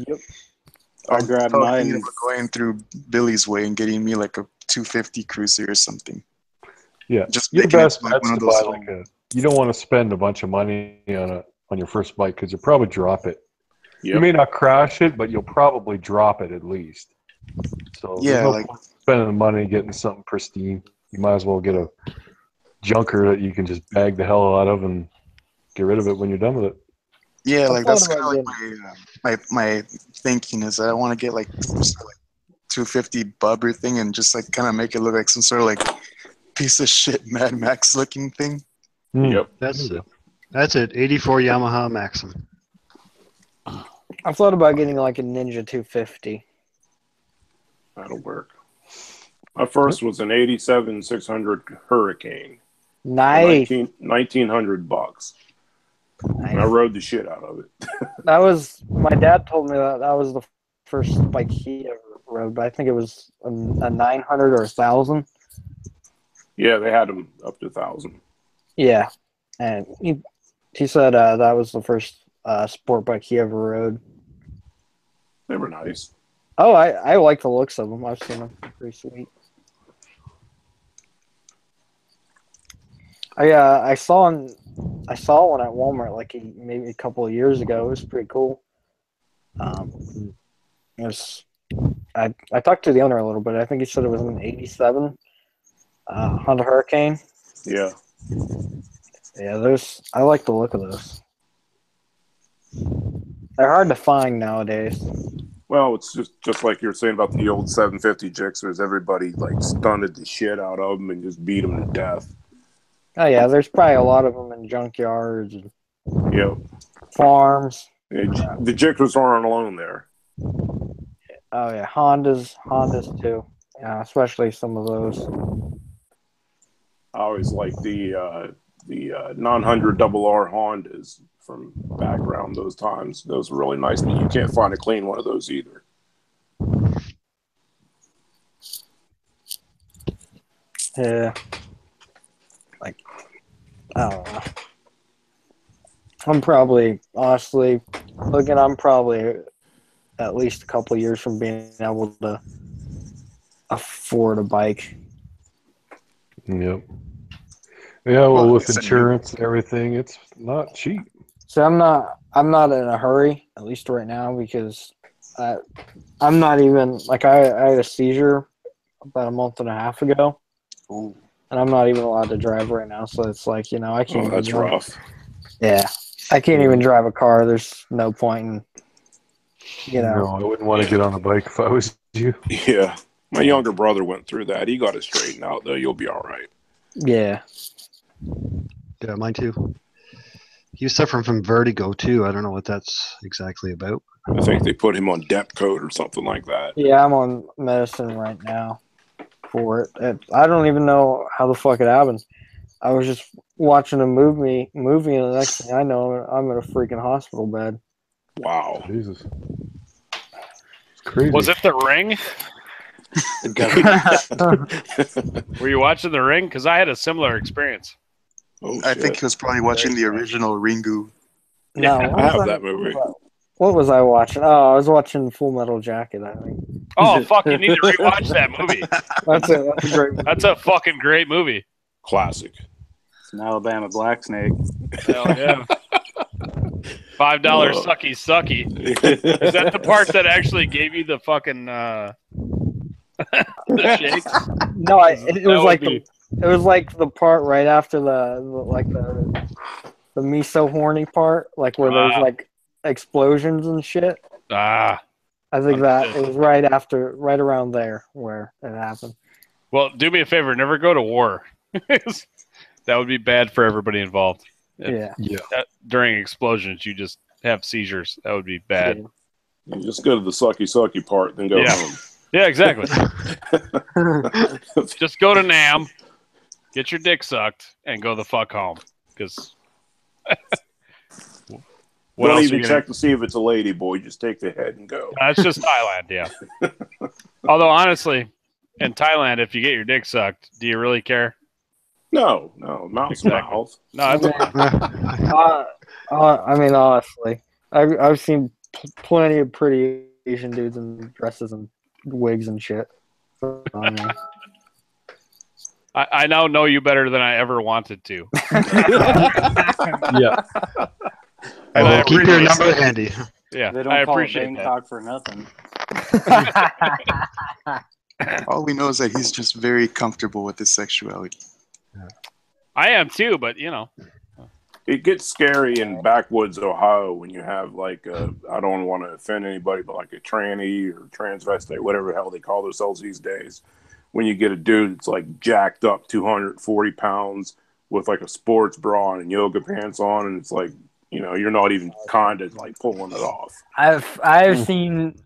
I grabbed probably mine. thinking about going through Billy's way and getting me like a 250 Cruiser or something. Yeah. Just Your making it best like bet's one of to those buy like a. You don't want to spend a bunch of money on your first bike because you'll probably drop it. Yep. You may not crash it, but you'll probably drop it at least. So Yeah, there's no like- point spending the money getting something pristine. You might as well get a junker that you can just bag the hell out of and get rid of it when you're done with it. Yeah, I like that's thought kind of about like my thinking is that I want to get like some sort of like 250 bubber thing and just like kind of make it look like some sort of like piece of shit Mad Max looking thing. Yep. That's it. 84 Yamaha Maxim. I've thought about getting like a Ninja 250. That'll work. My first was an 87 600 Hurricane. Nice. $1,900. And I rode the shit out of it. That was my dad told me that was the first bike he ever rode, but I think it was a 900 or 1,000. Yeah, they had them up to 1,000. Yeah, and he said that was the first sport bike he ever rode. They were nice. Oh, I like the looks of them. I've seen them. Pretty sweet. I saw one at Walmart like maybe a couple of years ago. It was pretty cool. It was I talked to the owner a little bit. I think he said it was an 87 Honda Hurricane. Yeah. Yeah, I like the look of those. They're hard to find nowadays. Well, it's just like you're saying about the old 750 Gixxers. Everybody like stunted the shit out of them and just beat them to death. Oh yeah, there's probably a lot of them in junkyards and Yep. farms. The Gixxers aren't alone there. Oh yeah, Hondas too. Yeah, especially some of those. I always like the 900 RR Hondas from back around those times. Those were really nice, but you can't find a clean one of those either. Yeah. Like, I don't know. I'm probably at least a couple of years from being able to afford a bike. Yep. Yeah, well, with it's a insurance and everything, it's not cheap. So I'm not in a hurry, at least right now, because I'm not even like I had a seizure about a month and a half ago, Ooh. and I'm not even allowed to drive right now. So it's like, you know, I can't. Oh, that's even, rough. Yeah, I can't even drive a car. There's no point in, you know. No, I wouldn't want to get on a bike if I was you. Yeah. My younger brother went through that. He got it straightened out, though. You'll be all right. Yeah. Yeah, mine too. He was suffering from vertigo too. I don't know what that's exactly about. I think they put him on Depcode or something like that. Yeah, I'm on medicine right now for it. I don't even know how the fuck it happened. I was just watching a movie, and the next thing I know, I'm in a freaking hospital bed. Wow. Jesus. It's crazy. Was it The Ring? Were you watching The Ring? Because I had a similar experience. Oh, I shit. think he was probably watching the original Ringu. No, I have that movie. What was I watching? Oh, I was watching Full Metal Jacket, I think. Oh, fuck, you need to rewatch that movie. That's a great movie. That's a fucking great movie. Classic. It's an Alabama black snake. Hell yeah. $5 sucky sucky. Is that the part that actually gave you the fucking the shakes? No, it was like be... it was like the part right after the miso horny part, like where there's like explosions and shit. Ah. I think that it was right around there where it happened. Well, do me a favor, never go to war. That would be bad for everybody involved. Yeah. During explosions, you just have seizures. That would be bad. You just go to the sucky part, then go home. Yeah, exactly. Just go to NAM, get your dick sucked, and go the fuck home. Because don't even check to see if it's a lady, boy. Just take the head and go. It's just Thailand, yeah. Although, honestly, in Thailand, if you get your dick sucked, do you really care? No, mouth to mouth. No, that's I mean, honestly, I've seen plenty of pretty Asian dudes in dresses and wigs and shit. I now know you better than I ever wanted to. Yeah. Well, keep your number handy. Yeah, They don't I call appreciate it that. Bangkok for nothing. All we know is that he's just very comfortable with his sexuality. I am too, but you know. It gets scary in backwoods Ohio when you have like I don't want to offend anybody, but like a tranny or transvestite, whatever the hell they call themselves these days. When you get a dude that's like jacked up 240 pounds with like a sports bra and yoga pants on, and it's like, you know, you're not even kind of like pulling it off. I've seen.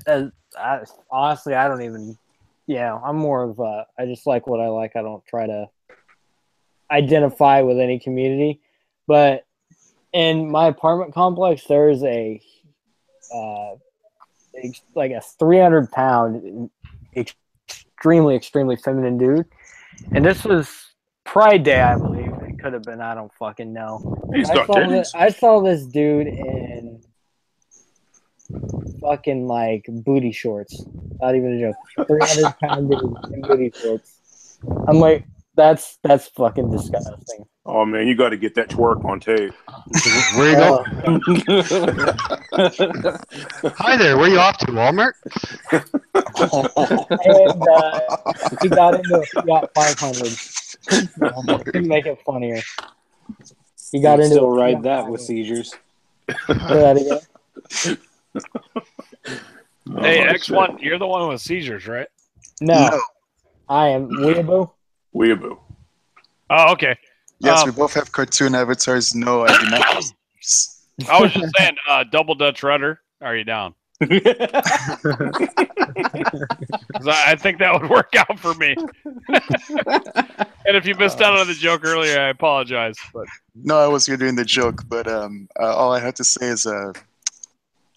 Honestly, I don't even. Yeah, I'm more of a. I just like what I like. I don't try to identify with any community, but in my apartment complex, there's a 300-pound, extremely feminine dude, and this was Pride Day, I believe. It could have been. I don't fucking know. I saw this dude in fucking like booty shorts. Not even a joke. 300-pound dude in booty shorts. I'm like, that's fucking disgusting. Oh man, you got to get that twerk on tape. Where you go? Hi there. Where you off to? Walmart? And he got into it. He got 500. To make it funnier. He got into still it. ride that with seizures. Say that again. Hey, X1, you're the one with seizures, right? No. I am Weeaboo. Weeaboo. Oh, okay. Yes, we both have cartoon avatars. No, I do not. I was just saying, Double Dutch Rudder, are you down? 'Cause I think that would work out for me. And if you missed out on the joke earlier, I apologize. But No, I was doing the joke, but all I have to say is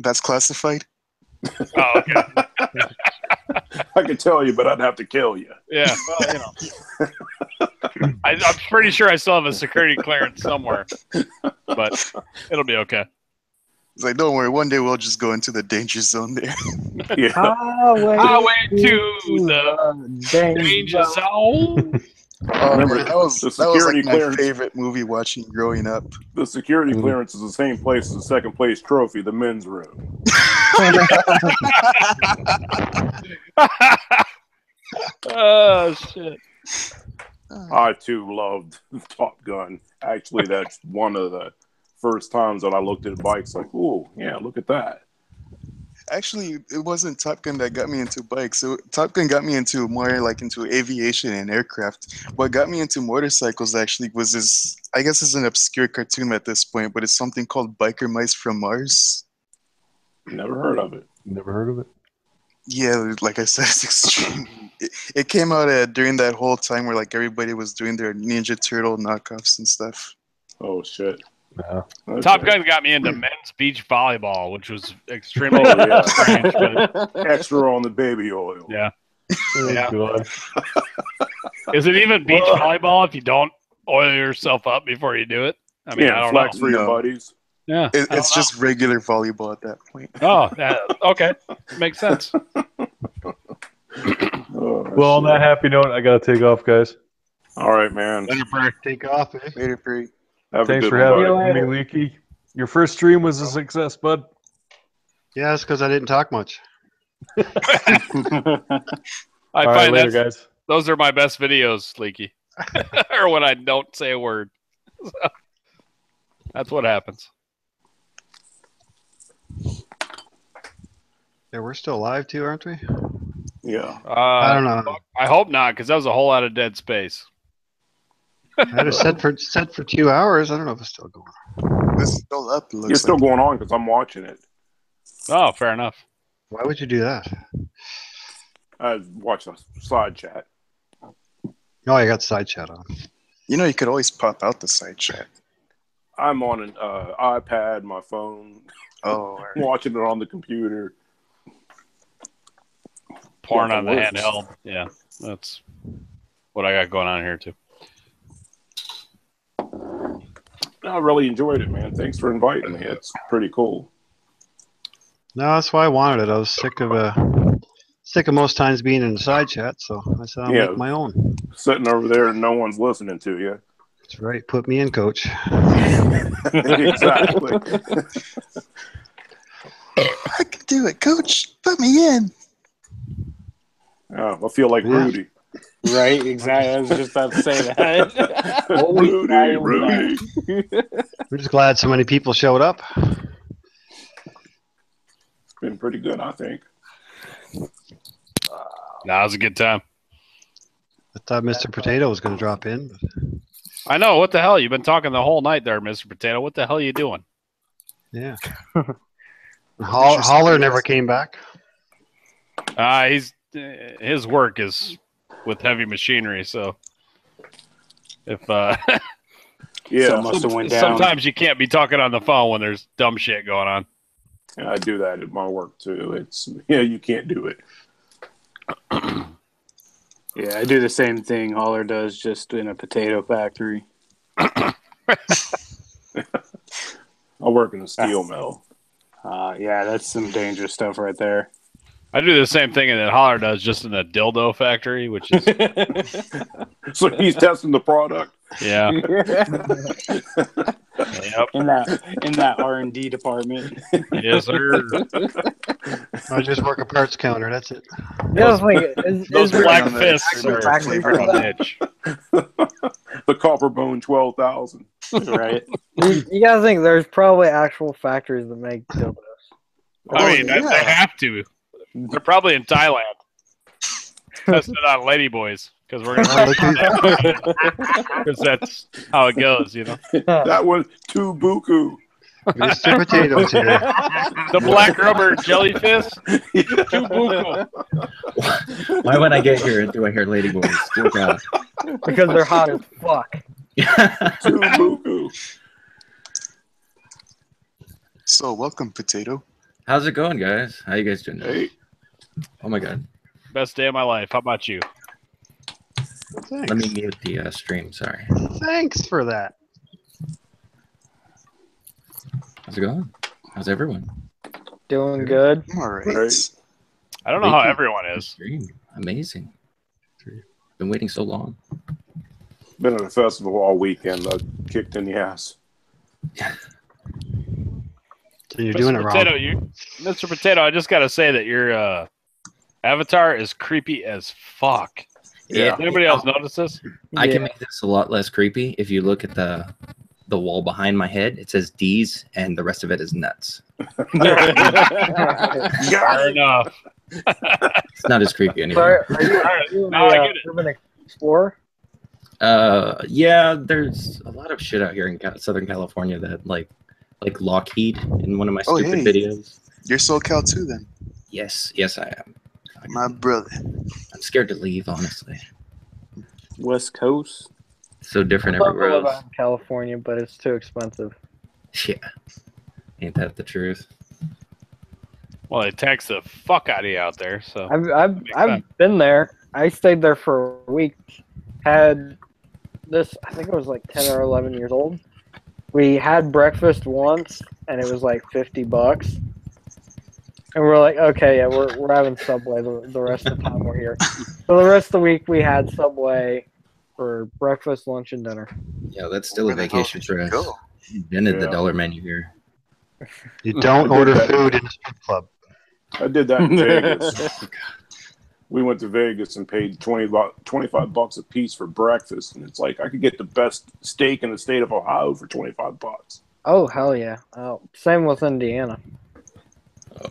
that's classified. oh, okay. I could tell you, but I'd have to kill you. Yeah, well, you know. I'm pretty sure I still have a security clearance somewhere, but it'll be okay. It's like, don't worry, one day we'll just go into the danger zone there. Yeah. Highway to the danger zone. Oh, Remember, man, that was the like security my clearance. favorite movie watching growing up. The security clearance is the same place as the second place trophy, the men's room. Oh shit! I too loved Top Gun. Actually, that's one of the first times that I looked at bikes like, oh yeah, look at that. Actually, it wasn't Top Gun that got me into bikes. So Top Gun got me into more like into aviation and aircraft. What got me into motorcycles actually was this. I guess it's an obscure cartoon at this point, but it's something called Biker Mice from Mars. Never heard of it. Never heard of it. Yeah, like I said, it's extreme. It came out during that whole time where like everybody was doing their Ninja Turtle knockoffs and stuff. Oh shit! Yeah. Okay. Top Gun got me into men's beach volleyball, which was extremely Oh, yeah. strange. But Extra on the baby oil. yeah, Oh, Yeah. God. is it even beach volleyball if you don't oil yourself up before you do it? I mean, I Yeah, don't flex know. for your No. buddies. Yeah, It's just regular volleyball at that point. oh, okay, makes sense. Oh, Well, on shit. that happy note, I gotta take off, guys. All right, man. Take off, eh? Later, Perry. Have Thanks a for good having one, buddy. me, Leaky. Your first stream was a success, bud. Yeah, that's because I didn't talk much. I All right, find later, that's- guys. those are my best videos, Leaky, or when I don't say a word. That's what happens. Yeah, we're still live too, aren't we? Yeah. I don't know. I hope not, because that was a whole lot of dead space. I had it set for 2 hours. I don't know if it's still going. It's still up. It looks It's still like. going on because I'm watching it. Oh, fair enough. Why would you do that? I watched a side chat. Oh, I got side chat on. You know, you could always pop out the side chat. I'm on an iPad, my phone, Oh, watching it on the computer. Porn Yeah, on the it works. handheld. Yeah, that's what I got going on here too. I really enjoyed it, man. Thanks for inviting me. It's pretty cool. No, that's why I wanted it. I was sick of most times being in the side chat, so I said I'll Yeah. make my own. Sitting over there and no one's listening to you. That's right. Put me in, coach. Exactly. I could do it, coach. Put me in. Oh, I feel like Yeah. Rudy. Right, exactly. I was just about to say that. Rudy. We're just glad so many people showed up. It's been pretty good, I think. Nah, it was a good time. I thought Mr. Potato was going to drop in. But I know. What the hell? You've been talking the whole night there, Mr. Potato. What the hell are you doing? yeah. Holler never came back. His work is with heavy machinery, so if Yeah, So must have went down. sometimes you can't be talking on the phone when there's dumb shit going on. yeah, I do that at my work too. It's you can't do it. Yeah, I do the same thing Holler does, just in a potato factory. I work in a steel mill. Yeah, that's some dangerous stuff right there. I do the same thing that Holler does, just in a dildo factory, which is So he's testing the product. yeah. Yep. In that R&D department. Yes, sir. I just work a parts counter. That's it. The other thing is Those there- black on the fists are factory for on that? edge. The copper bone 12,000. Right. you gotta think there's probably actual factories that make dildos. I mean, yeah. they have to. They're probably in Thailand. Testing it on ladyboys because we're gonna because that's how it goes, you know. That was too buku. Mr. Potato's here. The black rubber jellyfish. Tubuku. Why when I get here do I hear ladyboys? Dear God. Because they're hot as fuck. Too buku. So, welcome, Potato. How's it going, guys? How you guys doing? Hey. Oh my God. Best day of my life. How about you? Thanks. Let me mute the stream. Sorry. Thanks for that. How's it going? How's everyone? Doing good. All right. I don't know how everyone is. Amazing. Been waiting so long. Been at a festival all weekend. Kicked in the ass. So you're doing it wrong. Mr. Potato, I just got to say that your avatar is creepy as fuck. Yeah. Does anybody else notice this? I can make this a lot less creepy if you look at the wall behind my head. It says D's, and the rest of it is nuts. Fair enough. It's not as creepy anymore. Are you No, I get it. urban explorer? Yeah, there's a lot of shit out here in Southern California that like Lockheed in one of my stupid videos. You're SoCal too, then. Yes, I am. My brother. I'm scared to leave, honestly. West Coast. So different I'd love everywhere to live else. out in California, but it's too expensive. Yeah, ain't that the truth? Well, they tax the fuck out of you out there. So I've been there. I stayed there for a week. Had this, I think I was like 10 or 11 years old. We had breakfast once, and it was like $50. And we're like, okay, yeah, we're having Subway the rest of the time we're here. So the rest of the week we had Subway for breakfast, lunch, and dinner. Yeah, that's still a vacation for us. Invented the dollar menu here. You don't order food in a strip club. I did that in Vegas. We went to Vegas and paid $25 a piece for breakfast, and it's like I could get the best steak in the state of Ohio for $25. Oh, hell yeah. Oh, same with Indiana.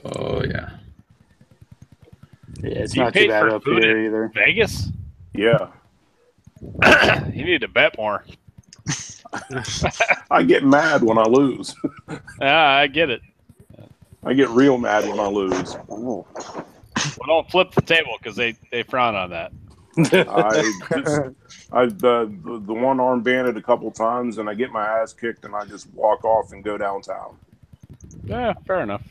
Oh, yeah. Yeah, it's You not too paid bad for up food here in either. Vegas? Yeah. You need to bet more. I get mad when I lose. I get it. I get real mad when I lose. Well, don't flip the table because they frown on that. The one arm banded a couple times, and I get my ass kicked, and I just walk off and go downtown. Yeah, fair enough.